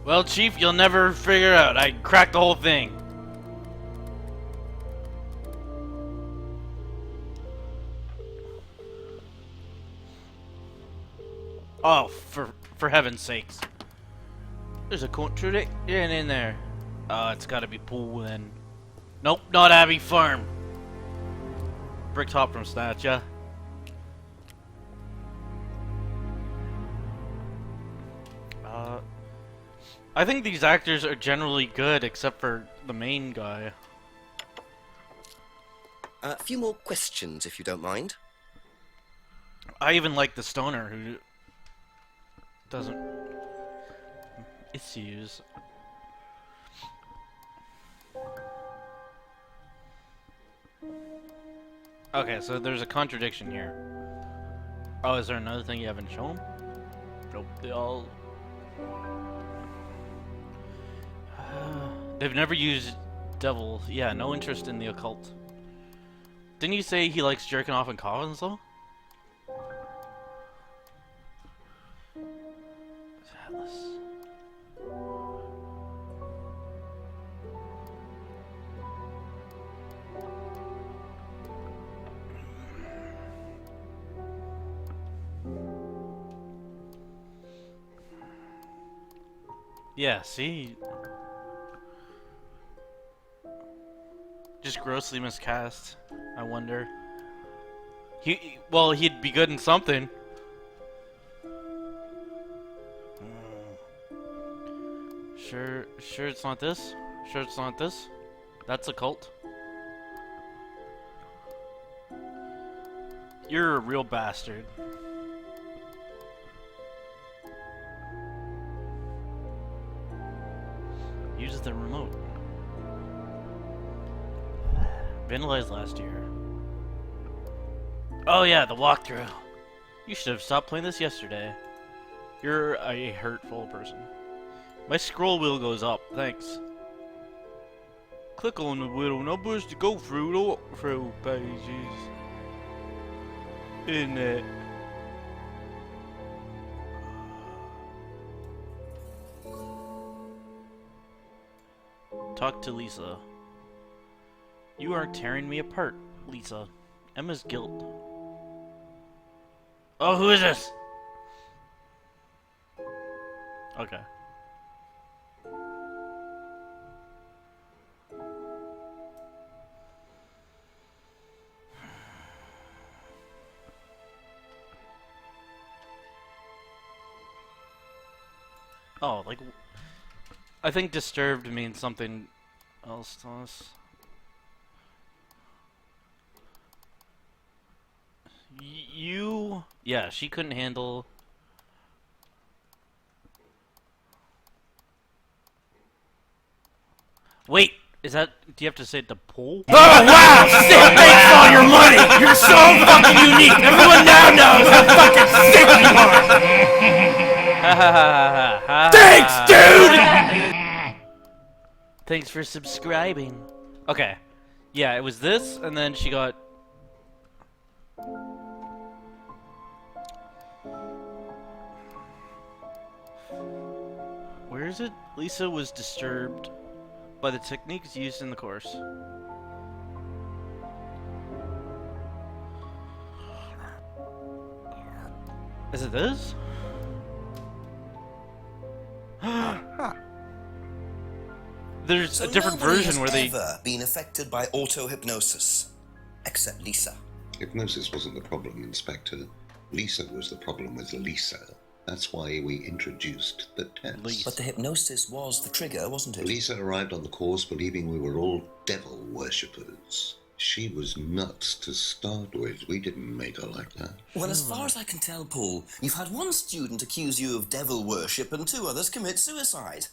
Well, Chief, you'll never figure out. I cracked the whole thing. Oh, for heaven's sakes. There's a contradiction in there. It's gotta be Pool then. Nope, not Abbey Farm. Bricktop from Snatch, yeah. I think these actors are generally good, except for the main guy. A few more questions, if you don't mind. I even like the stoner who doesn't issues. Okay, so there's a contradiction here. Oh, is there another thing you haven't shown? Nope, they all... They've never used devil. Yeah, no interest in the occult. Didn't you say he likes jerking off in coffins, though? Atlas. Yeah, see? just grossly miscast? I wonder. Well, he'd be good in something. Sure it's not this? Sure it's not this? That's a cult. You're a real bastard. Use the remote. Vandalized last year. Oh yeah, the walkthrough. You should have stopped playing this yesterday. You're a hurtful person. My scroll wheel goes up, thanks. Click on the little numbers to go through the walkthrough pages. In it. Talk to Lisa. You are tearing me apart, Lisa. Emma's guilt. Oh, who is this? Okay. Oh, like, I think disturbed means something else to us. Yeah, she couldn't handle. Wait, is that? Do you have to say the pool? Oh wow! Sick! Thanks for all your money. You're so fucking unique. Everyone now knows how fucking sick you are. Thanks, dude. Thanks for subscribing. Okay, yeah, it was this, and then she got. Where is it? Lisa was disturbed by the techniques used in the course. Is it this? There's a different version where they ever been affected by auto-hypnosis, except Lisa. Hypnosis wasn't the problem, Inspector. Lisa was the problem with Lisa. That's why we introduced the test. But the hypnosis was the trigger, wasn't it? Lisa arrived on the course believing we were all devil worshippers. She was nuts to start with. We didn't make her like that. Well, as far as I can tell, Paul, you've had one student accuse you of devil worship and 2 others commit suicide.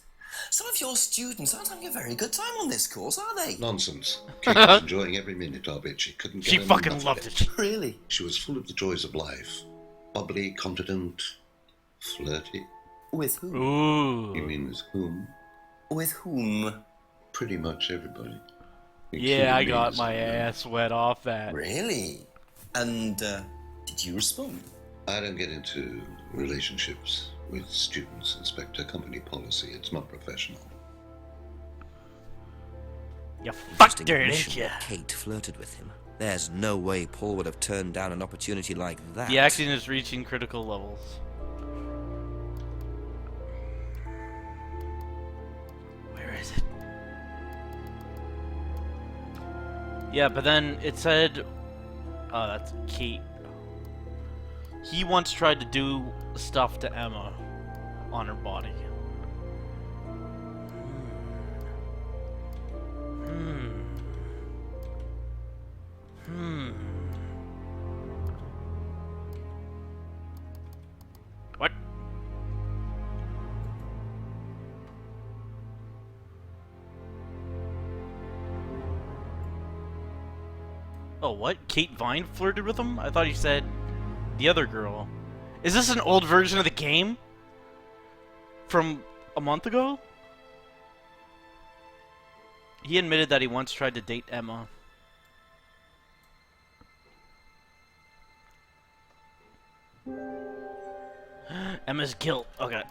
Some of your students aren't having a very good time on this course, are they? Nonsense. Kate was enjoying every minute of it. She couldn't get She enough fucking of loved it. Really? She was full of the joys of life. Bubbly, confident, flirty. With whom? Ooh. You mean with whom? With whom? Pretty much everybody. Yeah, I Including got me. my ass wet off that. Really? And, did you respond? I don't get into relationships with students, Inspector. Company policy. It's not professional. You fucked her, didn't Mention ya? that Kate flirted with him. There's no way Paul would have turned down an opportunity like that. The acting is reaching critical levels. Where is it? Yeah, but then it said... Oh, that's Kate. He once tried to do stuff to Emma on her body. What? Oh, what? Kate Vine flirted with him? I thought he said the other girl. Is this an old version of the game? From a month ago? He admitted that he once tried to date Emma. Emma's guilt. Okay.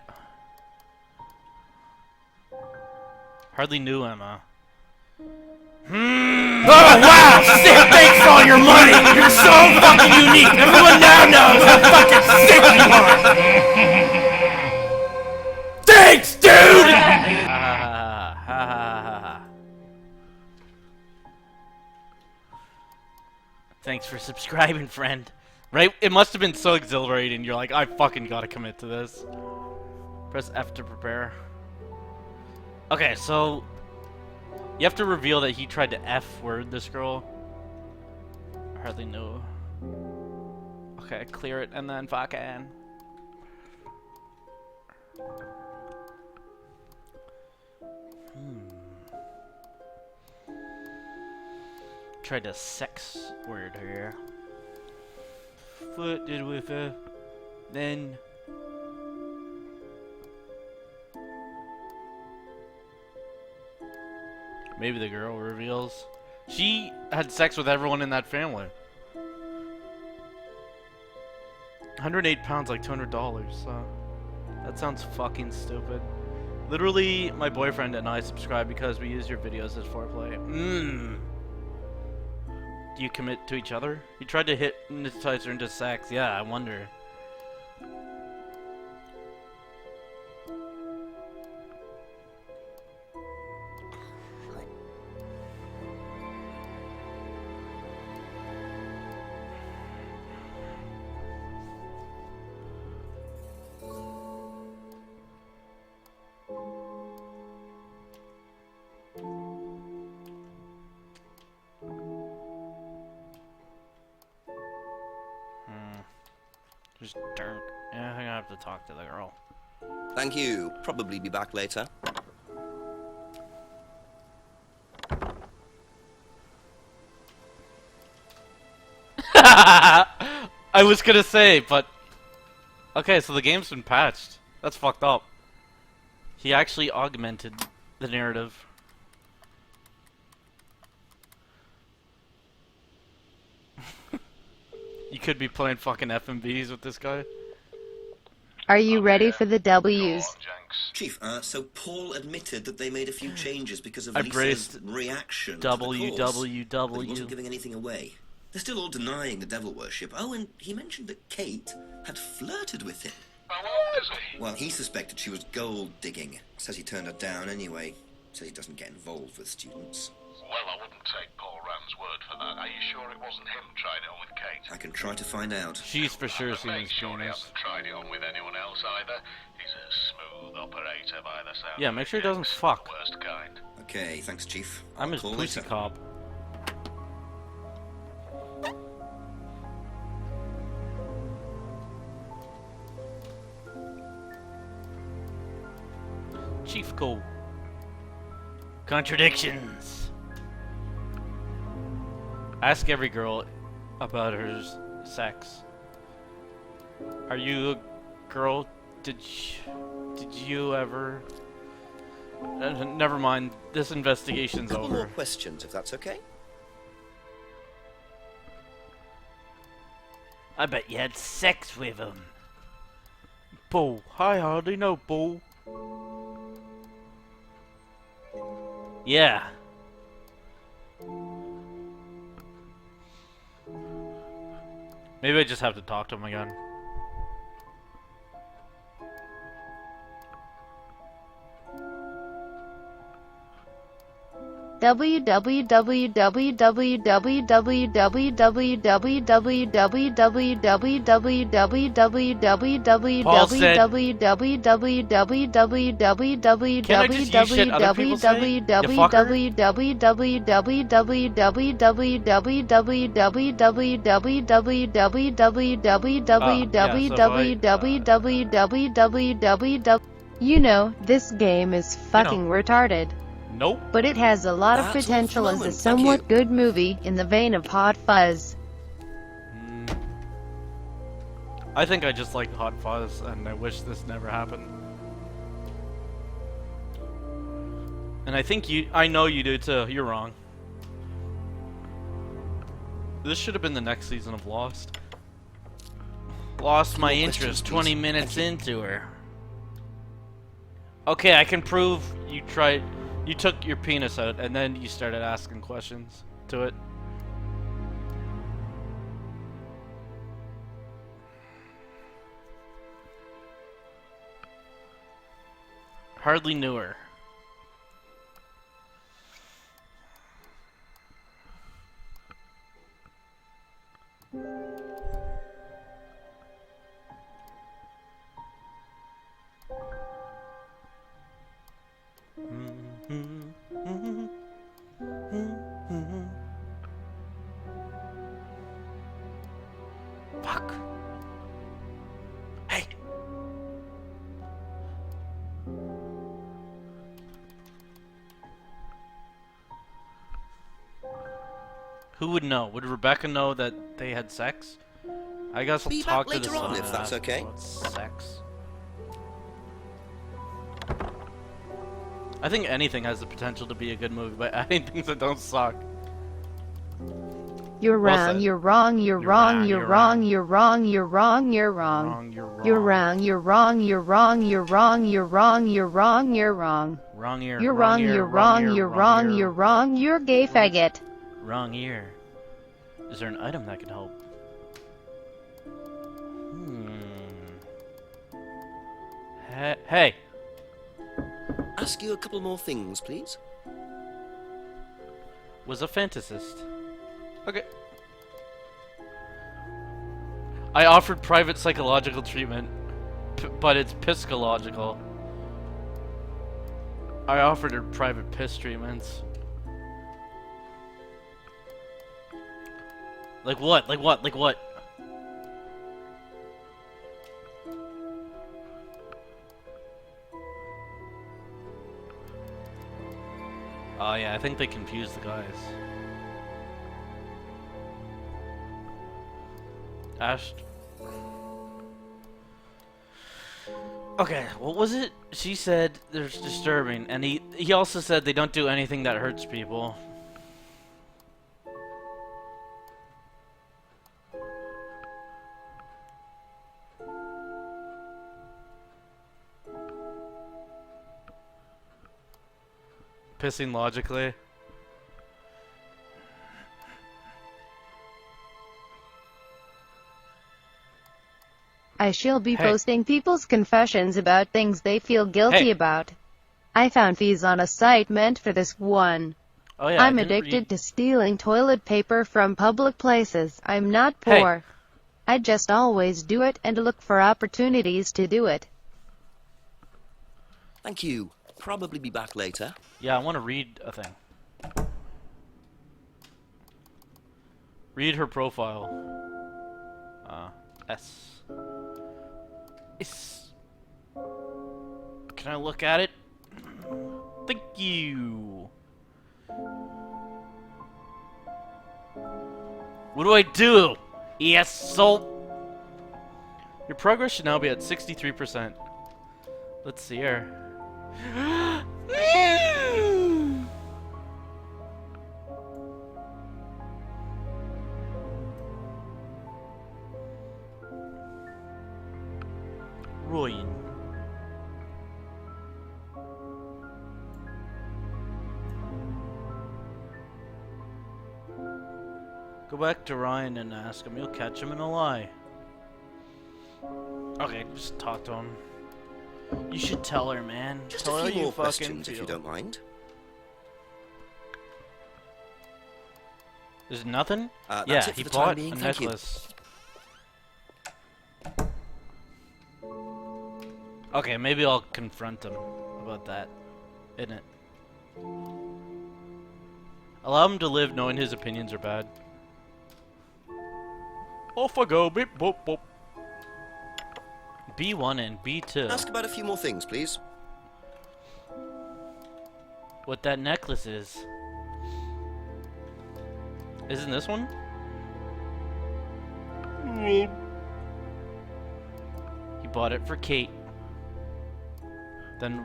Hardly knew Emma. Oh wow! Sick! Thanks for all your money. You're so fucking unique. Everyone now knows how fucking sick you are. Thanks, dude. Thanks for subscribing, friend. Right? It must have been so exhilarating. You're like, I fucking gotta commit to this. Press F to prepare. Okay, so you have to reveal that he tried to F-word this girl. I hardly know. Okay, clear it and then fucking. Tried to sex word her. Flirted with her. Then maybe the girl reveals she had sex with everyone in that family. 108 pounds, like $200. So that sounds fucking stupid. Literally, my boyfriend and I subscribe because we use your videos as foreplay. Do you commit to each other? You tried to hypnotize her into sex. Yeah, I wonder. Just dirt. Yeah, I think I have to talk to the girl. Thank you. Probably be back later. I was gonna say, but okay, so the game's been patched. That's fucked up. He actually augmented the narrative. You could be playing fucking FMVs with this guy. Are you ready for the W's? Chief, so Paul admitted that they made a few changes because of I Lisa's braced reaction to the course, WWW. but he wasn't giving anything away. They're still all denying the devil worship. Oh, and he mentioned that Kate had flirted with him. Well, he suspected she was gold digging. Says he turned her down anyway. Says he doesn't get involved with students. Well, I wouldn't take Paul Rand's word for that. Are you sure it wasn't him trying it on with Kate? I can try to find out. She's for sure seen Make his sure he penis. hasn't tried it on with anyone else either. He's a smooth operator by the sound. Yeah, make sure he doesn't fuck. Worst kind. Okay, thanks, Chief. I'm his Call pussy later. cop. Chief Cole. Contradictions. Ask every girl about her sex. Are you a girl? Did you ever? Never mind. This investigation's Couple over. more questions, if that's okay. I bet you had sex with him. Paul. Hi, hardly know Paul. Yeah. Maybe I just have to talk to him again. You know, this game is fucking retarded. Nope. But it has a lot of That's all for the potential as a moment, thank somewhat you. good movie in the vein of Hot Fuzz. I think I just like Hot Fuzz, and I wish this never happened. And I think I know you do too. You're wrong. This should have been the next season of Lost. Lost my More interest questions, 20 please. minutes into her. Okay, I can prove you tried. You took your penis out and then you started asking questions to it. Hardly knew her. Who would know? Would Rebecca know that they had sex? I guess I'll Be talk back to the later on, son if and that's ask okay. about sex. I think anything has the potential to be a good movie, but adding things that don't suck. You're Well wrong, said. you're wrong, you're wrong, you're wrong, you're wrong, you're wrong, you're wrong. You're wrong, you're wrong, you're wrong, you're wrong, you're wrong, you're wrong, you're wrong. Wrong ear. You're wrong, you're wrong, you're wrong, you're wrong, you're gay faggot. Wrong ear. Is there an item that could help? Hey. Ask you a couple more things, please. Was a fantasist. Okay. I offered private psychological treatment, but it's psychological. I offered her private piss treatments. Like what? Like what? Like what? Oh yeah, I think they confused the guys. Ash. Okay, what was it? She said there's disturbing, and he also said they don't do anything that hurts people. Pissing logically. I shall be posting people's confessions about things they feel guilty about. I found these on a site meant for this one. Oh yeah, I'm addicted to stealing toilet paper from public places. I'm not poor. I just always do it and look for opportunities to do it. Thank you. Probably be back later. Yeah, I want to read a thing. Read her profile. S. Can I look at it? Thank you. What do I do? Yes, so. Your progress should now be at 63%. Let's see here. Ruin. Go back to Ryan and ask him. You'll catch him in a lie. Okay, just talk to him. You should tell her, man. Just tell a her few more fucking questions, if feel. you don't mind. There's nothing? That's Yeah, it for he the time bought being, a thank you. necklace. Okay, maybe I'll confront him about that. Isn't it? Allow him to live knowing his opinions are bad. Off I go, beep boop boop. B1 and B2. Ask about a few more things, please. What that necklace is. Isn't this one? He bought it for Kate. Then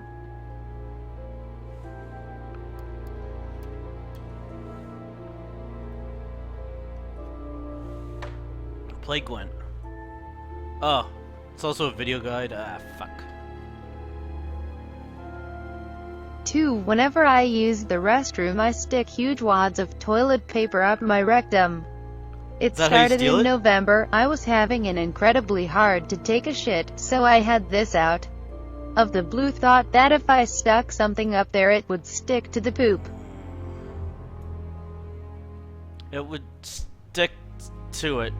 play Gwent. Oh, it's also a video guide. Ah, fuck. 2. Whenever I use the restroom, I stick huge wads of toilet paper up my rectum. It Is that how you started steal in it? November. I was having an incredibly hard to take a shit, so I had this out. Of the blue thought that if I stuck something up there it would stick to the poop. It would stick to it.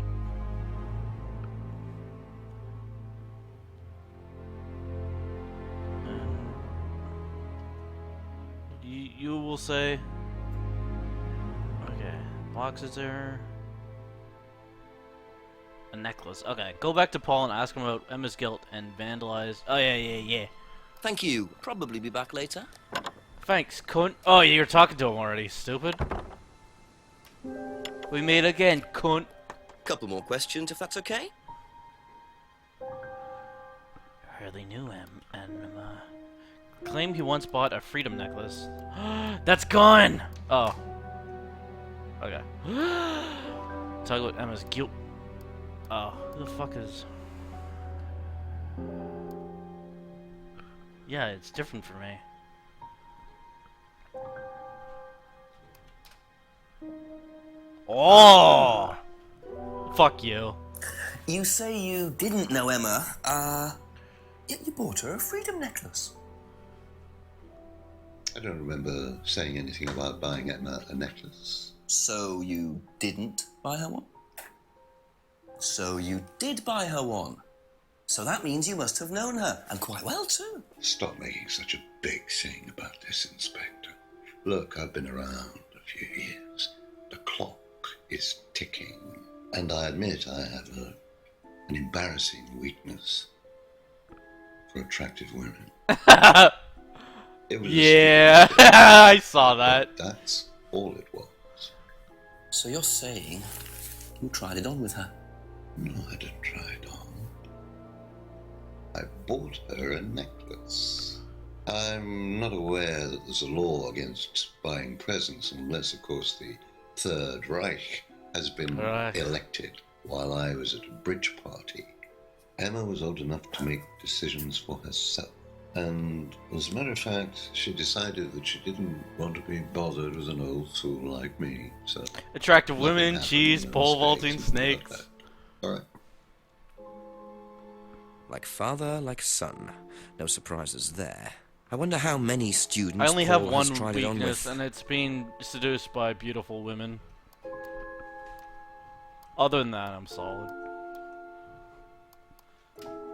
You will say. Okay, boxes there. A necklace. Okay, go back to Paul and ask him about Emma's guilt and vandalize. Oh yeah. Thank you. Probably be back later. Thanks, cunt. Oh, you're talking to him already, stupid. We made again, cunt. Couple more questions, if that's okay. Hardly knew him, and claimed he once bought a freedom necklace. That's gone! Oh. Okay. Talk about Emma's guilt. Oh, who the fuck is... Yeah, it's different for me. Oh! Fuck you. You say you didn't know Emma, yet you bought her a freedom necklace. I don't remember saying anything about buying Emma a necklace. So you didn't buy her one? So you did buy her one. So that means you must have known her, and quite well too. Stop making such a big thing about this, Inspector. Look, I've been around a few years. The clock is ticking, and I admit I have an embarrassing weakness for attractive women. It was yeah, I saw that. That's all it was. So you're saying you tried it on with her? No, I didn't try it on. I bought her a necklace. I'm not aware that there's a law against buying presents unless, of course, the Third Reich has been elected while I was at a bridge party. Emma was old enough to make decisions for herself. And as a matter of fact, she decided that she didn't want to be bothered with an old fool like me. So attractive women, cheese, pole vaulting, snakes. Alright. Like father, like son. No surprises there. I wonder how many students I only have Paul one has tried it on weakness, with. and it's being seduced by beautiful women. Other than that, I'm solid.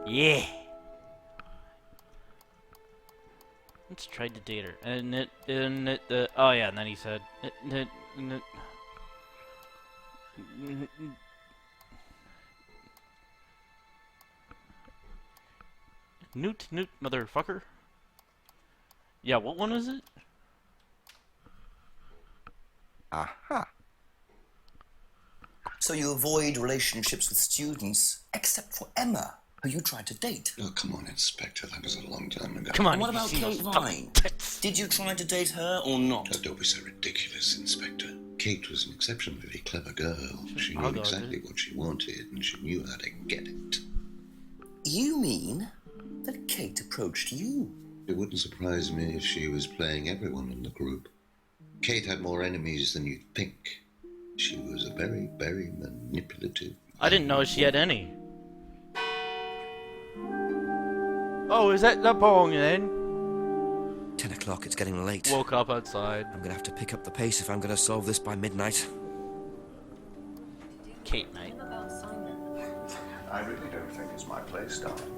Yeah. Let's try to date her. Oh yeah, and then he said, Newt, motherfucker. Yeah, what one is it? Aha. So you avoid relationships with students, except for Emma, who you tried to date. Oh, come on, Inspector. That was a long time ago. Come on, And what about Kate Vine? Did you try to date her or not? Oh, don't be so ridiculous, Inspector. Kate was an exceptionally clever girl. She knew exactly what she wanted, and she knew how to get it. You mean that Kate approached you? It wouldn't surprise me if she was playing everyone in the group. Kate had more enemies than you'd think. She was a very, very manipulative... I didn't know she had any. Oh, is that the bong then? 10 o'clock, it's getting late. Woke up outside. I'm gonna have to pick up the pace if I'm gonna solve this by midnight. Kate night. I really don't think it's my place, darling.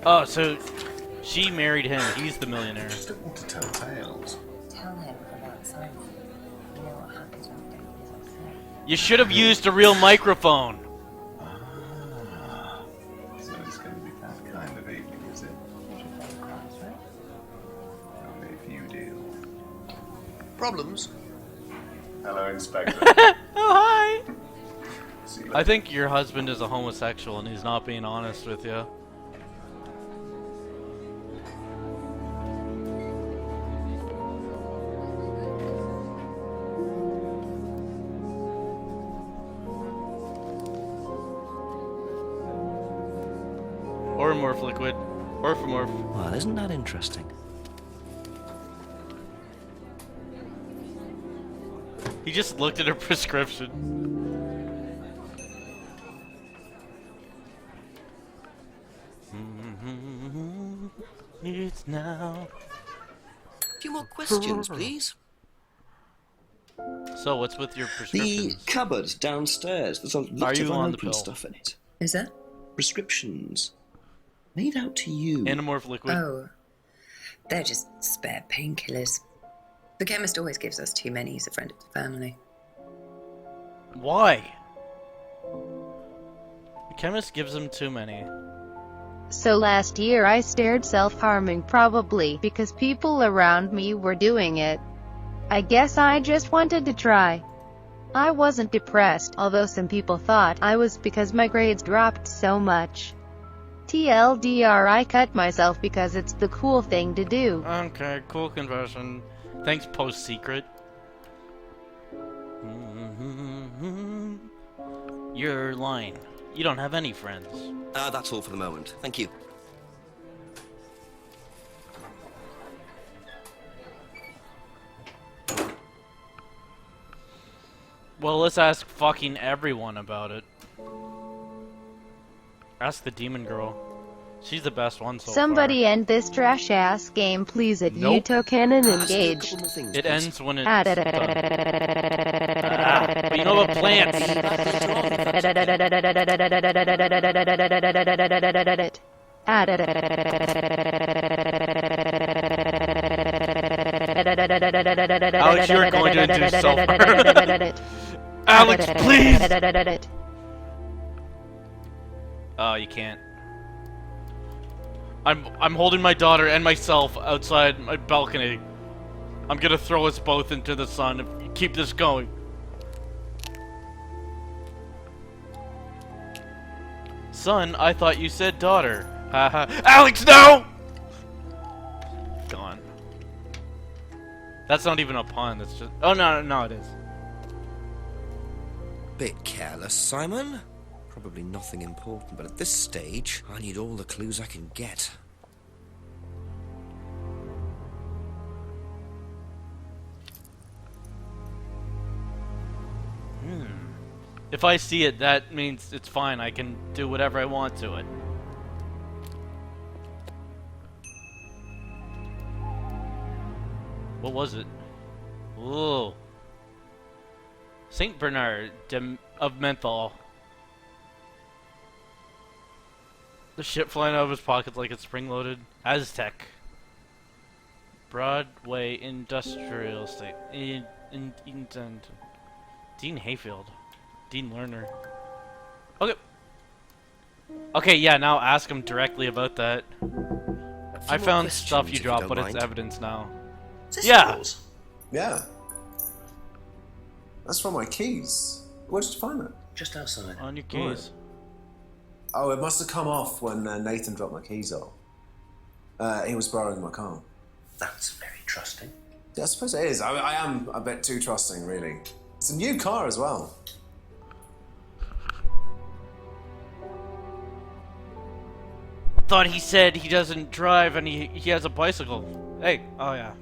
Oh, so she married him. He's the millionaire. I just don't want to tell tales. Tell him about Simon. You know what happens when you don't use upset. You should have used a real microphone. So it's going to be that kind of evening, is it? Only if you deal. Problems? Hello, Inspector. Oh, hi. See you I later. think your husband is a homosexual and he's not being honest with you. Oromorph liquid. Orphomorph. Well, isn't that interesting? He just looked at her prescription. It's now. A few more questions, please. So, what's with your The prescriptions? cupboard downstairs. There's a lot you of on the unopened pill? stuff in it. Is that? Prescriptions. Made out to you. Anamorph liquid. Oh. They're just spare painkillers. The chemist always gives us too many. He's a friend of the family. Why? The chemist gives him too many. So last year I started self-harming, probably because people around me were doing it. I guess I just wanted to try. I wasn't depressed, although some people thought I was because my grades dropped so much. TLDR, I cut myself because it's the cool thing to do. Okay, cool confession. Thanks, Post Secret. You're lying. You don't have any friends. That's all for the moment. Thank you. Well, let's ask fucking everyone about it. Ask the demon girl. She's the best one so Somebody end this trash ass game please at Nope. Yuto Cannon engaged. It ends when it's But you know what, plants? Alex, you're going to do self-murder. Alex, please! Oh, you can't. I'm holding my daughter and myself outside my balcony. I'm gonna throw us both into the sun if you keep this going. Son, I thought you said daughter. Haha. Alex, no! Gone. That's not even a pun, that's just... Oh, no, it is. Bit careless, Simon. Probably nothing important, but at this stage, I need all the clues I can get. If I see it, that means it's fine. I can do whatever I want to it. What was it? Whoa. Saint Bernard of Menthol. The shit flying out of his pocket like it's spring-loaded. Aztec. Broadway Industrial Estate. Dean Hayfield. Dean Lerner. Okay. Okay, yeah, now ask him directly about that. I found stuff you dropped, but it's evidence now. Yeah. Yeah. That's from my keys. Where did you find that? Just outside. On your keys. Oh, it must have come off when Nathan dropped my keys off. He was borrowing my car. That's very trusting. Yeah, I suppose it is. I am a bit too trusting, really. It's a new car as well. Thought he said he doesn't drive and he has a bicycle. Hey, oh yeah.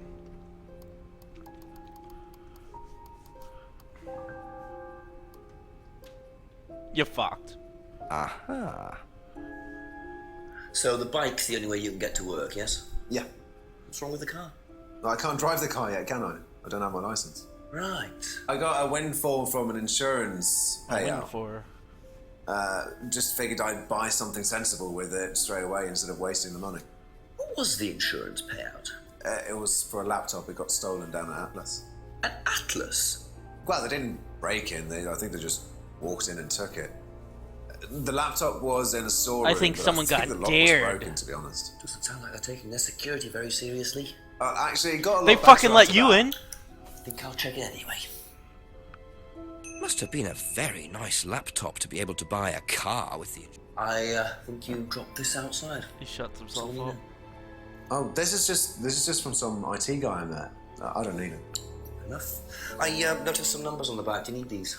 You fucked. Aha. So the bike's the only way you can get to work, yes? Yeah. What's wrong with the car? I can't drive the car yet, can I? I don't have my license. Right. I got a windfall from an insurance payout. For? Just figured I'd buy something sensible with it straight away instead of wasting the money. What was the insurance payout? It was for a laptop. It got stolen down at Atlas. At Atlas? Well, they didn't break in. I think they just walked in and took it. The laptop was in a storeroom. I think someone got the lock dared. was broken, to be honest. Doesn't sound like they're taking their security very seriously. Actually, it got a lot They better fucking let after you that. in? I think I'll check it anyway. Must have been a very nice laptop to be able to buy a car with the... I think you dropped this outside. He shuts himself up. Oh, this is just from some IT guy I met. I don't need it. Enough. I noticed some numbers on the back. Do you need these?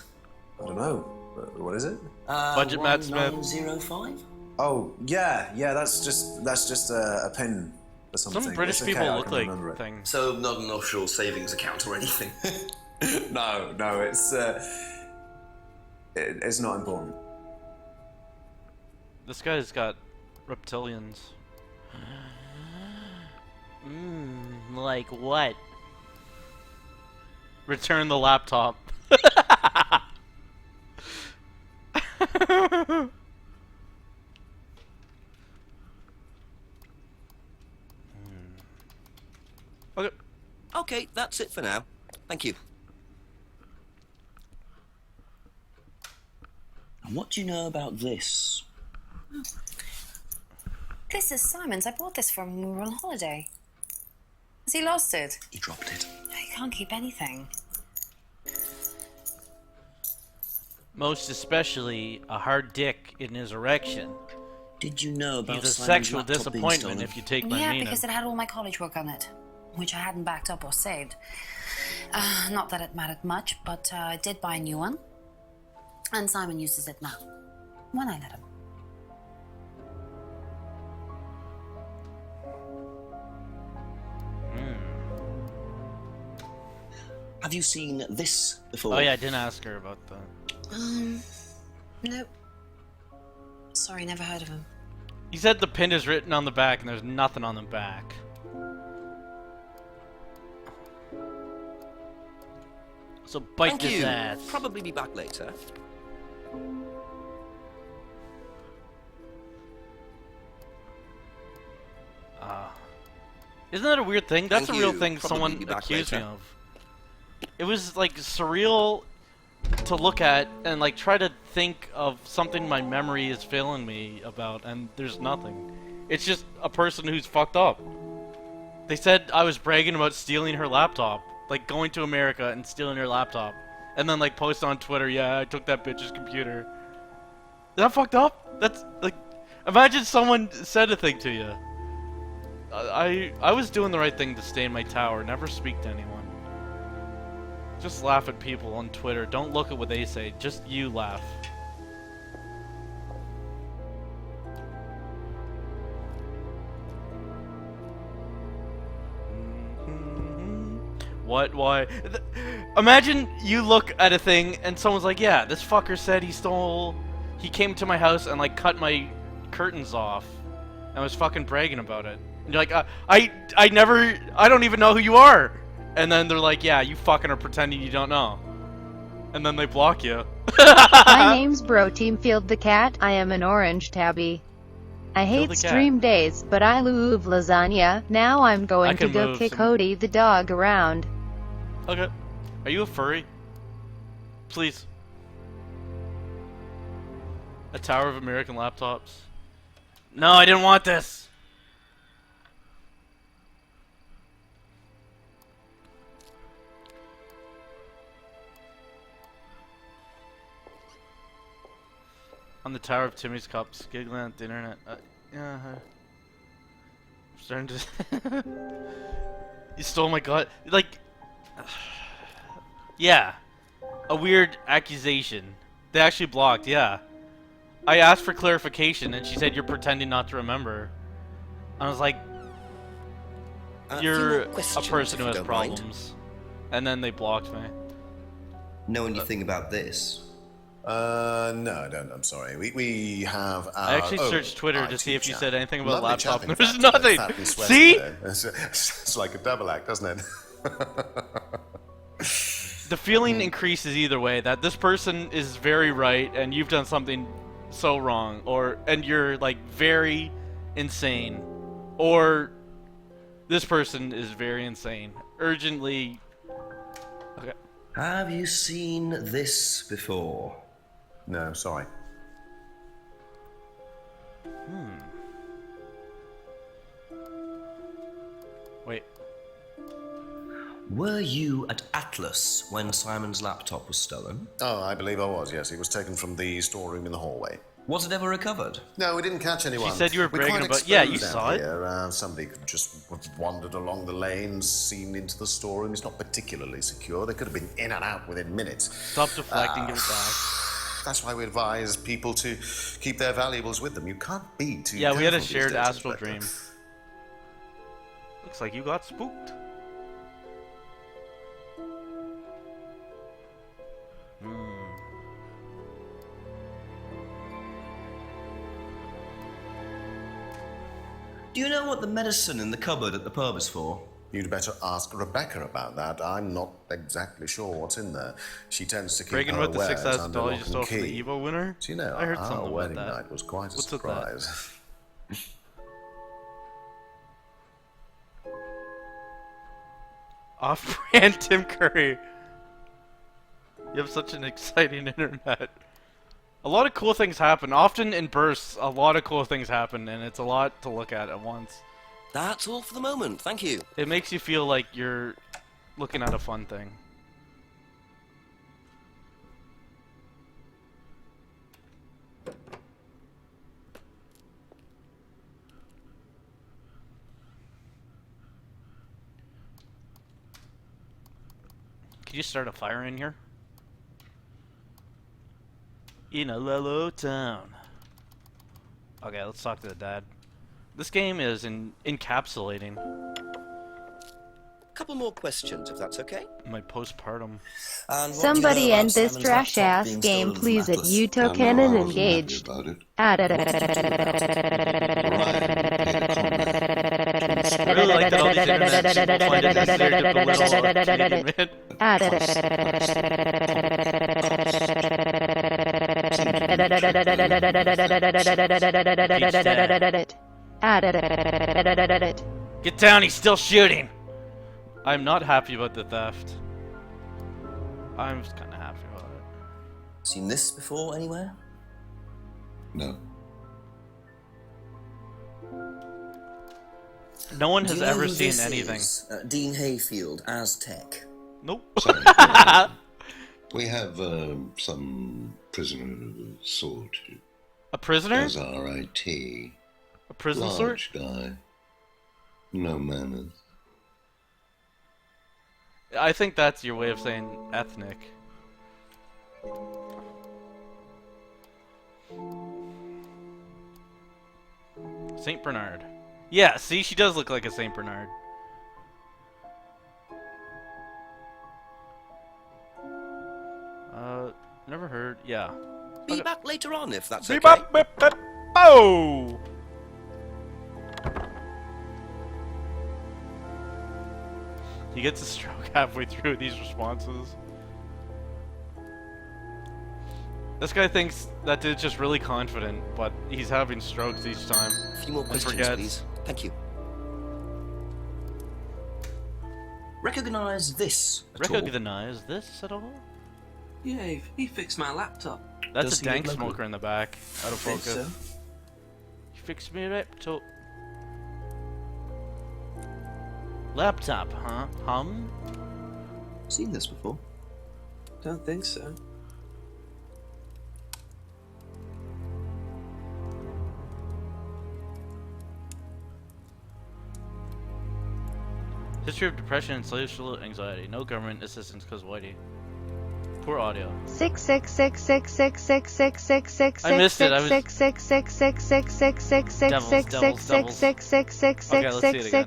I don't know. What is it? Budget Matt Smith. 1905? Oh, yeah. That's just a pin or something. Some British It's okay, people I look can like remember it. things. So not an offshore savings account or anything? No, it's not important. This guy's got reptilians. Like what? Return the laptop. Okay. Okay, that's it for now. Thank you. And what do you know about this? This is Simon's. I bought this from when we were on holiday. Has he lost it? He dropped it. He can't keep anything. Most especially a hard dick in his erection. Did you know about He's a Simon's sexual laptop being disappointment stolen? if you take my Yeah, meaning. because it had all my college work on it, which I hadn't backed up or saved. Not that it mattered much, but I did buy a new one. And Simon uses it now, when I let him. Have you seen this before? Oh yeah, I didn't ask her about that. Nope. Sorry, never heard of him. He said the pin is written on the back and there's nothing on the back. So bite Thank this you. ass. Probably be back later. Isn't that a weird thing? That's Thank a real you. thing Probably someone be back accused me later. of. It was like surreal to look at and like try to think of something my memory is failing me about, and there's nothing. It's just a person who's fucked up. They said I was bragging about stealing her laptop, like going to America and stealing her laptop, and then like post on Twitter, yeah, I took that bitch's computer. Is that fucked up? That's like, imagine someone said a thing to you. I was doing the right thing to stay in my tower, never speak to anyone. Just laugh at people on Twitter. Don't look at what they say. Just you laugh. What? Why? Imagine you look at a thing and someone's like, yeah, this fucker said he came to my house and like cut my curtains off and was fucking bragging about it. And you're like, I don't even know who you are. And then they're like, yeah, you fucking are pretending you don't know. And then they block you. My name's Bro Team Field the Cat. I am an orange tabby. I hate the cat. stream days, but I love lasagna. Now I'm I going to can go move kick some- Cody the dog around. Okay. Are you a furry? Please. A Tower of American Laptops. No, I didn't want this. On the Tower of Timmy's Cups, giggling at the internet. Yeah. I'm starting to. You stole my god. Like. Yeah. A weird accusation. They actually blocked, yeah. I asked for clarification and she said you're pretending not to remember. I was like, you're few more questions, a person if who you has don't mind. problems. And then they blocked me. Know anything about this? No, I don't. I'm sorry. We have our I actually own searced Twitter to IT see if you chap. said anything about Lovely chap, laptop, in and there's fact, nothing. fat and sweaty See? there. It's like a double act, doesn't it? The feeling increases either way, that this person is very right and you've done something so wrong, and you're like very insane, or this person is very insane. Urgently. Okay. Have you seen this before? No, sorry. Wait. Were you at Atlas when Simon's laptop was stolen? Oh, I believe I was, yes. It was taken from the storeroom in the hallway. Was it ever recovered? No, we didn't catch anyone. She said you were We're bragging quite about- yeah, you exposed saw out it. Here. Somebody could just have wandered along the lanes, seen into the storeroom. It's not particularly secure. They could have been in and out within minutes. Stop deflecting, give it back. That's why we advise people to keep their valuables with them. You can't be too Yeah, we had a careful these shared days, astral Inspector. dream. Looks like you got spooked. Do you know what the medicine in the cupboard at the pub is for? You'd better ask Rebecca about that. I'm not exactly sure what's in there. She tends to keep Bragging her about the wares $6,000 under you lock and stole from the key. Evo winner? Do you know, I heard our something about wedding that. night was quite a What's with that? surprise. Off-brand Tim Curry. You have such an exciting internet. A lot of cool things happen. Often in bursts, a lot of cool things happen, and it's a lot to look at once. That's all for the moment, thank you. It makes you feel like you're looking at a fun thing. Can you start a fire in here? In a Lello town. Okay, let's talk to the dad. This game is encapsulating Couple more questions, if that's okay. my postpartum. And what do you know Somebody about end this Simon's trash laptop ass being game, stolen from please. At Atlas? Yuto I know, Cannon I wasn't engaged. happy about it. I really like that all these internet people find it necessary to belittle a Canadian man. Get down, he's still shooting! I'm not happy about the theft. I'm just kinda happy about it. Seen this before anywhere? No. No one Do has you know ever who seen this anything. is? Dean Hayfield, Aztec. Nope. Sorry. We have some prisoner of a sort. A prisoner? As RIT. A prison Large sort? guy. No manners. I think that's your way of saying ethnic. Saint Bernard. Yeah, see, she does look like a Saint Bernard. Never heard. Yeah. Be back later on, if that's Be okay. back, bip, bip, oh! He gets a stroke halfway through these responses. This guy thinks that dude's just really confident, but he's having strokes each time. A few more and questions, forgets. please. Thank you. Recognize this at all? Recognize this at all? Yeah, he fixed my laptop. That's Does a he look dank like smoker in the back. Out of Think focus. so. You fixed me a laptop. Laptop, huh? Seen this before? Don't think so. History of depression and social anxiety. No government assistance because Whitey. Poor audio. I missed it. I was. Okay, let's see it again.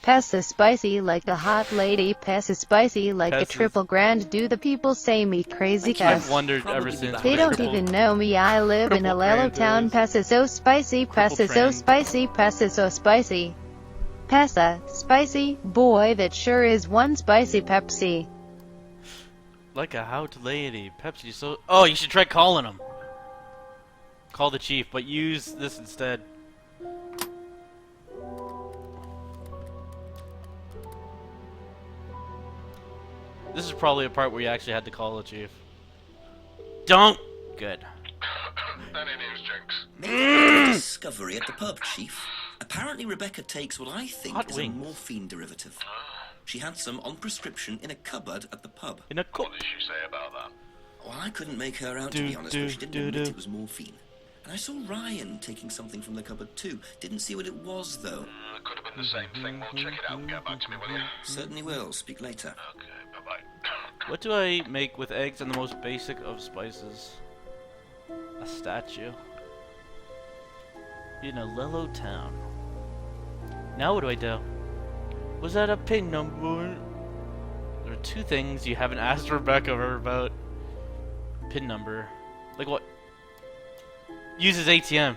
Pass the spicy like a hot lady, pass the spicy like a Pass triple grand. Do the people say me crazy I've cast? wondered ever since. They don't even know me, I live in a Lello town. Pass it so spicy, pass it so spicy, pass it so spicy. Pass a spicy boy that sure is one spicy Pepsi. Like a hot lady. Pepsi so. Oh, you should try calling him. Call the chief, but use this instead. This is probably a part where you actually had to call the chief. Don't! Good. Any news, Jinx? Made a discovery at the pub, Chief. Apparently Rebecca takes what I think Hot is wings. a morphine derivative. She had some on prescription in a cupboard at the pub. In a What did she say about that? Well, I couldn't make her out, to be honest, but she didn't admit it was morphine. And I saw Ryan taking something from the cupboard too. Didn't see what it was, though. It could have been the same thing. Well, check it out and get back to me, will you? Certainly will. Speak later. Okay, bye-bye. What do I make with eggs and the most basic of spices? A statue. In a Lello town. Now what do I do? Was that a pin number? There are two things you haven't asked Rebecca about. Pin number. Like what? Uses ATM.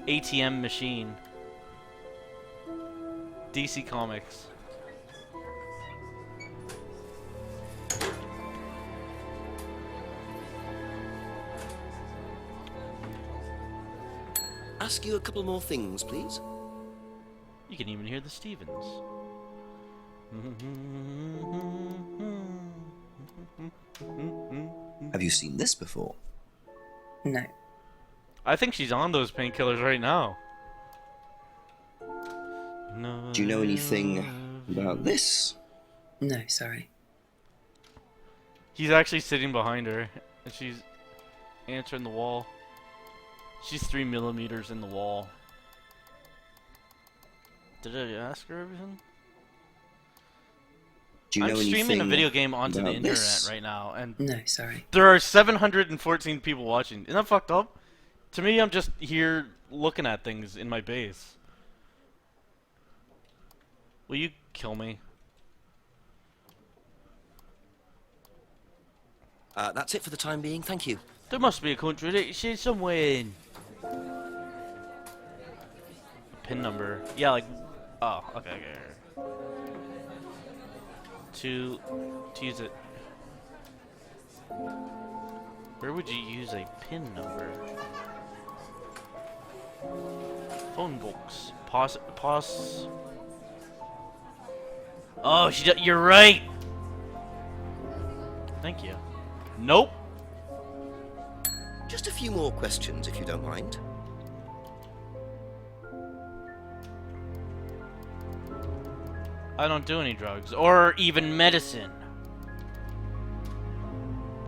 ATM machine. DC Comics. Ask you a couple more things, please. You can even hear the Stevens. Have you seen this before? No. I think she's on those painkillers right now. Do you know anything about this? No, sorry. He's actually sitting behind her, and she's answering the wall. She's 3 millimeters in the wall. Did I ask her everything? Do you know I'm streaming a anything video game onto the about internet this? right now, and No, sorry. there are 714 people watching. Isn't that fucked up? To me, I'm just here looking at things in my base. Will you kill me? That's it for the time being, thank you. There must be a contradiction somewhere. A pin number. Yeah, like... Oh, okay. To use it. Where would you use a pin number? Phone books. Pause. Oh, you're right. Thank you. Nope. Just a few more questions, if you don't mind. I don't do any drugs or even medicine.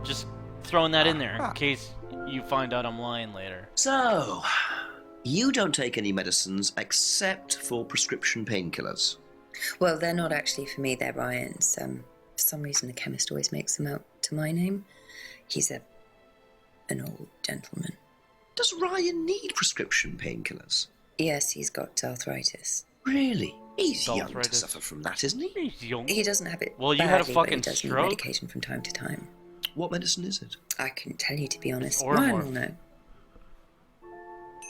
Just throwing that in there in case you find out I'm lying later. So, you don't take any medicines except for prescription painkillers. Well, they're not actually for me, they're Ryan's. For some reason, the chemist always makes them out to my name. He's an old gentleman. Does Ryan need prescription painkillers? Yes, he's got arthritis. Really? He's young to Arthritis. suffer from that, isn't he? He's young. He doesn't have it Well, you badly, had a but he fucking does need stroke? medication from time to time. What medicine is it? I couldn't tell you, to be honest. Or Ryan more. will know.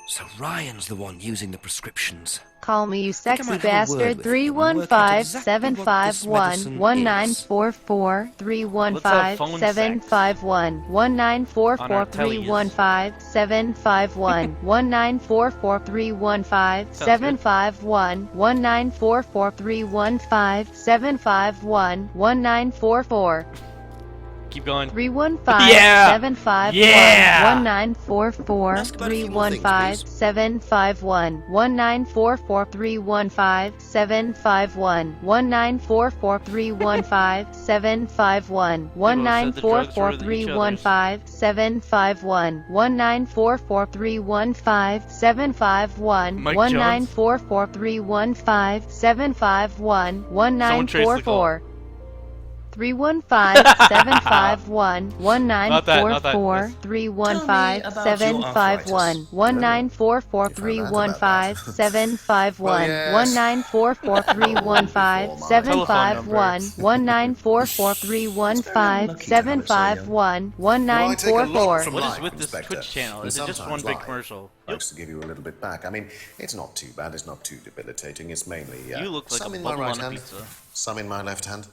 So Ryan's the one using the prescriptions. Call me, you think I sexy might have a word bastard. with him and work out exactly what this medicine 315-751-1944. Let's have phone 315-751-1944. 315-751-1944. 315-751-1944. Keep going. 315 Yeah! 751 Yeah! 1944 Ask about a few more things, 315 751 1944 315 751 1944 315 751 1944 315 751 1944 315 751 Mike Jones. 1944 315 751 Someone trace the call. 1944 315-751-1944, Not that. 315-751-1944, 315-751-1944, What is with this Twitch channel? Is it just one big commercial? Likes to give you a little bit back. I mean, it's not too bad. It's not too debilitating. It's mainly You look like some a in my bubble right on a hand, pizza. some in my left hand.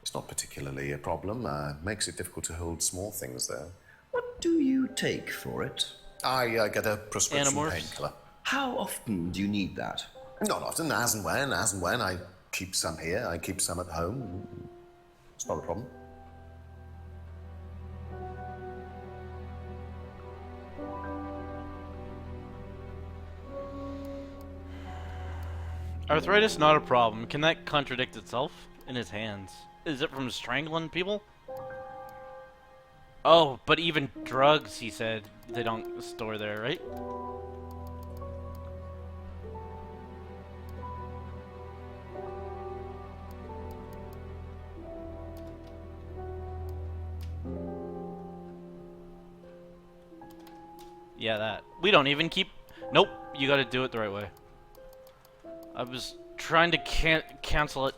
It's not particularly a problem. Makes it difficult to hold small things, though. What do you take for it? I get a prescription Animorphs? painkiller. How often do you need that? Not often, as and when. I keep some here, I keep some at home. It's not a problem. Arthritis not a problem. Can that contradict itself in his hands? Is it from strangling people? Oh, but even drugs, he said, they don't store there, right? Yeah, that. We don't even keep... Nope, you gotta do it the right way. I was trying to cancel it.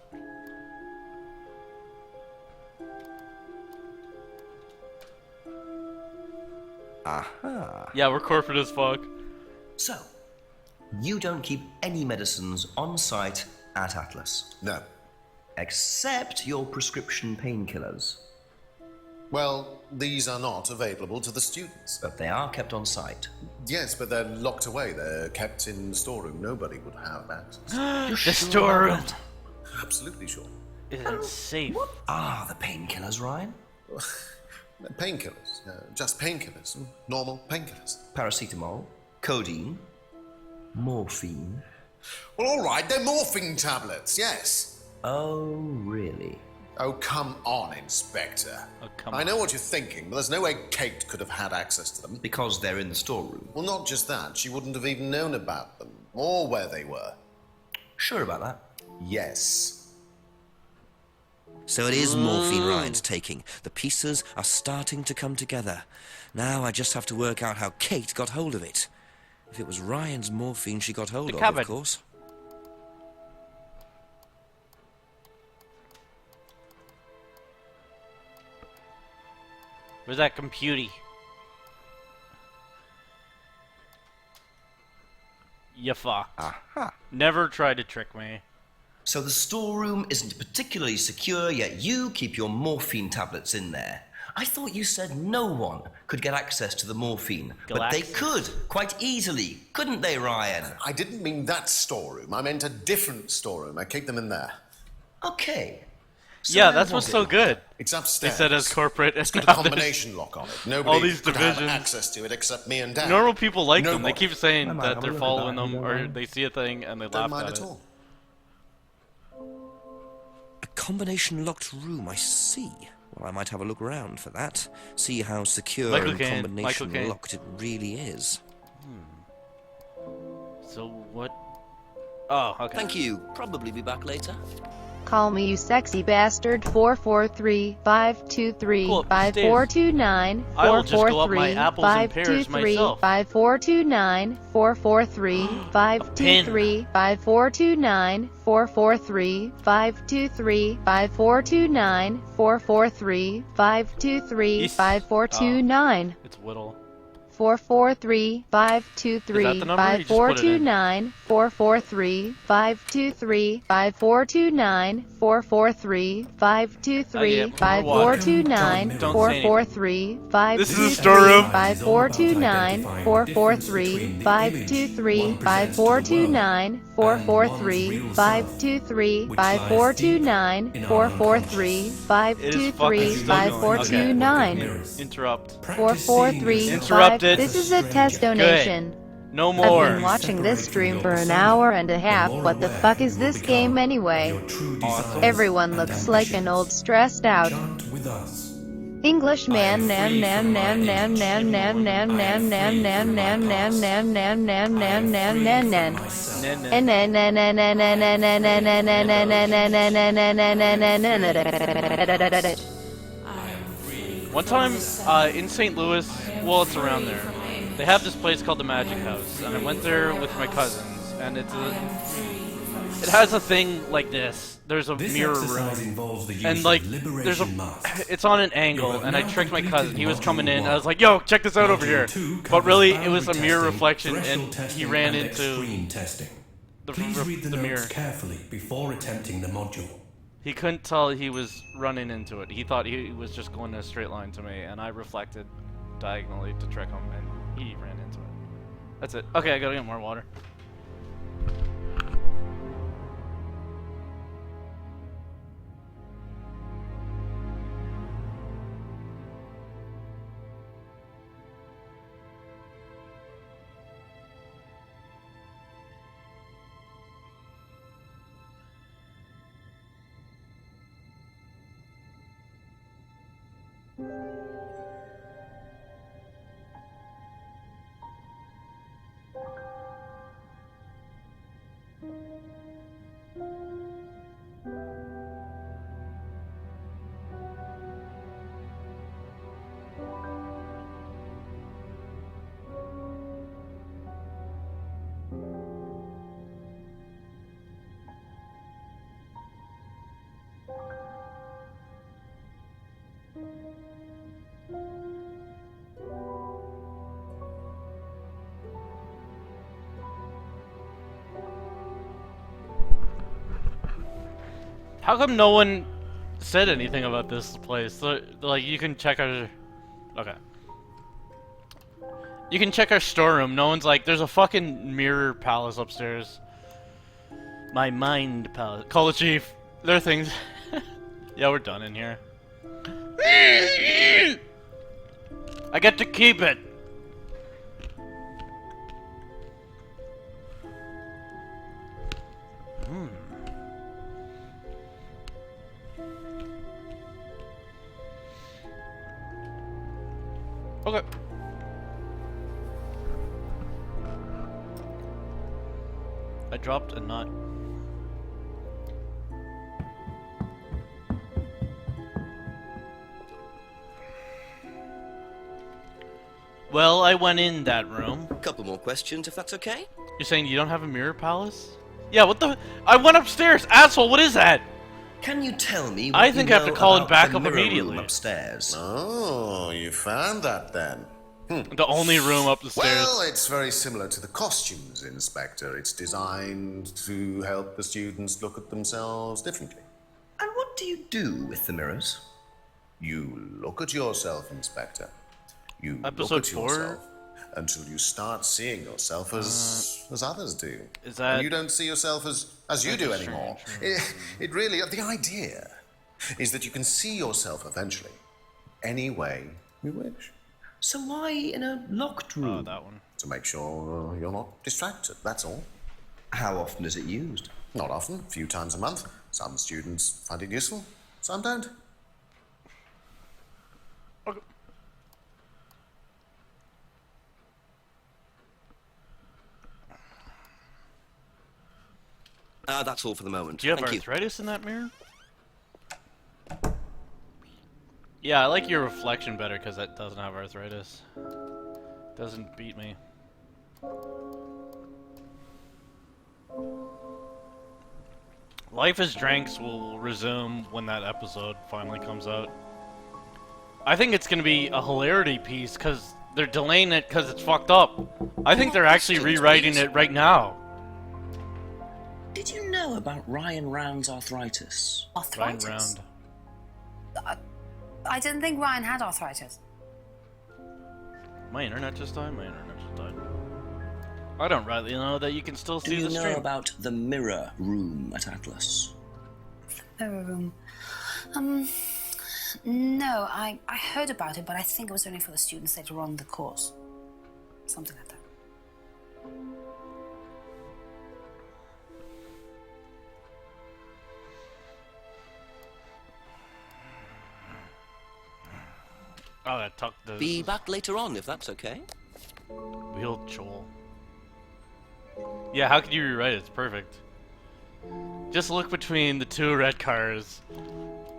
Aha. Yeah, we're corporate as fuck. So, you don't keep any medicines on site at Atlas? No. Except your prescription painkillers? Well, these are not available to the students. But they are kept on site? Yes, but they're locked away. They're kept in the storeroom. Nobody would have access. The storeroom. Absolutely sure. Isn't safe. What are the painkillers, Ryan? Painkillers. Just painkillers. Normal painkillers. Paracetamol, codeine, morphine. Well, all right, they're morphine tablets, yes. Oh, really? Oh, come on, Inspector. Oh, come I know what you're thinking, but there's no way Kate could have had access to them. Because they're in the storeroom. Well, not just that. She wouldn't have even known about them, or where they were. Sure about that? Yes. So it is morphine Ryan's taking. The pieces are starting to come together. Now I just have to work out how Kate got hold of it. If it was Ryan's morphine she got hold of course. Where's that computer? You fucked. Aha. Never try to trick me. So the storeroom isn't particularly secure, yet you keep your morphine tablets in there. I thought you said no one could get access to the morphine. But they could, quite easily, couldn't they, Ryan? I didn't mean that storeroom. I meant a different storeroom. I keep them in there. Okay. So yeah, that's what's so good. It's upstairs. They said as corporate as It's got a combination lock on it. Nobody all these could divisions. have access to it except me and Dad. Normal people like them. Nobody. They keep saying I might that have a they're look at following that. them, or they see a thing and they Don't laugh mind at at it. all. A combination locked room, I see. Well, I might have a look around for that. See how secure Michael and Caine. combination Michael Caine. locked it really is. So what? Oh, okay. Thank you. Probably be back later. Call me you sexy bastard 443-523-5429 I will just go up my apples and pears myself. 443-523-5429 443-523-5429 443-523-5429 443-523-5429 It's Whittle. 443-523-5429 443-523-5429 443-523-5429 443-523-5429 This is a storeroom. 5429 443-523-5429 443-523-5429 443-523-5429 Interrupt. 443 Interrupted. This is a test donation. Good. No more. I've been watching this stream for an hour and a half. What the fuck is this game anyway? Everyone looks like an old stressed out Englishman. Nan nan nan nan nan nan nan nan nan nan nan nan nan nan nan nan nan nan nan. One time in St. Louis, well, it's around there. They have this place called the Magic House, and I went there with my cousins, and it has a thing like this. There's a mirror room, and like there's it's on an angle, and I tricked my cousin. He was coming in, and I was like, "Yo, check this out over here." But really, it was a mirror reflection, and he ran into the mirror. Carefully before attempting the module. He couldn't tell he was running into it. He thought he was just going in a straight line to me, and I reflected diagonally to trick him, and he ran into it. That's it. Okay, I gotta get more water. How come no one said anything about this place? Like, you can check our... Okay. You can check our storeroom. No one's like, there's a fucking mirror palace upstairs. My mind palace. Call the chief. There are things... Yeah, we're done in here. I get to keep it! Okay. I dropped a nut. Well, I went in that room. Couple more questions, if that's okay? You're saying you don't have a mirror palace? Yeah, what the? I went upstairs, asshole. What is that? Can you tell me what I think you I have to know call it about back the up mirror immediately. room upstairs? Oh, you found that then. The only room up the stairs. Well, it's very similar to the costumes, Inspector. It's designed to help the students look at themselves differently. And what do you do with the mirrors? You look at yourself, Inspector. You Episode look at 4? yourself until you start seeing yourself as others do. Is that... And you don't see yourself as you do anymore. It really... The idea is that you can see yourself eventually any way you wish. So why in a locked room? Oh, that one. To make sure you're not distracted, that's all. How often is it used? Not often, a few times a month. Some students find it useful, some don't. Okay. That's all for the moment. Do you have Thank arthritis in that mirror? Yeah, I like your reflection better because that doesn't have arthritis. Doesn't beat me. Life as Dranks will resume when that episode finally comes out. I think it's gonna be a hilarity piece because they're delaying it because it's fucked up. I think they're actually rewriting it right now. Did you know about Ryan Round's arthritis? Arthritis? Ryan Round. I didn't think Ryan had arthritis. My internet just died? My internet just died. I don't rightly know that you can still Do see you the know stream. about the mirror room at Atlas? Mirror room. No, I heard about it, but I think it was only for the students later on in the course. Something like that. Oh, that tuck the... Be back later on, if that's okay. Wheel Joel. Yeah, how could you rewrite it? It's perfect. Just look between the two red cars.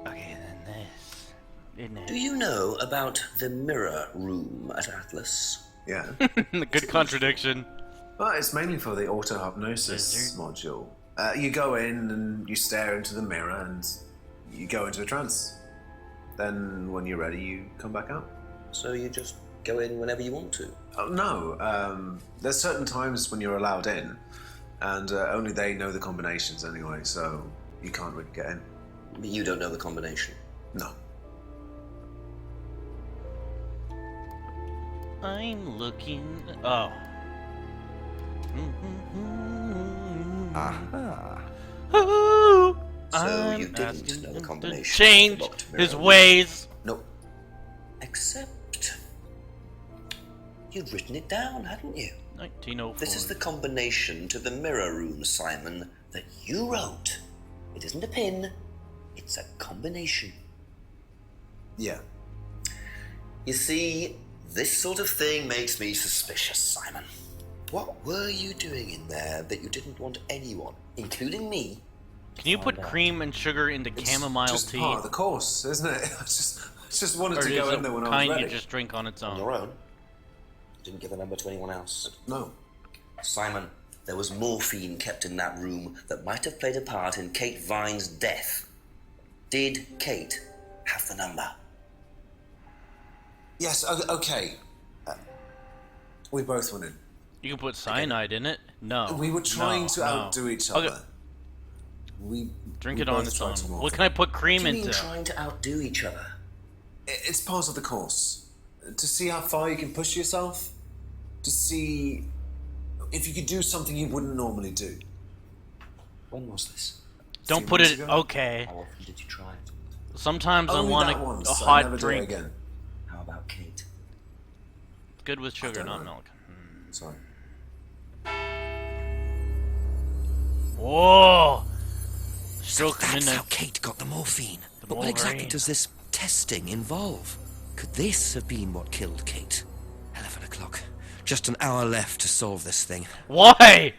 Okay, then this. Isn't it? Do you know about the mirror room at Atlas? Yeah. Good contradiction. Well, it's mainly for the auto-hypnosis module. You go in and you stare into the mirror and you go into a trance. Then, when you're ready, you come back out. So you just go in whenever you want to? Oh, no. There's certain times when you're allowed in, and only they know the combinations anyway, so you can't really get in. But you don't know the combination? No. I'm looking... Oh. Aha. Ooh, So I'm you didn't know the combination. to change of the locked his mirror room. ways. No. Except... you'd written it down, hadn't you? 1904. This is the combination to the mirror room, Simon, that you wrote. It isn't a pin, it's a combination. Yeah. You see, this sort of thing makes me suspicious, Simon. What were you doing in there that you didn't want anyone, including me? Can you put cream and sugar into chamomile just tea? part of the course, isn't it? I just wanted Or to is go it in there when I was kind ready. you just drink on its own? On your own? You didn't give the number to anyone else? No. Simon, there was morphine kept in that room that might have played a part in Kate Vine's death. Did Kate have the number? Yes, okay. We both went in. You can put cyanide in it? No. We were trying to no. outdo each other. Okay. We Drink we it on both its tried own. to morph What it. can I put cream What do you into? mean trying to outdo each other? It's part of the course. To see how far you can push yourself. To see if you could do something you wouldn't normally do. When was this? Don't put it... Okay. How often did you try it? Sometimes I Only want that a once. I'd hot never do it drink. again. How about Kate? Good with sugar, don't not know. milk. Sorry. Whoa! Stroke That's midnight. how Kate got the morphine. The But what exactly Wolverine. does this testing involve? Could this have been what killed Kate? 11 o'clock. Just an hour left to solve this thing. Why?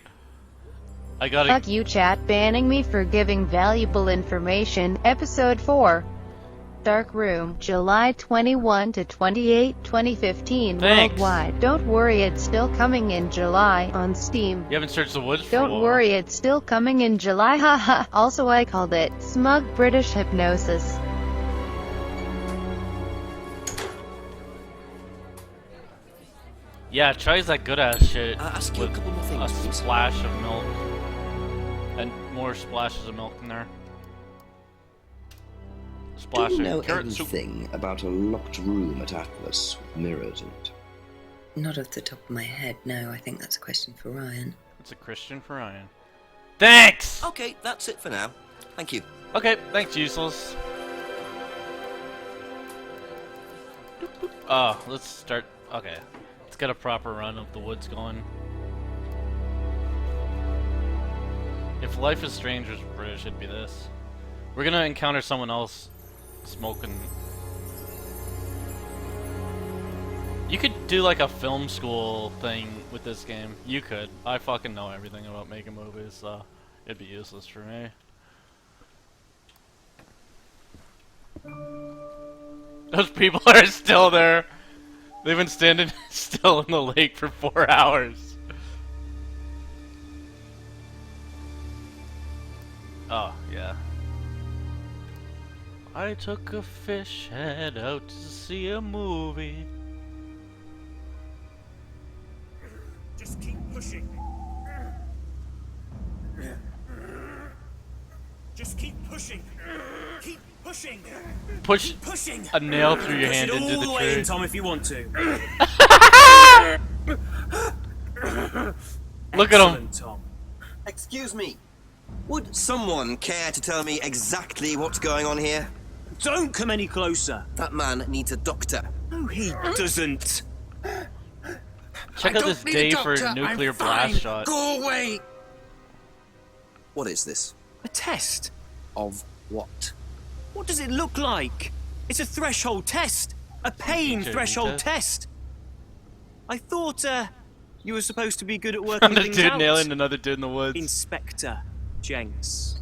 I gotta... Fuck you, chat, banning me for giving valuable information. Episode 4. Dark Room, July 21 to 28, 2015. Thanks. Worldwide. Don't worry, it's still coming in July on Steam. You haven't searched the woods for a Don't while. worry, it's still coming in July. Haha. Also, I called it smug British hypnosis. Yeah, tries that good ass shit. Ask you a with couple more things, a please. splash of milk. And more splashes of milk in there. Splash Do you of know carrot soup. anything about a locked room at Atlas with mirrors in it? Not off the top of my head, no. I think that's a question for Ryan. It's a Christian for Ryan. Thanks! Okay, that's it for now. Thank you. Okay, thanks, useless. Oh, let's start. Okay. Let's get a proper run of the woods going. If Life is Strange was British, it'd be this. We're gonna encounter someone else smoking. You could do like a film school thing with this game. You could. I fucking know everything about making movies, so it'd be useless for me. Those people are still there. They've been standing still in the lake for 4 hours. Oh, yeah. I took a fish head out to see a movie. Just keep pushing. Just keep pushing. Keep pushing. Push Keep pushing. a nail through your Push hand it into all the the way in, tree. Tom, if you want to. Look at him. Excellent, Tom. Excuse me. Would someone care to tell me exactly what's going on here? Don't come any closer. That man needs a doctor. No, he doesn't. Check out this day for nuclear blast shot. Go away. What is this? A test. Of what? What does it look like? It's a threshold test. A pain Okay, threshold test. test. I thought, you were supposed to be good at working Another things dude out. nailing another dude in the woods. Inspector Jenks.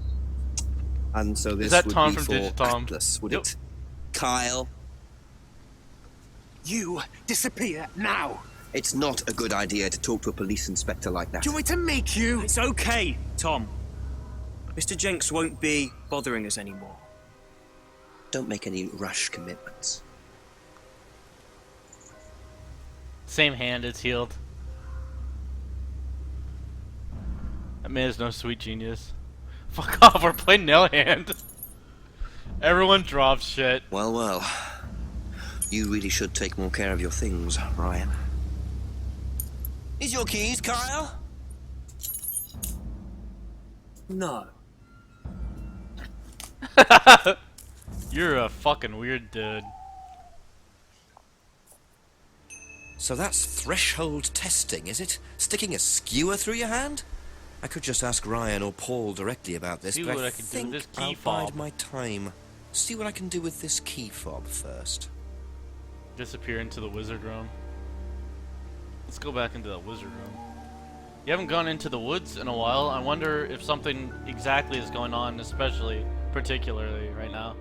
And so this that would Tom be from for Digitom? Atlas, would Yep. it? Kyle, You disappear now. it's not a good idea to talk to a police inspector like that. Do you want me to make you? It's okay, Tom. Mr. Jenks won't be bothering us anymore. Don't make any rash commitments. Same hand, it's healed. That man is no sweet genius. Fuck off, we're playing nail hand. Everyone drops shit. Well, well. You really should take more care of your things, Ryan. Is your keys, Kyle? No. You're a fucking weird dude. So that's threshold testing, is it? Sticking a skewer through your hand? I could just ask Ryan or Paul directly about this, See but what I I can do think with this key I'll fob. bide my time. See what I can do with this key fob first. Disappear into the wizard room. Let's go back into the wizard room. You haven't gone into the woods in a while. I wonder if something exactly is going on, especially, particularly right now.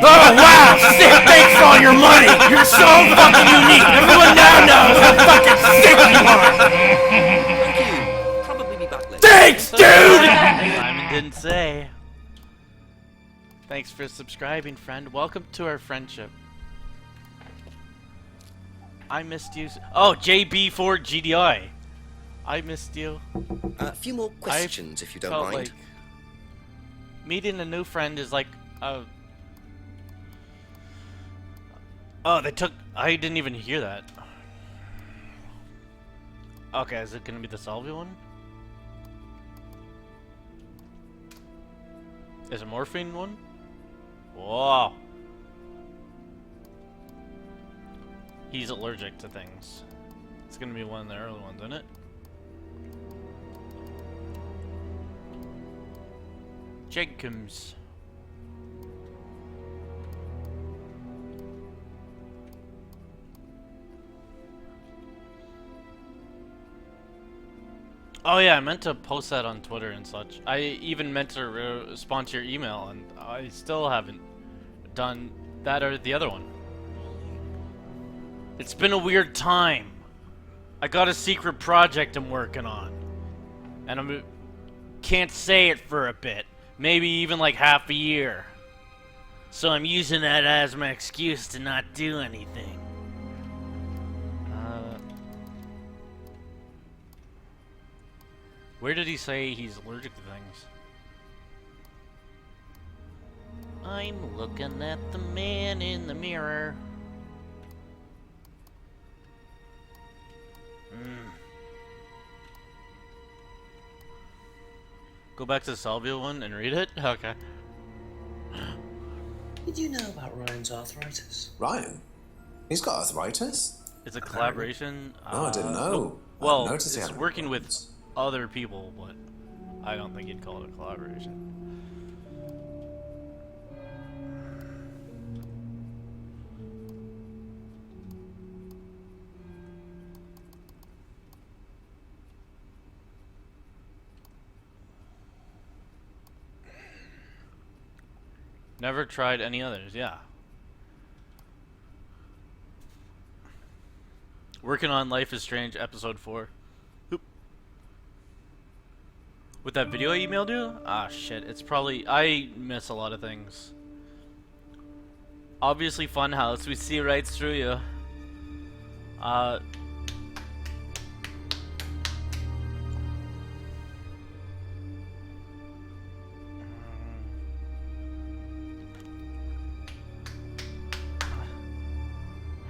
Oh, wow! Sick, thanks for all your money! You're so fucking unique! Everyone now knows how fucking sick you are! Thank you. Probably be back later. Thanks, dude! Simon didn't say. Thanks for subscribing, friend. Welcome to our friendship. I missed you. Oh, JB4GDI. I missed you. A few more questions, if you don't mind. Like meeting a new friend is like a... Oh, they took... I didn't even hear that. Okay, is it gonna be the Salvia one? Is it morphine one? Whoa. He's allergic to things. It's gonna be one of the early ones, isn't it? Jenkins. Oh yeah, I meant to post that on Twitter and such. I even meant to respond to your email, and I still haven't done that or the other one. It's been a weird time. I got a secret project I'm working on, and I can't say it for a bit, maybe even like half a year. So I'm using that as my excuse to not do anything. Where did he say he's allergic to things? I'm looking at the man in the mirror. Go back to the Salvia one and read it? Okay. Did you know about Ryan's arthritis? Ryan? He's got arthritis? It's a collaboration. Oh, I didn't know. Well, I noticed he it's had working with other people, but I don't think you'd call it a collaboration. Never tried any others, yeah. Working on Life is Strange episode 4. Oop. With that video I emailed you? Ah, shit. It's probably... I miss a lot of things. Obviously, Funhouse. We see right through you.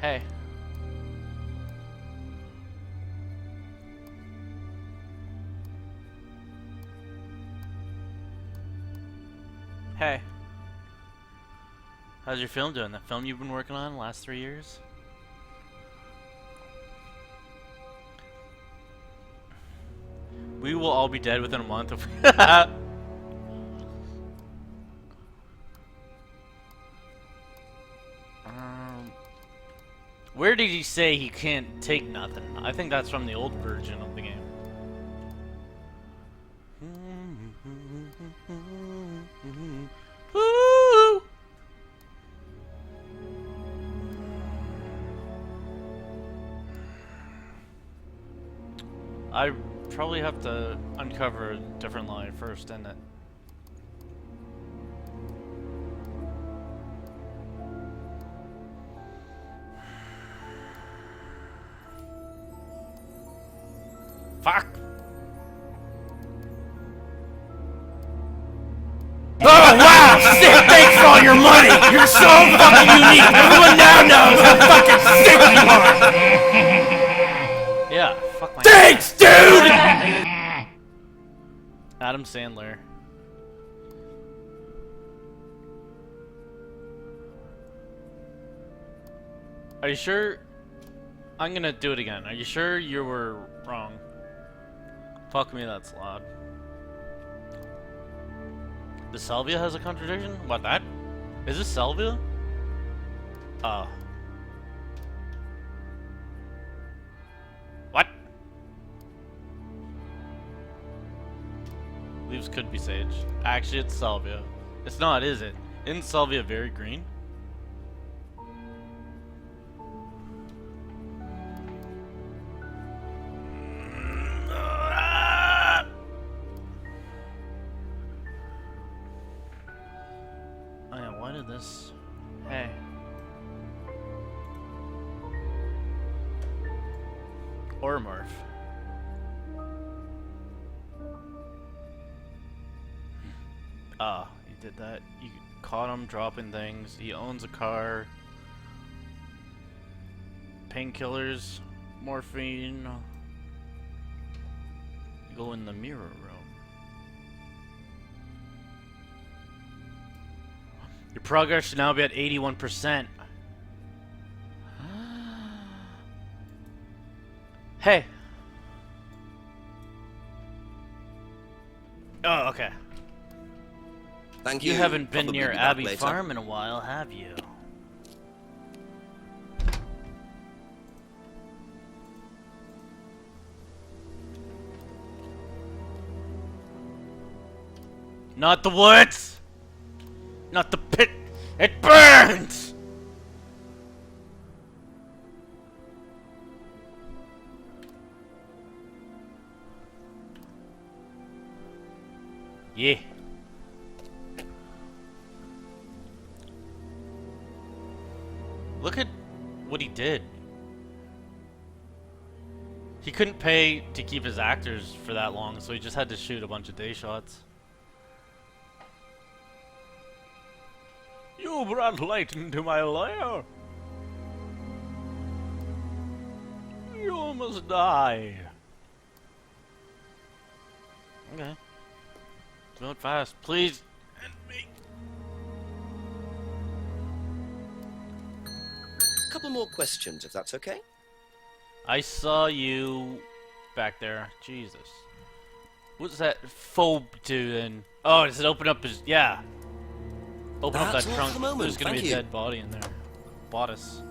Hey. Hey. How's your film doing? That film you've been working on the last 3 years? We will all be dead within a month of Where did he say he can't take nothing? I think that's from the old version of the game. Woo! I probably have to uncover a different lie first, didn't it? Fuck! Oh wow! Sick! Thanks for all your money! You're so fucking unique! Everyone now knows how fucking sick you are! Yeah, fuck my Thanks, dude! Adam Sandler. Are you sure? I'm gonna do it again. Are you sure you were wrong? Fuck me, that's loud. The Salvia has a contradiction? What, that? Is this Salvia? Oh. What? Leaves could be sage. Actually, it's Salvia. It's not, is it? Isn't Salvia very green? This. Hey. Ormorph. Ah, you did that. You caught him dropping things. He owns a car. Painkillers. Morphine. You go in the mirror room. Your progress should now be at 81%. Hey. Oh, okay. Thank you. You haven't been Probably near be back Abbey later. Farm in a while, have you? Not the woods! Not the pit! It burns! Yeah. Look at what he did. He couldn't pay to keep his actors for that long, so he just had to shoot a bunch of day shots. You brought light into my lair. You must die. Okay. Do it fast, please. A couple more questions, if that's okay. I saw you back there. Jesus. What's that phobe doing? Oh, does it open up his... Yeah. Open up that That's all trunk. for the moment, There's gonna thank be a you. dead body in there. Bodice.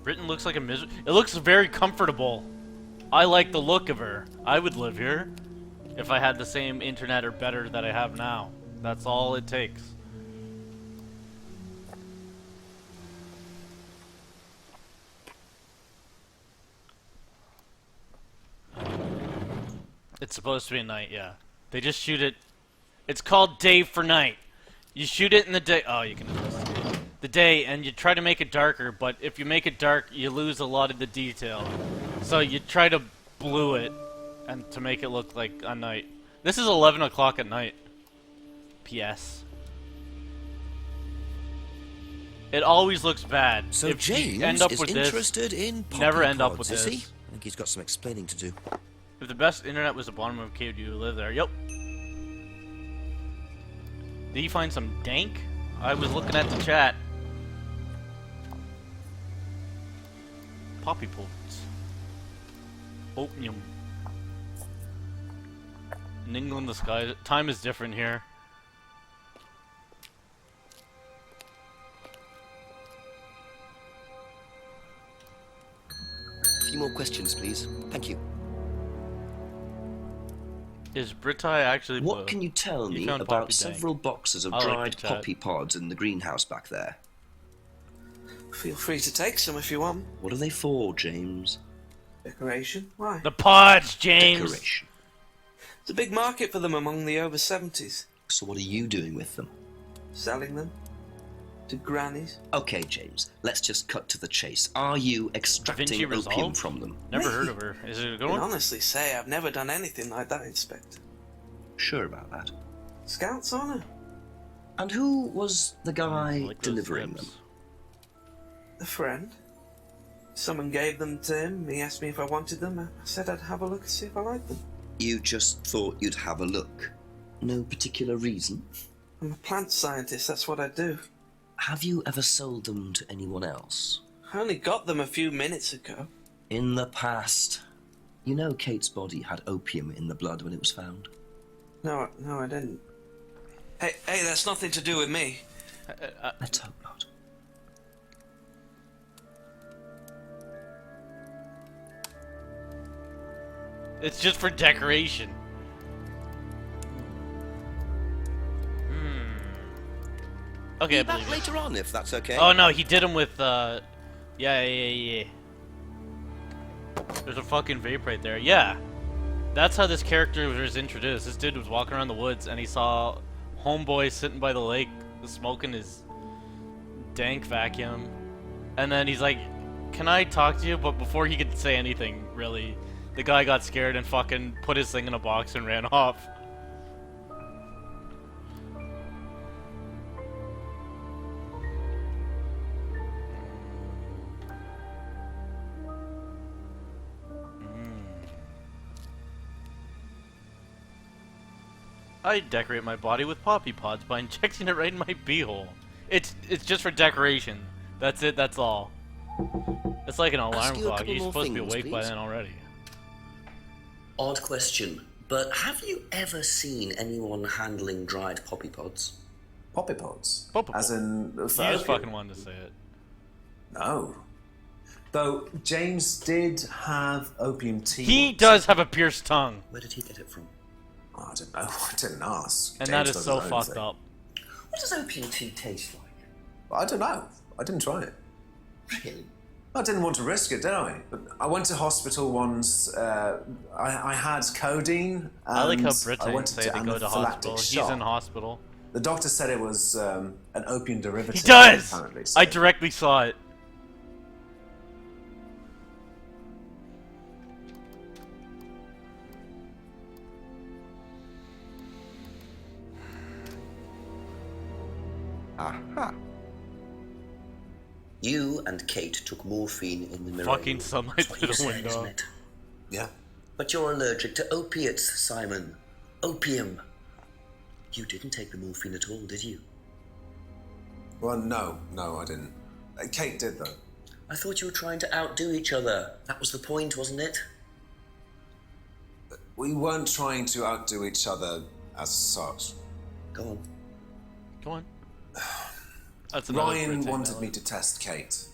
Britain looks like a miserable... It looks very comfortable. I like the look of her. I would live here. If I had the same internet or better that I have now. That's all it takes. It's supposed to be a night, yeah. They just shoot it. It's called day for night. You shoot it in the day. Oh, you can investigate. The day, and you try to make it darker, but if you make it dark, you lose a lot of the detail. So you try to blue it, and to make it look like a night. This is 11 o'clock at night. P.S. It always looks bad. So if James you end up is with interested this, in poppy never end up pods, with is this. he? I think he's got some explaining to do. If the best internet was the bottom of a cave, do you live there? Yep. Did you find some dank? I was looking at the chat. Poppy pods. Opium. In England, the sky time is different here. A few more questions, please. Thank you. Is Britai actually What can you tell me found about poppy dank. several boxes of I like the dried chat. poppy pods in the greenhouse back there? Feel free to take some if you want. What are they for, James? Decoration? Why? The pods, James! Decoration. There's a big market for them among the over 70s. So what are you doing with them? Selling them to grannies. Okay, James, let's just cut to the chase. Are you extracting Vinci opium Resolve? from them? Never heard of her. Is it a I good can one? honestly say I've never done anything like that, Inspector. Sure about that. Scout's honor. And who was the guy Like those delivering lips. them? A friend. Someone gave them to him. He asked me if I wanted them. I said I'd have a look and see if I liked them. You just thought you'd have a look. No particular reason? I'm a plant scientist, that's what I do. Have you ever sold them to anyone else? I only got them a few minutes ago. In the past. You know Kate's body had opium in the blood when it was found? No, I didn't. Hey, that's nothing to do with me. Let's hope not. It's just for decoration. Okay, I Be back believe it. later on, if that's okay. Oh no, he did him with, yeah. There's a fucking vape right there. Yeah. That's how this character was introduced. This dude was walking around the woods and he saw homeboy sitting by the lake smoking his dank vacuum. And then he's like, can I talk to you? But before he could say anything, really, the guy got scared and fucking put his thing in a box and ran off. I decorate my body with poppy pods by injecting it right in my beehole. It's just for decoration. That's it, that's all. It's like an alarm you a clock. couple You're more supposed to be things, awake by please. then already. Odd question, but have you ever seen anyone handling dried poppy pods? Poppy pods? Poppy As in... You just fucking wanted to say it. No. Though James did have opium tea. He does have a pierced tongue. Where did he get it from? Oh, I don't know. I didn't ask. And James that is does so his own fucked thing. up. What does opium tea taste like? I don't know. I didn't try it. Really? I didn't want to risk it, did I? But I went to hospital once. I had codeine. I like how and I Britons went say they go to anaphylactic hospital. shock. He's in hospital. The doctor said it was an opium derivative. He does! Apparently, I directly saw it. Aha. You and Kate took morphine in the mirror. Fucking sunlight That's what through you the said, window. isn't it? Yeah. But you're allergic to opiates, Simon. Opium. You didn't take the morphine at all, did you? Well, no, I didn't. Kate did, though. I thought you were trying to outdo each other. That was the point, wasn't it? We weren't trying to outdo each other as such. Go on. Go on. That's another Ryan Brit wanted dialogue. me to test Kate.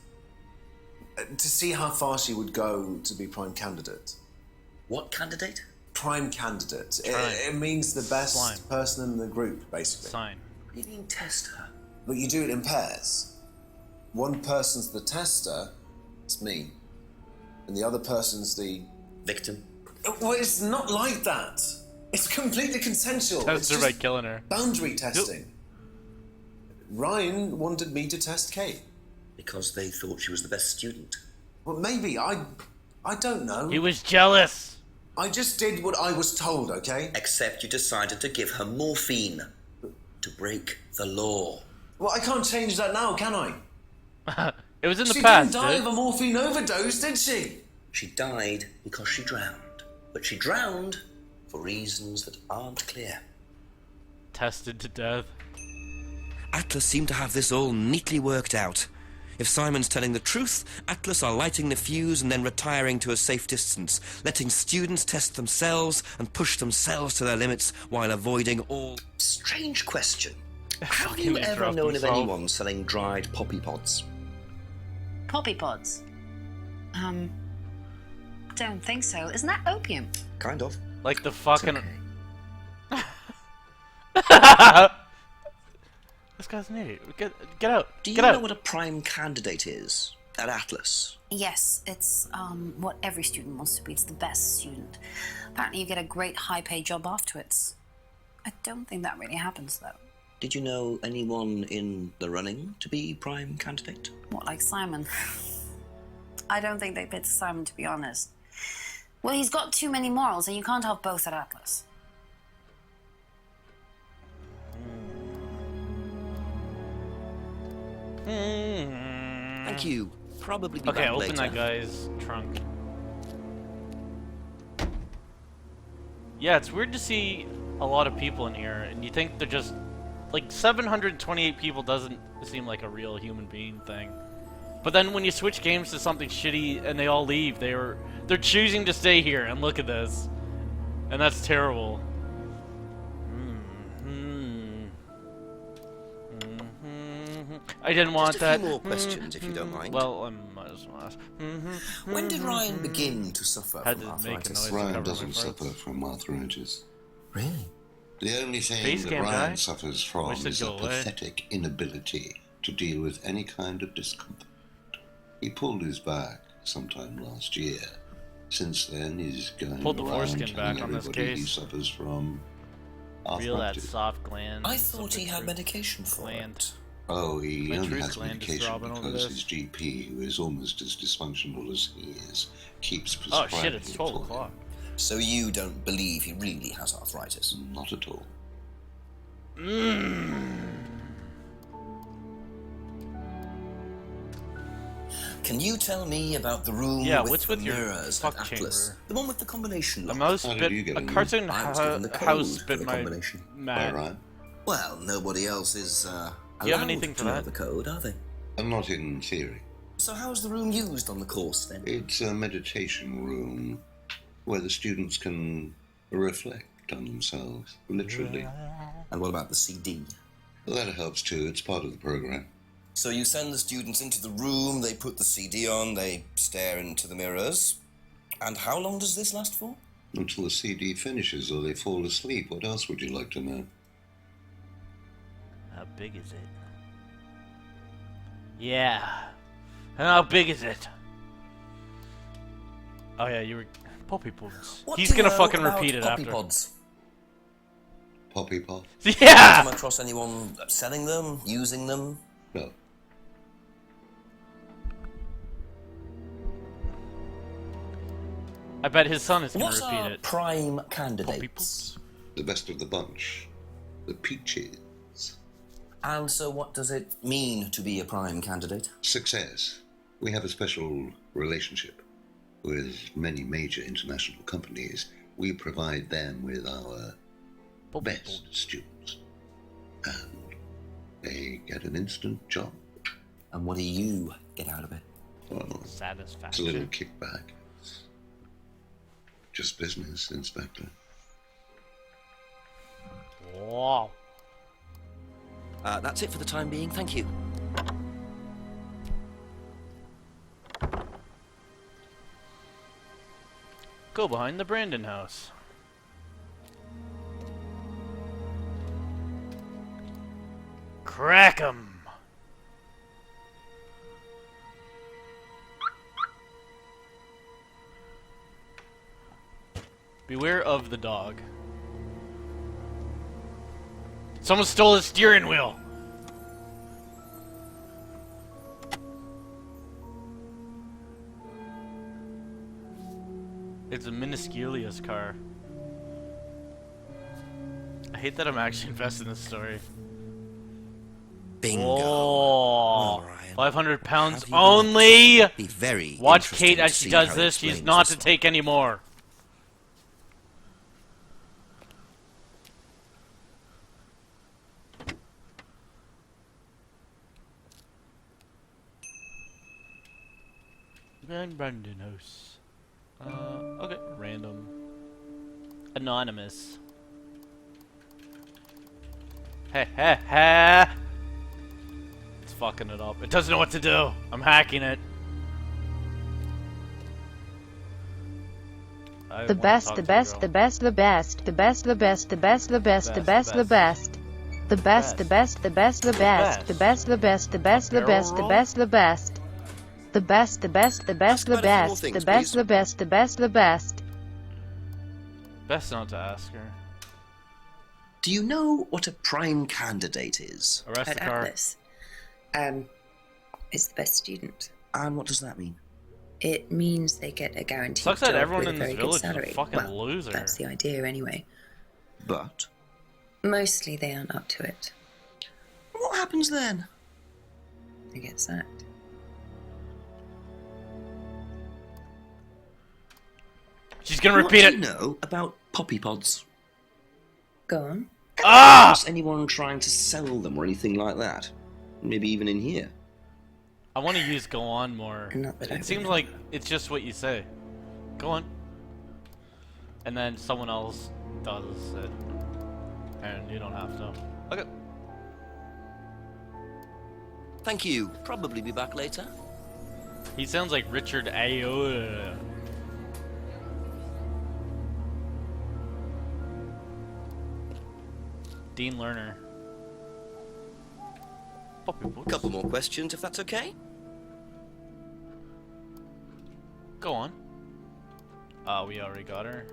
To see how far she would go to be prime candidate. What candidate? Prime candidate. Prime. It means the best Slime. person in the group, basically. Sign. What do you mean test her? But you do it in pairs. One person's the tester, it's me. And the other person's the... Victim? Well, it's not like that. It's completely consensual. Test her It's by just killing her. boundary testing. Ryan wanted me to test Kate. Because they thought she was the best student. Well, maybe. I don't know. He was jealous. I just did what I was told, okay? Except you decided to give her morphine. To break the law. Well, I can't change that now, can I? It was in the she past, didn't die dude. of a morphine overdose, did she? She died because she drowned. But she drowned for reasons that aren't clear. Tested to death. Atlas seemed to have this all neatly worked out. If Simon's telling the truth, Atlas are lighting the fuse and then retiring to a safe distance, letting students test themselves and push themselves to their limits while avoiding all... Strange question. Have Fucking you ever interrupt known of himself. anyone selling dried poppy pods? Poppy pods? Don't think so. Isn't that opium? Kind of. Like the fucking... This guy's an idiot. Get out. Do you Get know out. what a prime candidate is at Atlas? Yes, it's what every student wants to be. It's the best student. Apparently you get a great high-paid job afterwards. I don't think that really happens, though. Did you know anyone in the running to be prime candidate? What, like Simon? I don't think they picked Simon, to be honest. Well, he's got too many morals, and you can't have both at Atlas. Thank you. Probably be Okay, back open later. that guy's trunk. Yeah, it's weird to see a lot of people in here, and you think they're just... Like, 728 people doesn't seem like a real human being thing. But then when you switch games to something shitty and they all leave, they're choosing to stay here, and look at this. And that's terrible. I didn't want Just a that. few more questions, if you don't mind. Well, I might as well ask. When did Ryan begin to suffer Had from to make a arthritis? noise to Ryan cover my doesn't farts. suffer from arthritis. Really? The only thing Face that cam Ryan guy? suffers from Wish they'd is a go away. pathetic inability to deal with any kind of discomfort. He pulled his back sometime last year. Since then, he's going Pulled the around foreskin telling back on this everybody he case. suffers from Feel that arthritis. soft gland. I thought he had medication for gland. it. Oh, he My only truth has gland is medication throbbing over because this. his GP, who is almost as dysfunctional as he is, keeps Oh prescribing shit, it's it 12 for him. o'clock. So you don't believe he really has arthritis? Not at all. Can you tell me about the room Yeah, with what's the with your mirrors fuck at Atlas? chamber? The one with the combination A lock. mouse How did bit, you get a in? cartoon I was given the code house for bit the my combination. By mat. Ryan? Well, nobody else is Do you have allowed anything for to know that? the code, are they? Not in theory. So how is the room used on the course then? It's a meditation room where the students can reflect on themselves, literally. And what about the CD? Well, that helps too. It's part of the program. So you send the students into the room, they put the CD on, they stare into the mirrors. And how long does this last for? Until the CD finishes or they fall asleep. What else would you like to know? How big is it? Yeah. How big is it? Oh yeah, you were Poppy Pods. He's gonna fucking repeat it Poppy after. Pods? Poppy Pod? Yeah! Come across anyone selling them, using them? No. I bet his son is gonna What's repeat our it. prime candidates? The best of the bunch. The peaches. And so what does it mean to be a prime candidate? Success. We have a special relationship with many major international companies. We provide them with our best students. And they get an instant job. And what do you get out of it? Well, it's a Satisfaction. little kickback. It's just business, Inspector. Wow. That's it for the time being, thank you. Go behind the Brandon house. Crack 'em. Beware of the dog. Someone stole the steering wheel. It's a Minusculius car. I hate that I'm actually invested in this story. Bingo. Oh, Well, Ryan, 500 pounds have you only. Be very Watch interesting Kate to as she see does how he this. She's explains not this to take any more. Brandon house. Okay, random. Anonymous. Hey, hey, hey! It's fucking it up. It doesn't know what to do. I'm hacking it. The best, the best, the best, the best, the best, the best, the best, the best, the best, the best. The best, the best, the best, the best, the best, the best, the best, the best, the best, the best. The best, the best, the best, the best, the best, the best, the best, the best. Best not to ask her. Do you know what a prime candidate is? Arrest the car. Atlas. It's the best student. And what does that mean? It means they get a guaranteed Sucks job that everyone with in a this very good village is a salary. fucking Well, loser. that's the idea anyway. But Mostly they aren't up to it. what happens then? They get sacked. She's gonna repeat What it. do you know about Poppy Pods? Go on. Ah! Is anyone trying to sell them or anything like that? Maybe even in here. I want to use go on more. Not that I It seems like it's just what you say. Go on. And then someone else does it. And you don't have to. Okay. Thank you. Probably be back later. He sounds like Richard Ayoade. Dean Lerner. A couple more questions, if that's okay. Go on. We already got her.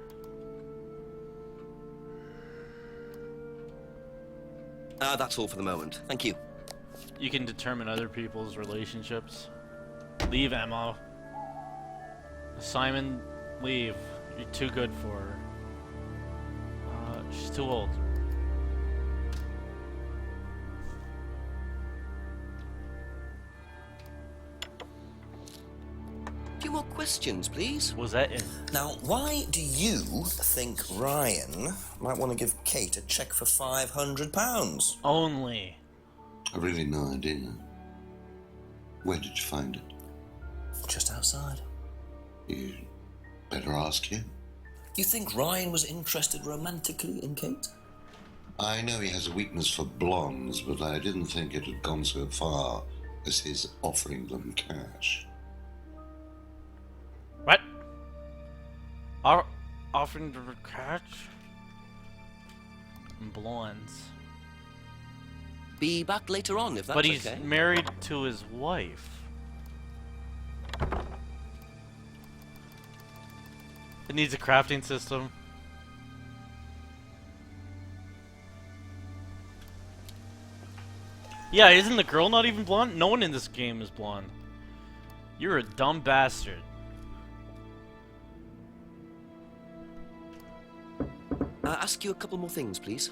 That's all for the moment. Thank you. You can determine other people's relationships. Leave, Emma. Simon, leave. You're too good for her. She's too old. A few more questions, please. Was that in? Now, why do you think Ryan might want to give Kate a cheque for £500? Only. I've really no idea. Where did you find it? Just outside. You better ask him. You think Ryan was interested romantically in Kate? I know he has a weakness for blondes, but I didn't think it had gone so far as his offering them cash. What? Offering to catch? Blondes. Be back later on if that's But he's okay. married to his wife. It needs a crafting system. Yeah, isn't the girl not even blonde? No one in this game is blonde. You're a dumb bastard. Ask you a couple more things, please.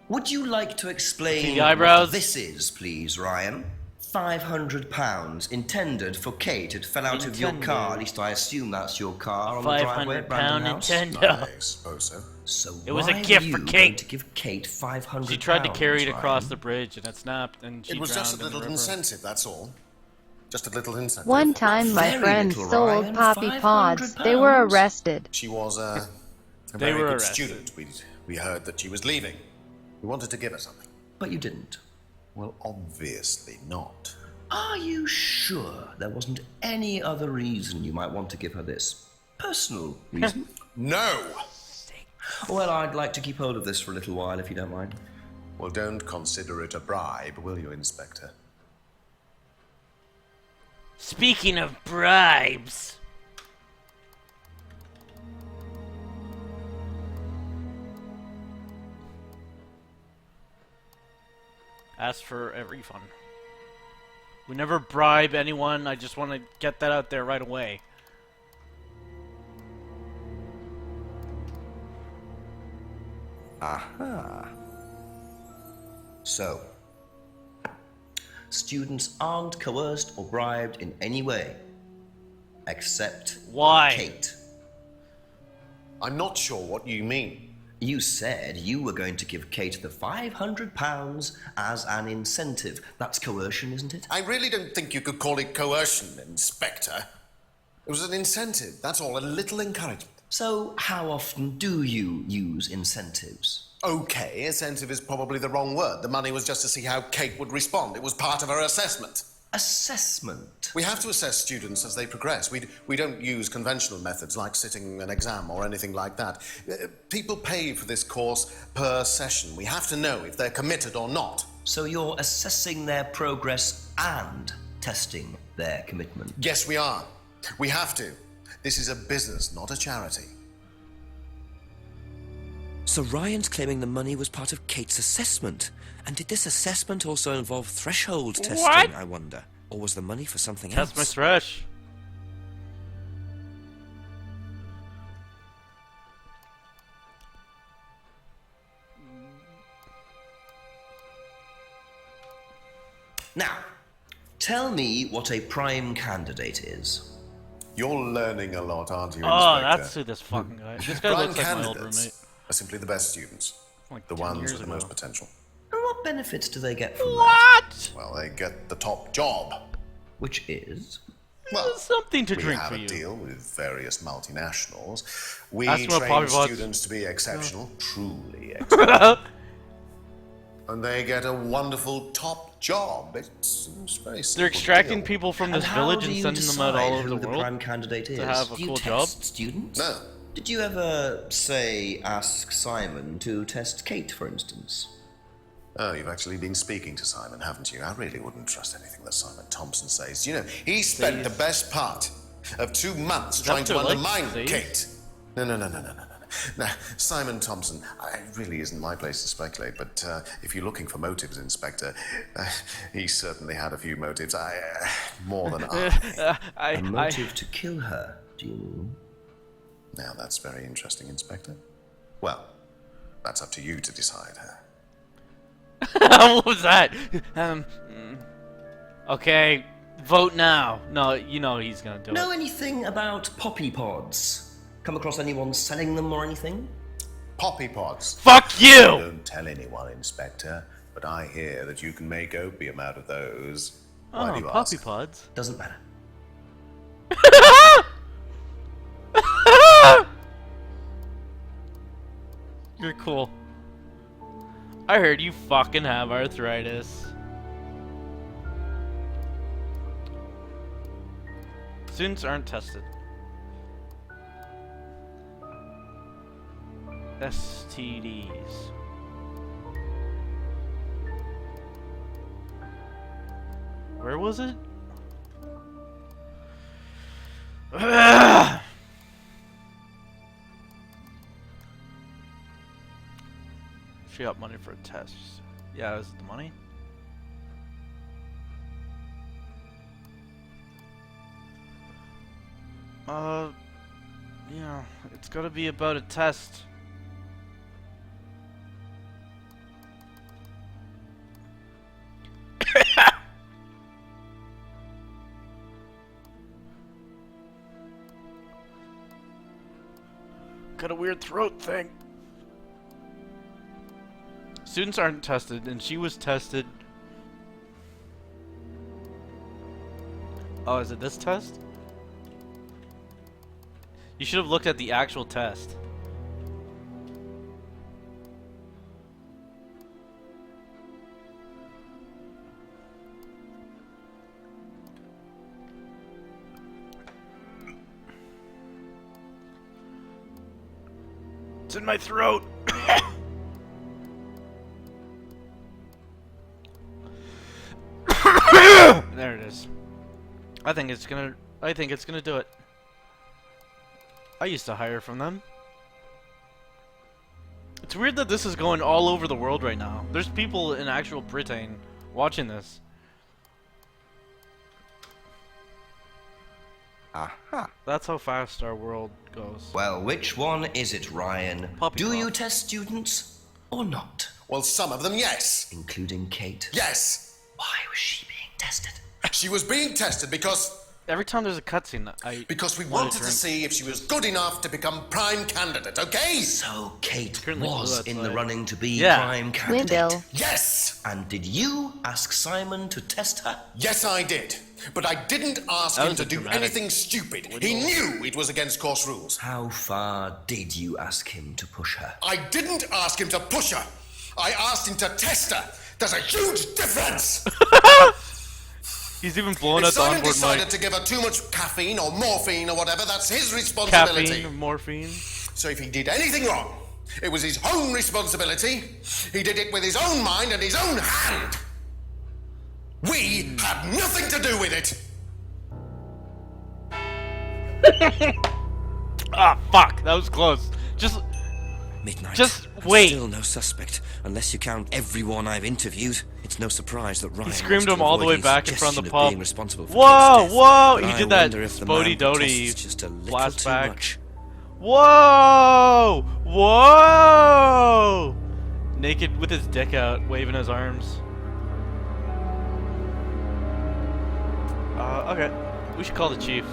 Would you like to explain The eyebrows. what this is, please, Ryan? £500 intended for Kate. It fell out of your car. At least I assume that's your car on the driveway at Brandon £500 House. Nintendo. I suppose so. So It was a why gift were for you Kate. going to give Kate £500? She tried to carry it across Ryan? the bridge and it snapped and she It was just a drowned in the little river. incentive, that's all. Just a little incentive. One time my Very friend little, sold Ryan, poppy pods. They were arrested. She was a They very were good arrested. student. We heard that she was leaving. We wanted to give her something. But you didn't. Well, obviously not. Are you sure there wasn't any other reason you might want to give her this? Personal reason? No! Well, I'd like to keep hold of this for a little while, if you don't mind. Well, don't consider it a bribe, will you, Inspector? Speaking of bribes. Ask for a refund. We never bribe anyone. I just want to get that out there right away. Aha. So, students aren't coerced or bribed in any way, except Why? Kate. I'm not sure what you mean. You said you were going to give Kate the £500 as an incentive. That's coercion, isn't it? I really don't think you could call it coercion, Inspector. It was an incentive, that's all, a little encouragement. So, how often do you use incentives? Okay, incentive is probably the wrong word. The money was just to see how Kate would respond. It was part of her assessment. Assessment? We have to assess students as they progress. We don't use conventional methods like sitting an exam or anything like that. People pay for this course per session. We have to know if they're committed or not. So you're assessing their progress and testing their commitment? Yes, we are. We have to. This is a business, not a charity. So Ryan's claiming the money was part of Kate's assessment. And did this assessment also involve threshold testing, What? I wonder? Or was the money for something Test my else? thresh. Now, tell me what a prime candidate is. You're learning a lot, aren't you, Oh, Inspector? that's who this fucking guy. This guy Prime looks like my old candidates roommate. are simply the best students. Like the 10 ones years with the ago. most potential. And what benefits do they get from What? Well, they get the top job. Which is? Well, something to we drink have for a you. deal with various multinationals. We Ask them about train Poppy Pods. students to be exceptional, truly exceptional. And they get a wonderful top job. It's very simple. They're extracting deal. people from this And how village do and you sending them out all decide over who the the world prime candidate is? to have a Do you cool test job. students? No. Did you ever, say, ask Simon to test Kate, for instance? Oh, you've actually been speaking to Simon, haven't you? I really wouldn't trust anything that Simon Thompson says. You know, he spent the best part of 2 months trying to to like undermine Steve? Kate. No. Now, Simon Thompson, it really isn't my place to speculate, but if you're looking for motives, Inspector, he certainly had a few motives. More than I. A motive to kill her, do you mean? Now, that's very interesting, Inspector. Well, that's up to you to decide. What was that? Okay, vote now. No, you know he's gonna do Know it. anything about poppy pods? Come across anyone selling them or anything? Poppy pods. Fuck you! Don't tell anyone, Inspector, but I hear that you can make opium out of those. Why do you Poppy ask? Pods. Doesn't matter. You're cool. I heard you fucking have arthritis. Students aren't tested. STDs. Where was it? She got money for a test. Yeah, is it the money? Yeah, it's gotta be about a test. Got a weird throat thing. Students aren't tested, and she was tested. Oh, is it this test? You should have looked at the actual test. It's in my throat. There it is. I think it's gonna do it. I used to hire from them. It's weird that this is going all over the world right now. There's people in actual Britain watching this. Aha. That's how fast our world goes. Well, which one is it, Ryan? Puppy Do paw. you test students or not? Well, some of them, yes. Including Kate? Yes. Why was she being tested? She was being tested because Every time there's a cutscene, because we want wanted to see if she was good enough to become prime candidate, okay? So Kate Currently was blue in the outside. running to be Yeah. prime candidate. Window. Yes! And did you ask Simon to test her? Yes, I did. But I didn't ask That him was to a do dramatic anything stupid. He knew it was against course rules. How far did you ask him to push her? I didn't ask him to push her. I asked him to test her. There's a huge difference. He's even blowing If up the Simon onboard decided mic. to give her too much caffeine or morphine or whatever, that's his responsibility. Caffeine, morphine. So if he did anything wrong, it was his own responsibility. He did it with his own mind and his own hand. We had nothing to do with it. Ah, fuck. That was close. Just Midnight. Just And wait. Still no suspect, unless you count everyone I've interviewed. It's no surprise that Ryan screamed wants him to all the avoid way his back in front of the suggestion pub. being responsible for Whoa, Kate's death. whoa! But He I did that wonder if the man Spody Doty protests just a little flashback. too much. Whoa! Whoa! Naked with his dick out, waving his arms. Okay. We should call the chief.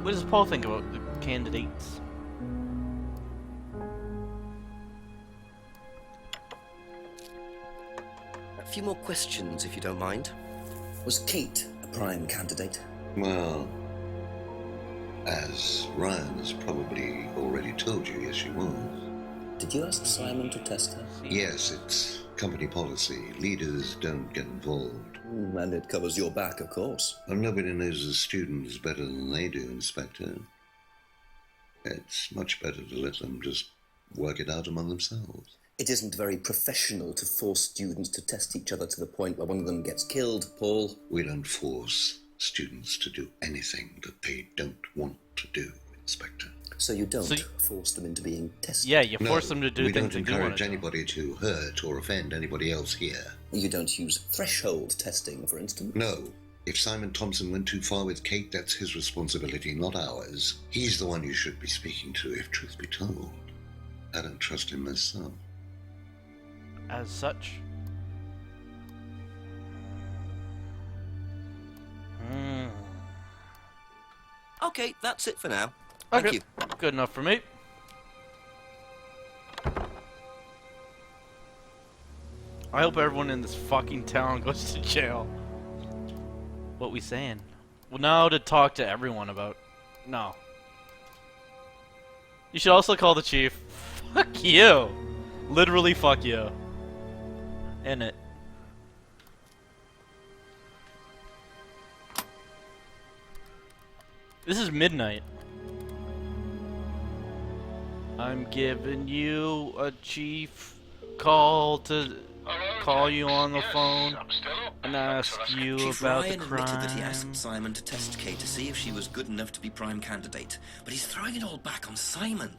What does Paul think about the candidates? A few more questions, if you don't mind. Was Kate a prime candidate? Well, as Ryan has probably already told you, yes, she was. Did you ask Simon to test her? Yes, it's company policy. Leaders don't get involved. And it covers your back, of course. And nobody knows the students better than they do, Inspector. It's much better to let them just work it out among themselves. It isn't very professional to force students to test each other to the point where one of them gets killed, Paul. We don't force students to do anything that they don't want to do, Inspector. So you don't So force them into being tested? Yeah, you force No, them to do we things don't they do want encourage to do. anybody to hurt or offend anybody else here. You don't use threshold testing, for instance? No. If Simon Thompson went too far with Kate, that's his responsibility, not ours. He's the one you should be speaking to, if truth be told. I don't trust him myself. As such. Okay, that's it for now. Okay, Thank you. good enough for me. I hope everyone in this fucking town goes to jail. What we saying? Well, now to talk to everyone about. No. You should also call the chief. Fuck you. Literally, fuck you. In it. This is midnight. I'm giving you a chief call to call you on the phone and ask you Chief about Ryan the admitted that he crime. asked Simon to test Kate to see if she was good enough to be prime candidate, but he's throwing it all back on Simon.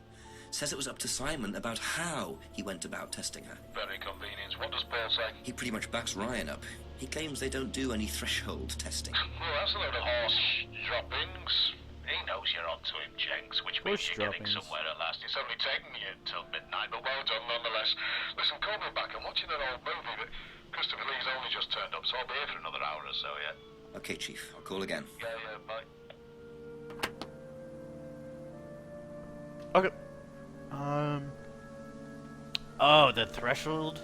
Says it was up to Simon about how he went about testing her. Very convenient. What does Paul say? He pretty much backs Ryan up. He claims they don't do any threshold testing. Well, that's a load of horse droppings. He knows you're onto him, Jenks, which means Horse you're getting droppings. somewhere at last. It's only taken you till midnight, but well done nonetheless. Listen, call me back. I'm watching an old movie, but Christopher Lee's only just turned up, so I'll be here for another hour or so yet. Okay, Chief, I'll call again. Yeah, bye. Okay. Oh, the threshold?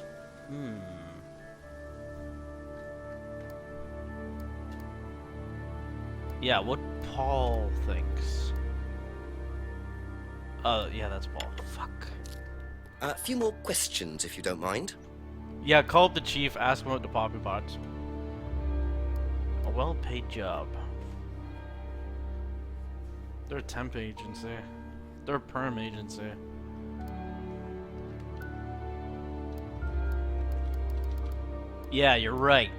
Yeah, what Paul thinks. Oh, yeah, that's Paul. Fuck. A few more questions, if you don't mind. Yeah, call up the chief, ask him about the poppy pods. A well-paid job. They're a temp agency. They're a perm agency. Yeah, you're right.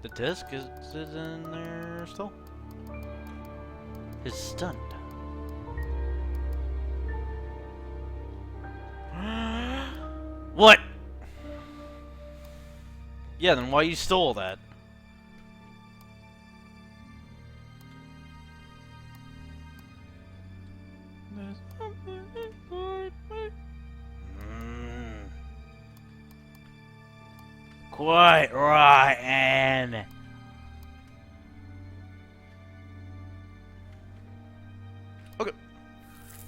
The disc is in there still? Is stunned. What? Yeah, then why you stole that? Quite right, Anne. Okay.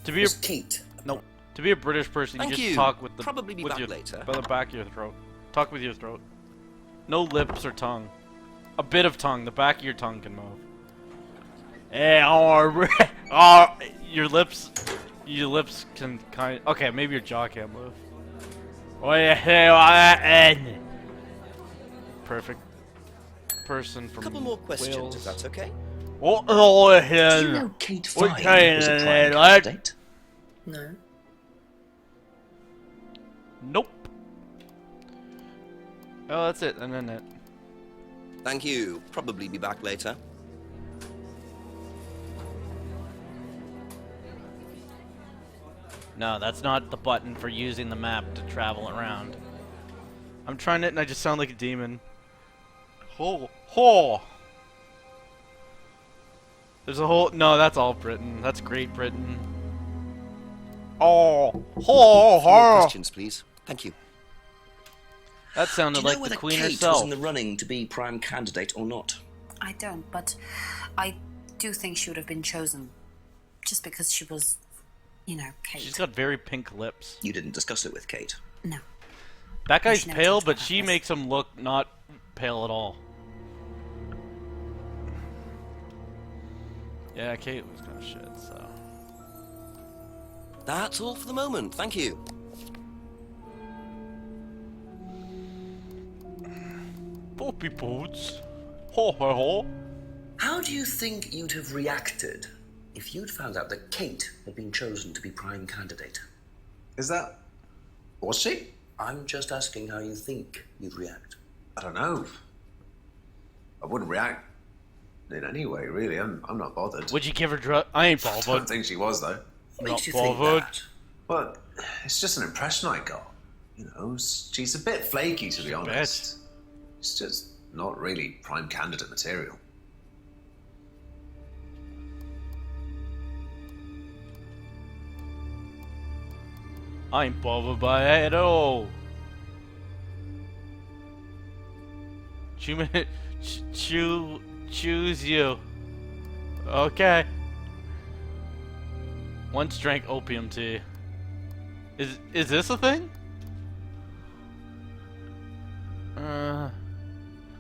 To be Was a Kate? No. To be a British person, Thank you just you. talk with the Probably be with back your, later. by the back of your throat. Talk with your throat. No lips or tongue. A bit of tongue. The back of your tongue can move. Hey, your lips. Your lips can kind. Okay, maybe your jaw can't move. Perfect. Person from Couple more questions, Wales. if that's okay. Do you know Kate Fine was a prime candidate? No. Nope. Oh, that's it. And then it. Thank you. Probably be back later. No, that's not the button for using the map to travel around. I'm trying it and I just sound like a demon. Ho! Ho! There's a whole... No, that's all Britain. That's Great Britain. Oh! Ho! Few more Ho! questions, please. Thank you. That Do sounded you know like the whether Queen Kate herself. was in the running to be prime candidate or not? I don't, but I do think she would have been chosen just because she was, you know, Kate. She's got very pink lips. You didn't discuss it with Kate? No. That guy's she never pale, talked but about she this. makes him look not pale at all. Yeah, Kate was kind of shit, so... That's all for the moment. Thank you. Poppy pods. Ho ho ho. How do you think you'd have reacted if you'd found out that Kate had been chosen to be prime candidate? Is that... Was she? I'm just asking how you think you'd react. I don't know. I wouldn't react in any way, really. I'm not bothered. Would you give her drug? I ain't I bothered. don't think she was, though. What Not makes you think bothered. that? But it's just an impression I got. You know, she's a bit flaky, to be honest. It's just not really prime candidate material. I ain't bothered by it at all. Choose you. Okay. Once drank opium tea. Is this a thing?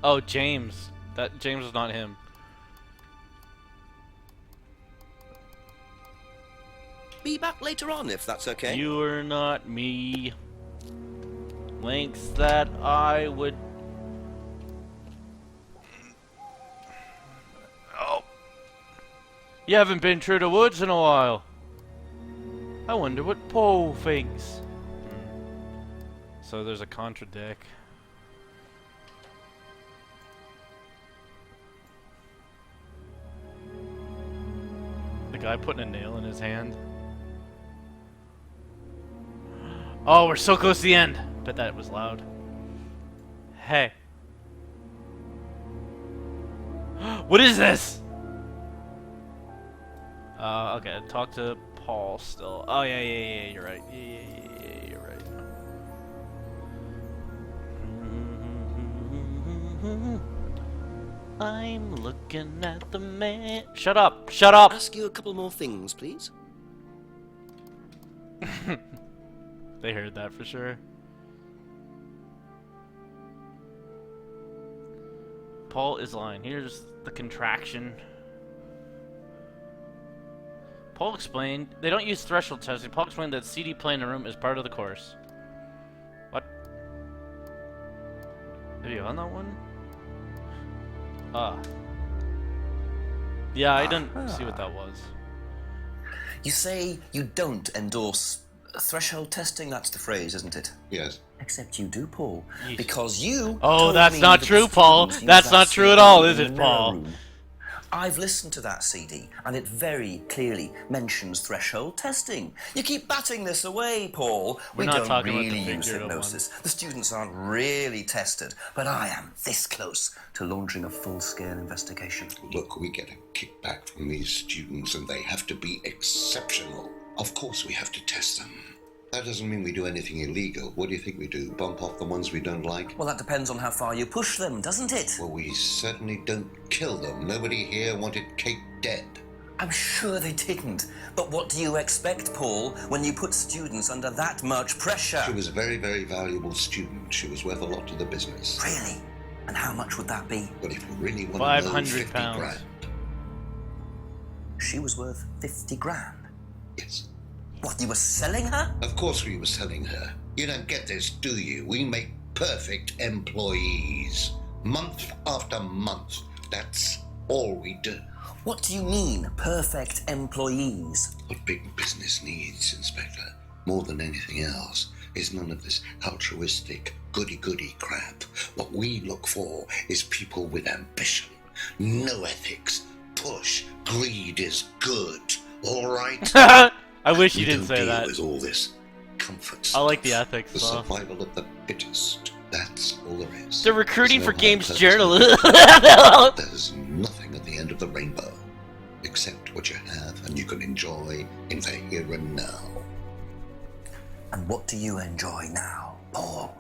Oh, James. That James was not him. be back later on, if that's okay. You're not me. Lengths that I would... Oh. You haven't been through the woods in a while. I wonder what Poe thinks. So there's a contradict. The guy putting a nail in his hand. Oh, we're so close to the end. Bet that was loud. Hey. What is this? Okay, talk to Paul still. Oh, yeah, you're right. Yeah, you're right. I'm looking at the man. Shut up! Shut up! Ask you a couple more things, please. They heard that for sure. Paul is lying. Here's the contraction. Paul explained they don't use threshold testing. Paul explained that CD playing in a room is part of the course. What? Are you on that one? Yeah, I didn't see what that was. You say you don't endorse threshold testing? That's the phrase, isn't it? Yes. Except you do, Paul. Because you. Oh, told that's me not that true, the Paul. students use That's that not true at CD all, in is the it, mirror Paul? room. I've listened to that CD, and it very clearly mentions threshold testing. You keep batting this away, Paul. We're We not don't talking about the really big use weirdo hypnosis. The students aren't really tested, but I am this close to launching a full-scale investigation. Look, we get a kickback from these students, and they have to be exceptional. Of course we have to test them. That doesn't mean we do anything illegal. What do you think we do? Bump off the ones we don't like? Well, that depends on how far you push them, doesn't it? Well, we certainly don't kill them. Nobody here wanted Kate dead. I'm sure they didn't. But what do you expect, Paul, when you put students under that much pressure? She was a very, very valuable student. She was worth a lot to the business. Really? And how much would that be? But if you really want to know, 500 50 pounds. grand. She was worth 50 grand. Yes. What, you were selling her? Of course we were selling her. You don't get this, do you? We make perfect employees. Month after month. That's all we do. What do you mean, perfect employees? What big business needs, Inspector, more than anything else, is none of this altruistic, goody-goody crap. What we look for is people with ambition, no ethics, push, greed is good, all right? I wish you We didn't don't say deal that. with all this comfort I like the stuff. ethics The stuff. survival of the fittest. That's all there is. They're recruiting There's for no games hard journalists. purpose. There's nothing at the end of the rainbow, except what you have and you can enjoy in the here and now. And what do you enjoy now, Paul?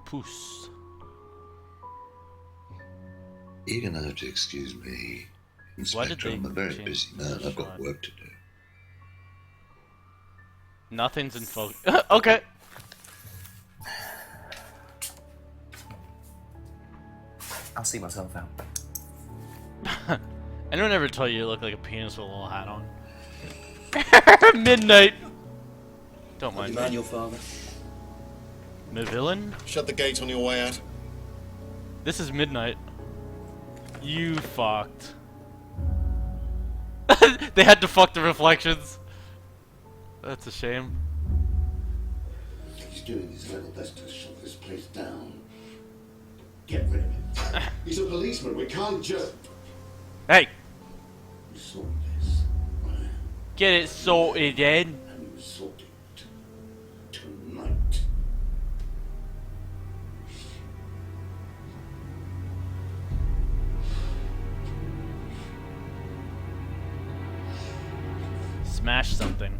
Puss. You're gonna have to excuse me, Why did Inspector. they I'm a very change busy man. I've got shot? work to do. Nothing's in focus. Okay. I'll see myself out. Anyone ever tell you you look like a penis with a little hat on? Midnight. Don't mind Man, me. your father. The villain? Shut the gate on your way out. This is Midnight. You fucked. They had to fuck the reflections. That's a shame. He's doing his level best to shut this place down. Get rid of him. He's a policeman. We can't just... Hey! We saw this. Get it sorted then. And we sort it tonight. Smash something.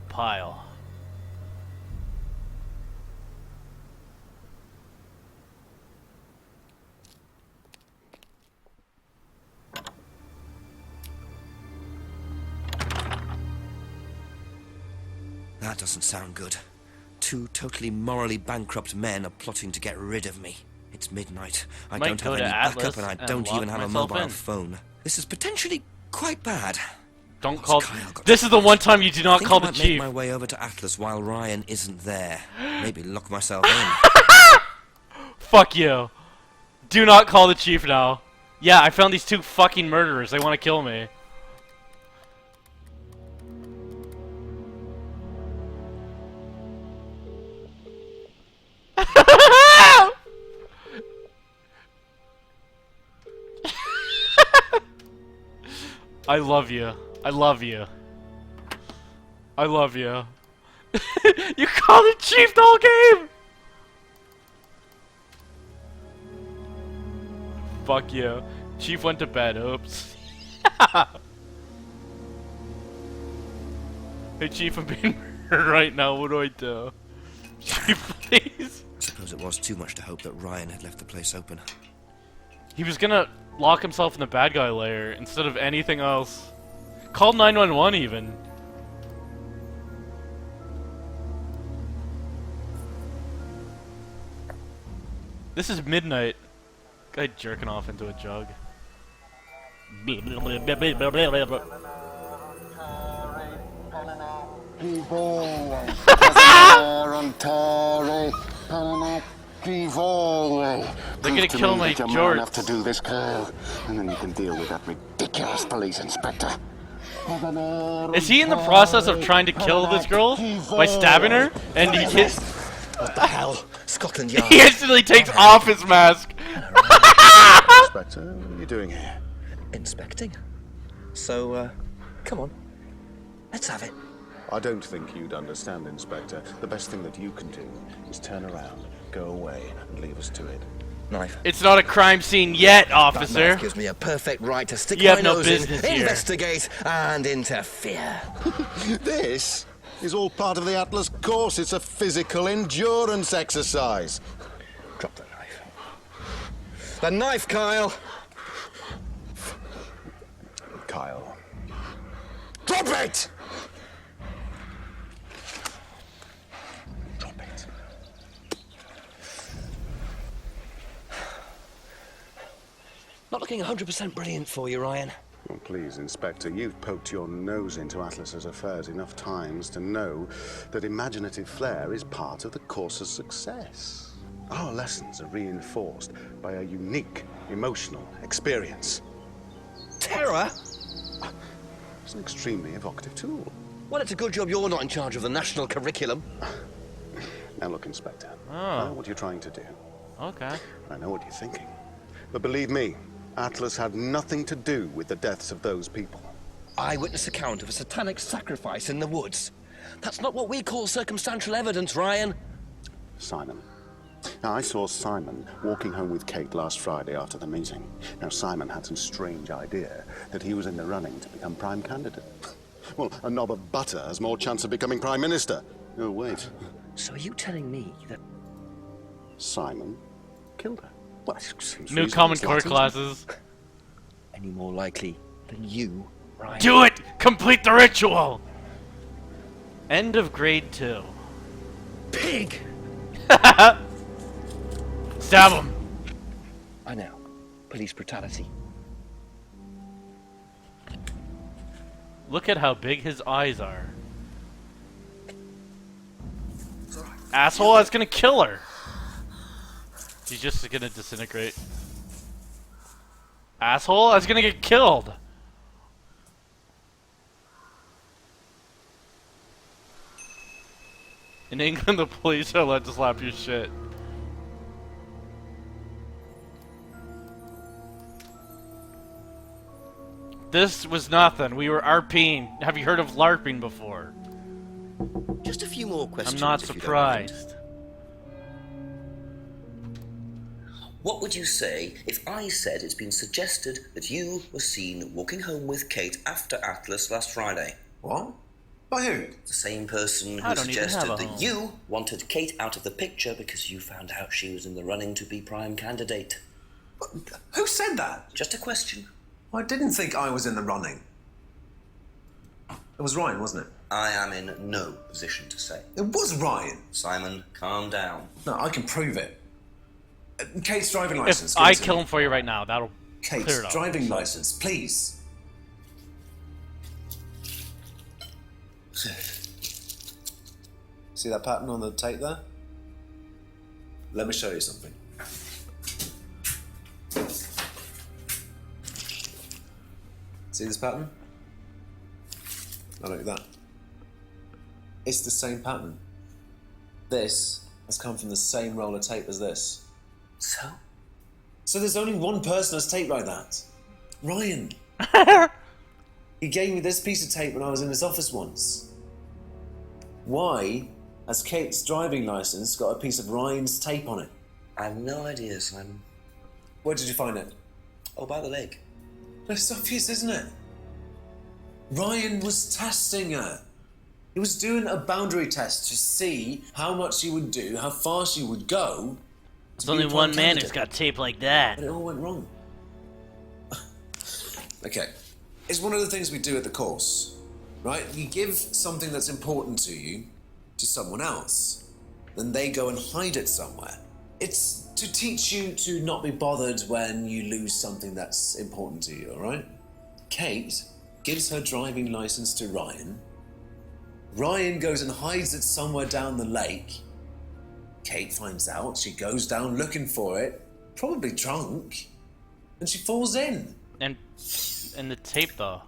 Pile. That doesn't sound good. Two totally morally bankrupt men are plotting to get rid of me. It's midnight. I Might don't go have to any Atlas backup and I and don't lock even have a myself mobile in. phone. This is potentially quite bad. Don't call. This is the one time you do not call I the might chief. make my way over to Atlas while Ryan isn't there. Maybe lock myself in. Fuck you. Do not call the chief now. Yeah, I found these two fucking murderers. They want to kill me. I love you. I love you. I love you. You called the chief the whole game! Fuck you. Chief went to bed. Oops. Hey Chief, I'm being murdered right now. What do I do? Chief, please. I suppose it was too much to hope that Ryan had left the place open. He was gonna lock himself in the bad guy lair instead of anything else. Call 911 even. This is midnight. Guy jerking off into a jug. They're gonna kill my George. Enough to do this, Kyle, and then you can deal with that ridiculous police inspector. Is he in the process of trying to kill this girl by stabbing her? And he hits. What the hell? Scotland Yard. He instantly takes off his mask. Inspector, what are you doing here? Inspecting? So, come on. Let's have it. I don't think you'd understand, Inspector. The best thing that you can do is turn around, go away, and leave us to it. Knife. It's not a crime scene yet, That officer. knife gives me a perfect right to stick You my have no nose in, business here. investigate, and interfere. This is all part of the Atlas course. It's a physical endurance exercise. Drop the knife. The knife, Kyle! Kyle. Drop it! Drop it. Not looking 100% brilliant for you, Ryan. Well, please, Inspector, you've poked your nose into Atlas's affairs enough times to know that imaginative flair is part of the course's success. Our lessons are reinforced by a unique emotional experience. Terror? It's an extremely evocative tool. Well, it's a good job you're not in charge of the national curriculum. Now look, Inspector, Oh. I know what you're trying to do. Okay. I know what you're thinking. But believe me, Atlas had nothing to do with the deaths of those people. Eyewitness account of a satanic sacrifice in the woods. That's not what we call circumstantial evidence, Ryan. Simon. Now, I saw Simon walking home with Kate last Friday after the meeting. Now, Simon had some strange idea that he was in the running to become prime candidate. Well, a knob of butter has more chance of becoming prime minister. Oh, wait. So are you telling me that Simon killed her? Well, it seems New reasonable, Common isn't Core it? classes. any more likely than you, Ryan? Do it! Complete the ritual! End of grade 2. Pig! Stab him! I know. Police brutality. Look at how big his eyes are. Asshole, that's gonna kill her. He's just gonna disintegrate. Asshole, that's gonna get killed. In England, the police are allowed to slap your shit. This was nothing. We were RPing. Have you heard of LARPing before? Just a few more questions. I'm not if you don't mind. surprised. What would you say if I said it's been suggested that you were seen walking home with Kate after Atlas last Friday? What? By who? The same person I who don't even have suggested a that home. you wanted Kate out of the picture because you found out she was in the running to be prime candidate. Who said that? Just a question. I didn't think I was in the running. It was Ryan, wasn't it? I am in no position to say. It was Ryan. Simon, calm down. No, I can prove it. Kate's driving If license. I gives it. kill him for you right now, that'll Kate, Clear it off. driving license, please. See that pattern on the tape there? Let me show you something. See this pattern? Now look at that. It's the same pattern. This has come from the same roll of tape as this. So? So there's only one person that's taped like that. Ryan. He gave me this piece of tape when I was in his office once. Why has Kate's driving license got a piece of Ryan's tape on it? I have no idea, Simon. Where did you find it? Oh, by the lake. It's obvious, isn't it? Ryan was testing her. He was doing a boundary test to see how much she would do, how far she would go. There's only one man who's got tape like that. But it all went wrong. Okay. It's one of the things we do at the course, right? You give something that's important to you to someone else, then they go and hide it somewhere. It's to teach you to not be bothered when you lose something that's important to you, all right? Kate gives her driving license to Ryan. Ryan goes and hides it somewhere down the lake. Kate finds out, she goes down looking for it, probably drunk, and she falls in. And the tape, though.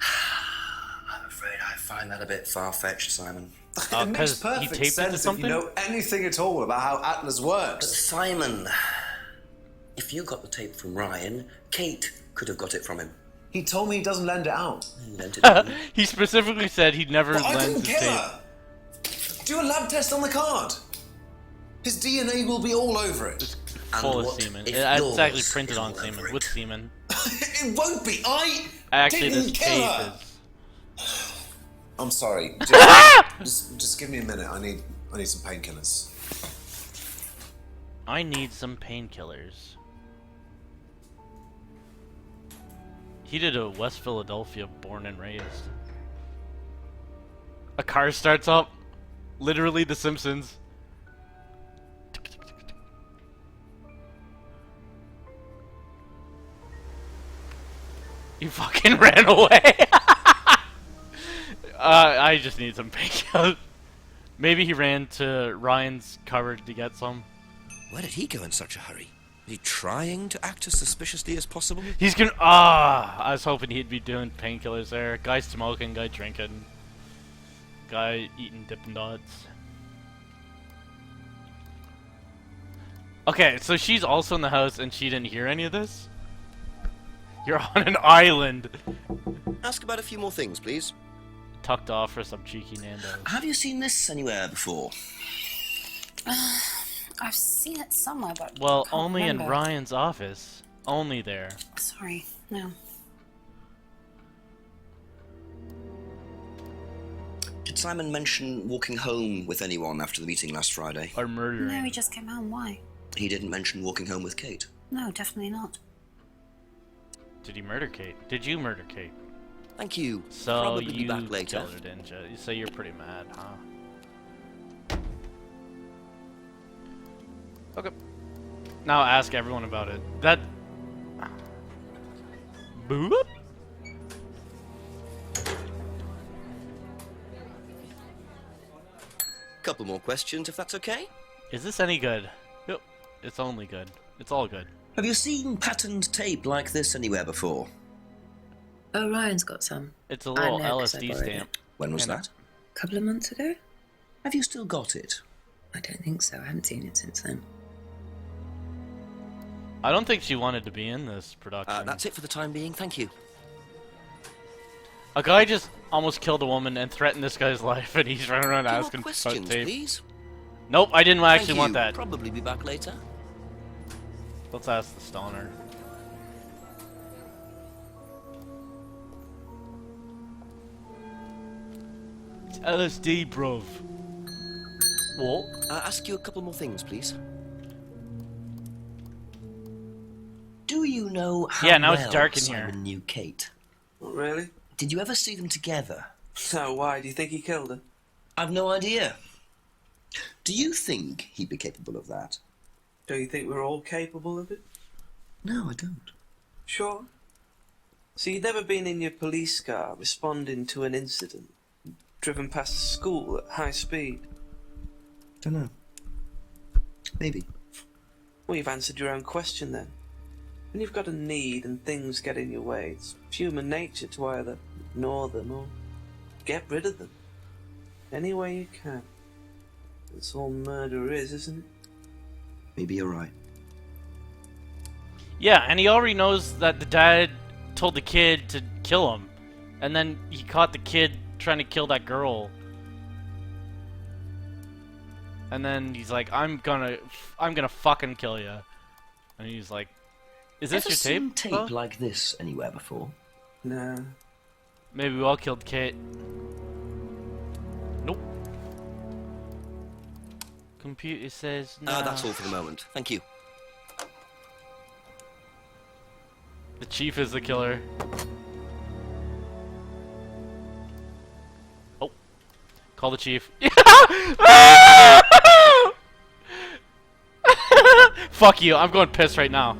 I'm afraid I find that a bit far-fetched, Simon. It makes perfect sense if you know anything at all about how Atlas works. But Simon, if you got the tape from Ryan, Kate could have got it from him. He told me he doesn't lend it out. He lent it to me. He specifically said he'd never Well, I lend didn't his kill tape. her. Do a lab test on the card. His DNA will be all over it. Full of semen. It's actually printed on semen, with semen. It won't be. I Actually, didn't this kill tape her. is... I'm sorry. Just give me a minute. I need some painkillers. I need some painkillers. He did a West Philadelphia born and raised. A car starts up. Literally The Simpsons. You fucking ran away. I just need some painkillers. Maybe he ran to Ryan's cupboard to get some. Where did he go in such a hurry? Is he trying to act as suspiciously as possible? He's gonna. I was hoping he'd be doing painkillers there. Guy smoking, guy drinking, guy eating Dippin' Dots. Okay, so she's also in the house and she didn't hear any of this? You're on an island. Ask about a few more things, please. Tucked off for some cheeky Nando's. Have you seen this anywhere before? I've seen it somewhere, but Well, I can't only remember. in Ryan's office. Only there. Sorry, no. Did Simon mention walking home with anyone after the meeting last Friday? Or murdering? No, he just came home. Why? He didn't mention walking home with Kate. No, definitely not. Did he murder Kate? Did you murder Kate? Thank you. So Probably be you back later. killed her, didn't you? So you're pretty mad, huh? Okay. Now ask everyone about it. That... Boop? Couple more questions, if that's okay. Is this any good? Yep. It's only good. It's all good. Have you seen patterned tape like this anywhere before? Oh, Ryan's got some. It's a I little know, 'cause I LSD borrowed stamp. it. When was And- that? A couple of months ago? Have you still got it? I don't think so. I haven't seen it since then. I don't think she wanted to be in this production. That's it for the time being, thank you. A guy just almost killed a woman and threatened this guy's life, and he's running around Two more asking for questions, tape. please. Nope, I didn't actually Thank want you. that. Probably be back later. Let's ask the stoner. It's LSD, bruv. What? Ask you a couple more things, please. Do you know how Yeah, now it's well dark in Simon here. knew Kate? Not really? Did you ever see them together? So why? Do you think he killed her? I've no idea. Do you think he'd be capable of that? Do you think we're all capable of it? No, I don't. Sure. So you'd never been in your police car responding to an incident, driven past a school at high speed? Dunno. Maybe. Well, you've answered your own question then. When you've got a need and things get in your way, it's human nature to either ignore them or get rid of them. Any way you can. That's all murder is, isn't it? Maybe you're right. Yeah, and he already knows that the dad told the kid to kill him. And then he caught the kid trying to kill that girl. And then he's like, I'm gonna fucking kill you. And he's like, is this Ever your seen tape? tape like this anywhere before? No. Maybe we all killed Kate. Nope. Computer says no. That's all for the moment. Thank you. The chief is the killer. Oh. Call the chief. Fuck you, I'm going piss right now.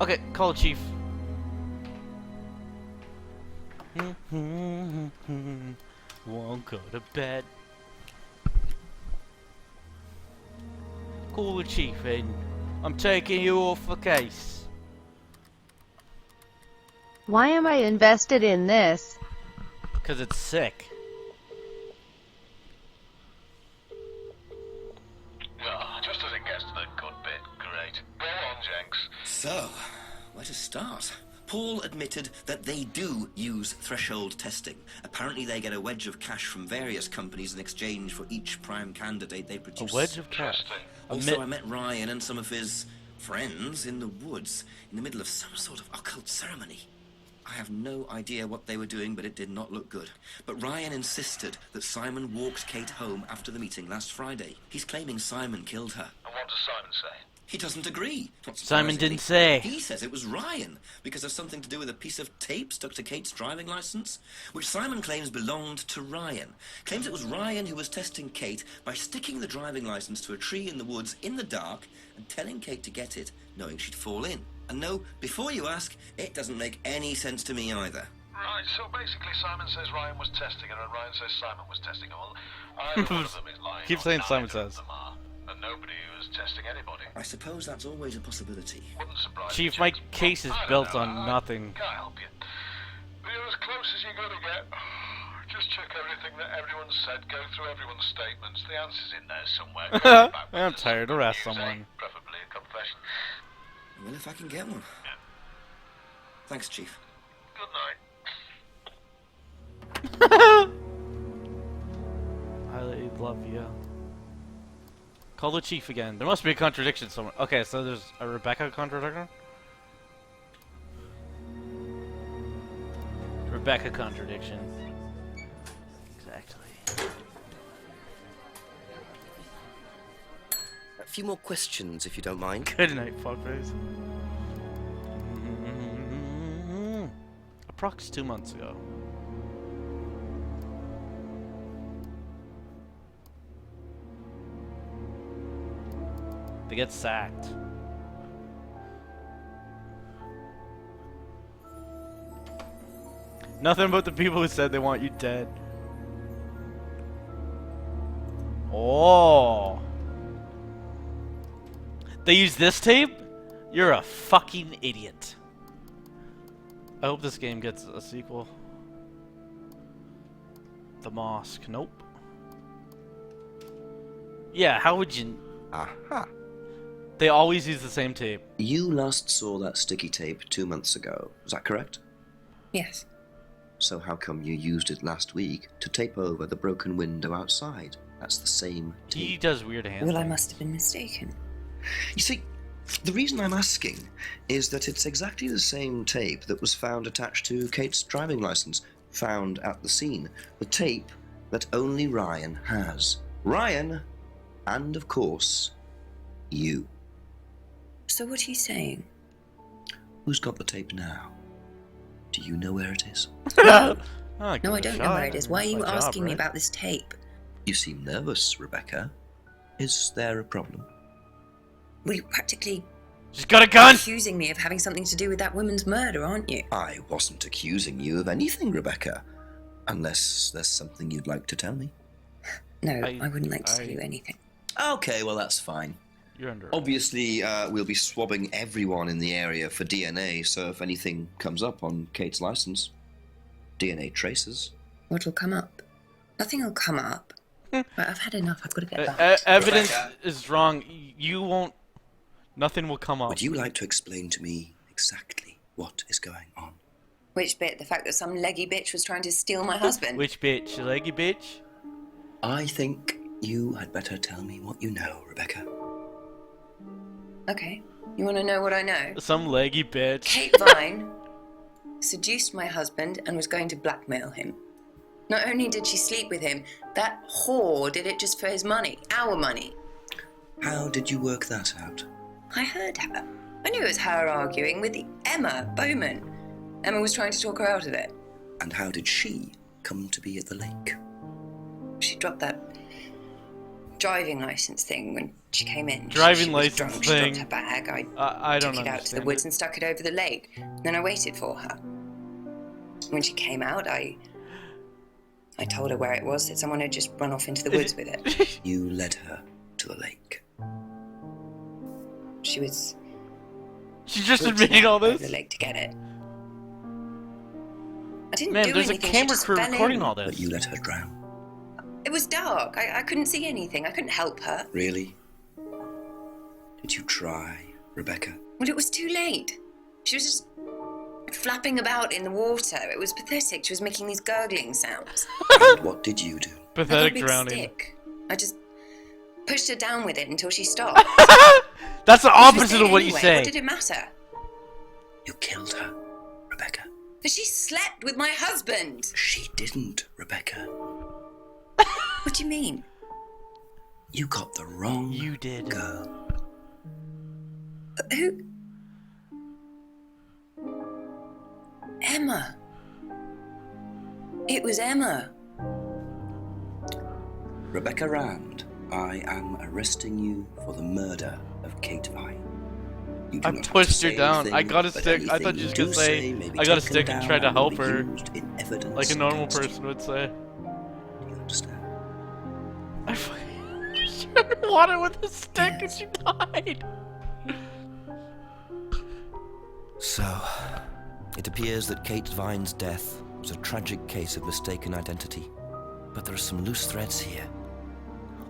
Okay, call the chief. Won't go to bed. Call the chief in. I'm taking you off the case. Why am I invested in this? Because it's sick. Just as it gets to the good bit, great. Go on, Jenks. So, where to start? Paul admitted that they do use threshold testing. Apparently they get a wedge of cash from various companies in exchange for each prime candidate they produce. A wedge of cash? Also, I met Ryan and some of his friends in the woods in the middle of some sort of occult ceremony. I have no idea what they were doing, but it did not look good. But Ryan insisted that Simon walked Kate home after the meeting last Friday. He's claiming Simon killed her. And what does Simon say? He doesn't agree. Not Simon surprisingly. didn't say. He says it was Ryan, because of something to do with a piece of tape stuck to Kate's driving license, which Simon claims belonged to Ryan. Claims it was Ryan who was testing Kate by sticking the driving license to a tree in the woods in the dark and telling Kate to get it, knowing she'd fall in. And no, before you ask, it doesn't make any sense to me either. Right, so basically Simon says Ryan was testing her and Ryan says Simon was testing her. Well, either one of them is lying. Keep or saying Simon neither of says. them are, and nobody was testing anybody. I suppose that's always a possibility. Wouldn't surprise Chief, me, my Jackson. case is I don't built know, on nothing. Can't help you. But you're as close as you're going to get. Just check everything that everyone's said, go through everyone's statements. The answer's in there somewhere. I'm tired. Arrest someone. Preferably a confession. Well, if I can get one. Yeah. Thanks, Chief. Good night. I love you. Call the chief again. There must be a contradiction somewhere. Okay, so there's a Rebecca contradiction? Rebecca contradiction. Exactly. A few more questions, if you don't mind. Good night, fuckface. Approx 2 months ago. They get sacked. Nothing about the people who said they want you dead. Oh. They use this tape? You're a fucking idiot. I hope this game gets a sequel. The Mosque. Nope. Yeah, how would you... Aha. They always use the same tape. You last saw that sticky tape 2 months ago, is that correct? Yes. So how come you used it last week to tape over the broken window outside? That's the same tape. He does weird hands. Well, I must have been mistaken. You see, the reason I'm asking is that it's exactly the same tape that was found attached to Kate's driving license, found at the scene. The tape that only Ryan has. Ryan, and of course, you. So what are you saying? Who's got the tape now? Do you know where it is? No, I don't know where it is. Why are you asking me about this tape? You seem nervous, Rebecca. Is there a problem? Well, you practically... She's got a gun! Accusing me of having something to do with that woman's murder, aren't you? I wasn't accusing you of anything, Rebecca. Unless there's something you'd like to tell me. No, I wouldn't like to tell you anything. Okay, well that's fine. You're under Obviously, we'll be swabbing everyone in the area for DNA, so if anything comes up on Kate's license, DNA traces. What'll come up? Nothing will come up. Right, I've had enough. I've got to get back. Evidence is wrong. You won't... Nothing will come up. Would you like to explain to me exactly what is going on? Which bit? The fact that some leggy bitch was trying to steal my husband? Which bitch? Leggy bitch? I think you had better tell me what you know, Rebecca. Okay. You want to know what I know? Some leggy bitch. Kate Vine seduced my husband and was going to blackmail him. Not only did she sleep with him, that whore did it just for his money. Our money. How did you work that out? I heard her. I knew it was her arguing with Emma Bowman. Emma was trying to talk her out of it. And how did she come to be at the lake? She dropped that driving license thing when she came in. Driving she was license drunk. thing. She dropped her bag. I don't took it out to the woods and stuck it over the lake. Then I waited for her. When she came out, I told her where it was, that someone had just run off into the woods with it. You led her to the lake. She was... She's just admitting all this? ...over the lake to get it. I didn't Man, do there's anything. a camera She just crew fell recording in. all this. But you let her drown. It was dark. I couldn't see anything. I couldn't help her. Really? Did you try, Rebecca? Well, it was too late. She was just flapping about in the water. It was pathetic. She was making these gurgling sounds. And what did you do? Pathetic I got a big drowning. stick. I just pushed her down with it until she stopped. That's the She was opposite dead of what you anyway. say. What did it matter? You killed her, Rebecca. That she slept with my husband. She didn't, Rebecca. What do you mean? You got the wrong You did. girl. Who? Emma. It was Emma. Rebecca Rand, I am arresting you for the murder of Kate Vine. You do I not have to pushed her say down. anything, I got a but stick. I anything thought you you was do gonna say, may be I got a taken stick and down tried to and will help be her. used in evidence Like a normal against you. person would say. Do you understand? I fucking shot her water with a stick and she died. So, it appears that Kate Vine's death was a tragic case of mistaken identity. But there are some loose threads here.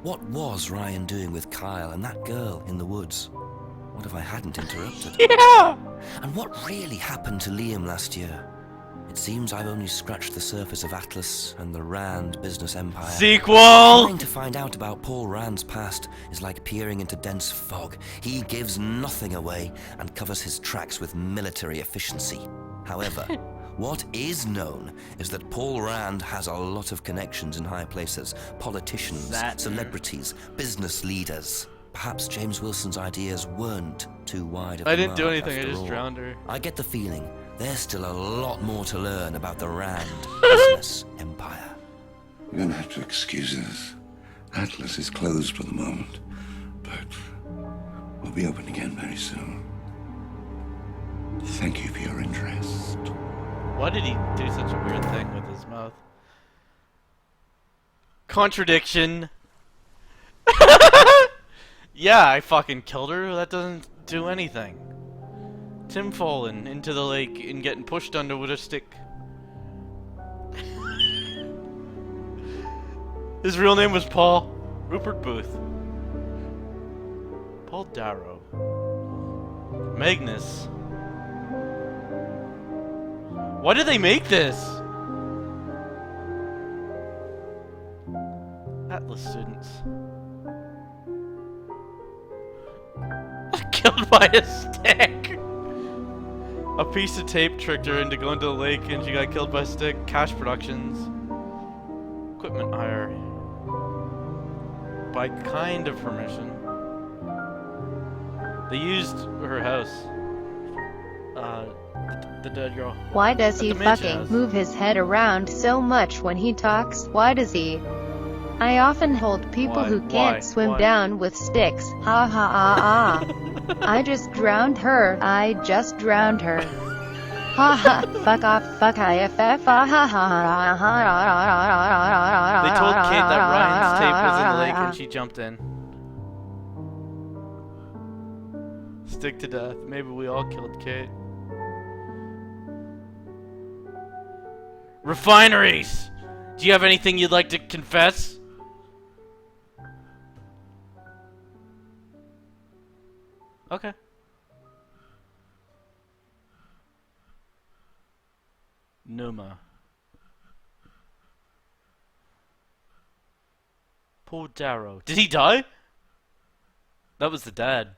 What was Ryan doing with Kyle and that girl in the woods? What if I hadn't interrupted? Yeah! And what really happened to Liam last year? It seems I've only scratched the surface of Atlas and the Rand business empire. Sequel! Trying to find out about Paul Rand's past is like peering into dense fog. He gives nothing away and covers his tracks with military efficiency. However, what is known is that Paul Rand has a lot of connections in high places. Politicians, celebrities, business leaders. Perhaps James Wilson's ideas weren't too wide of I the didn't do mark anything, I after just all. drowned her. I get the feeling there's still a lot more to learn about the Rand business empire. You're gonna have to excuse us. Atlas is closed for the moment, but we'll be open again very soon. Thank you for your interest. Why did he do such a weird thing with his mouth? Contradiction. Yeah, I fucking killed her. That doesn't do anything. Tim falling into the lake and getting pushed under with a stick. His real name was Paul Rupert Booth. Paul Darrow. Magnus. Why did they make this? Atlas students. Killed by a stick. A piece of tape tricked her into going to the lake and she got killed by a stick. Cash Productions. Equipment hire. By kind of permission. They used her house. The dead girl. Why does he At the mansion fucking house. move his head around so much when he talks? Why does he? I often hold people Why? who can't Why? swim Why? down with sticks. Ha ha ha ha. I just drowned her. I just drowned her. Ha ha. Fuck off. Fuck IFF. Ha ha ha ha ha. They told Kate that Ryan's tape was in the lake and she jumped in. Stick to death. Maybe we all killed Kate. Refineries! Do you have anything you'd like to confess? Okay. Numa. Paul Darrow. Did he die? That was the dad.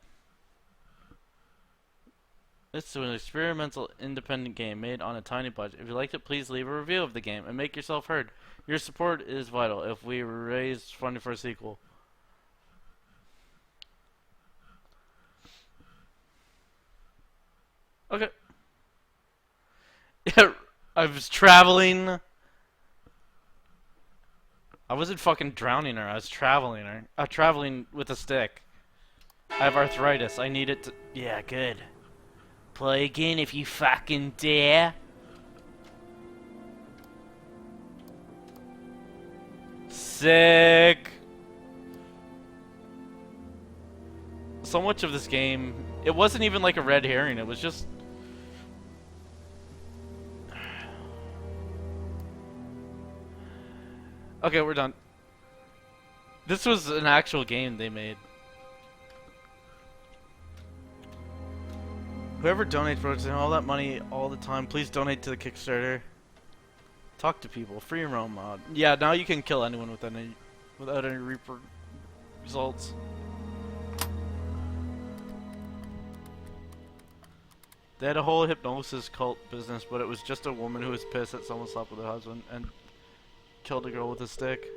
It's an experimental independent game made on a tiny budget. If you liked it, please leave a review of the game and make yourself heard. Your support is vital if we raise funding for a sequel. Okay. Yeah, I was traveling. I wasn't fucking drowning her. I was traveling her. Traveling with a stick. I have arthritis. I need it to. Yeah, good. Play again if you fucking dare. Sick. So much of this game, it wasn't even like a red herring. It was just. Okay, we're done. This was an actual game they made. Whoever donates for all that money all the time, please donate to the Kickstarter. Talk to people. Free roam mod. Yeah, now you can kill anyone without any results. They had a whole hypnosis cult business, but it was just a woman who was pissed that someone slept with her husband and killed a girl with a stick.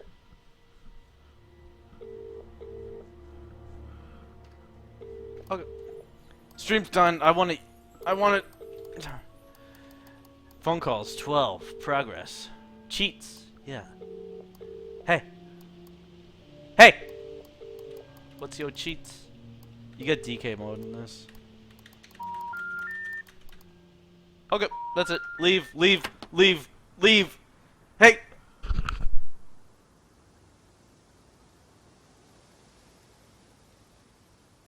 Okay. Stream's done. I want it. Phone calls, 12. Progress. Cheats. Yeah. Hey. Hey! What's your cheats? You get DK mode in this. Okay, that's it. Leave, leave, leave, leave. Hey!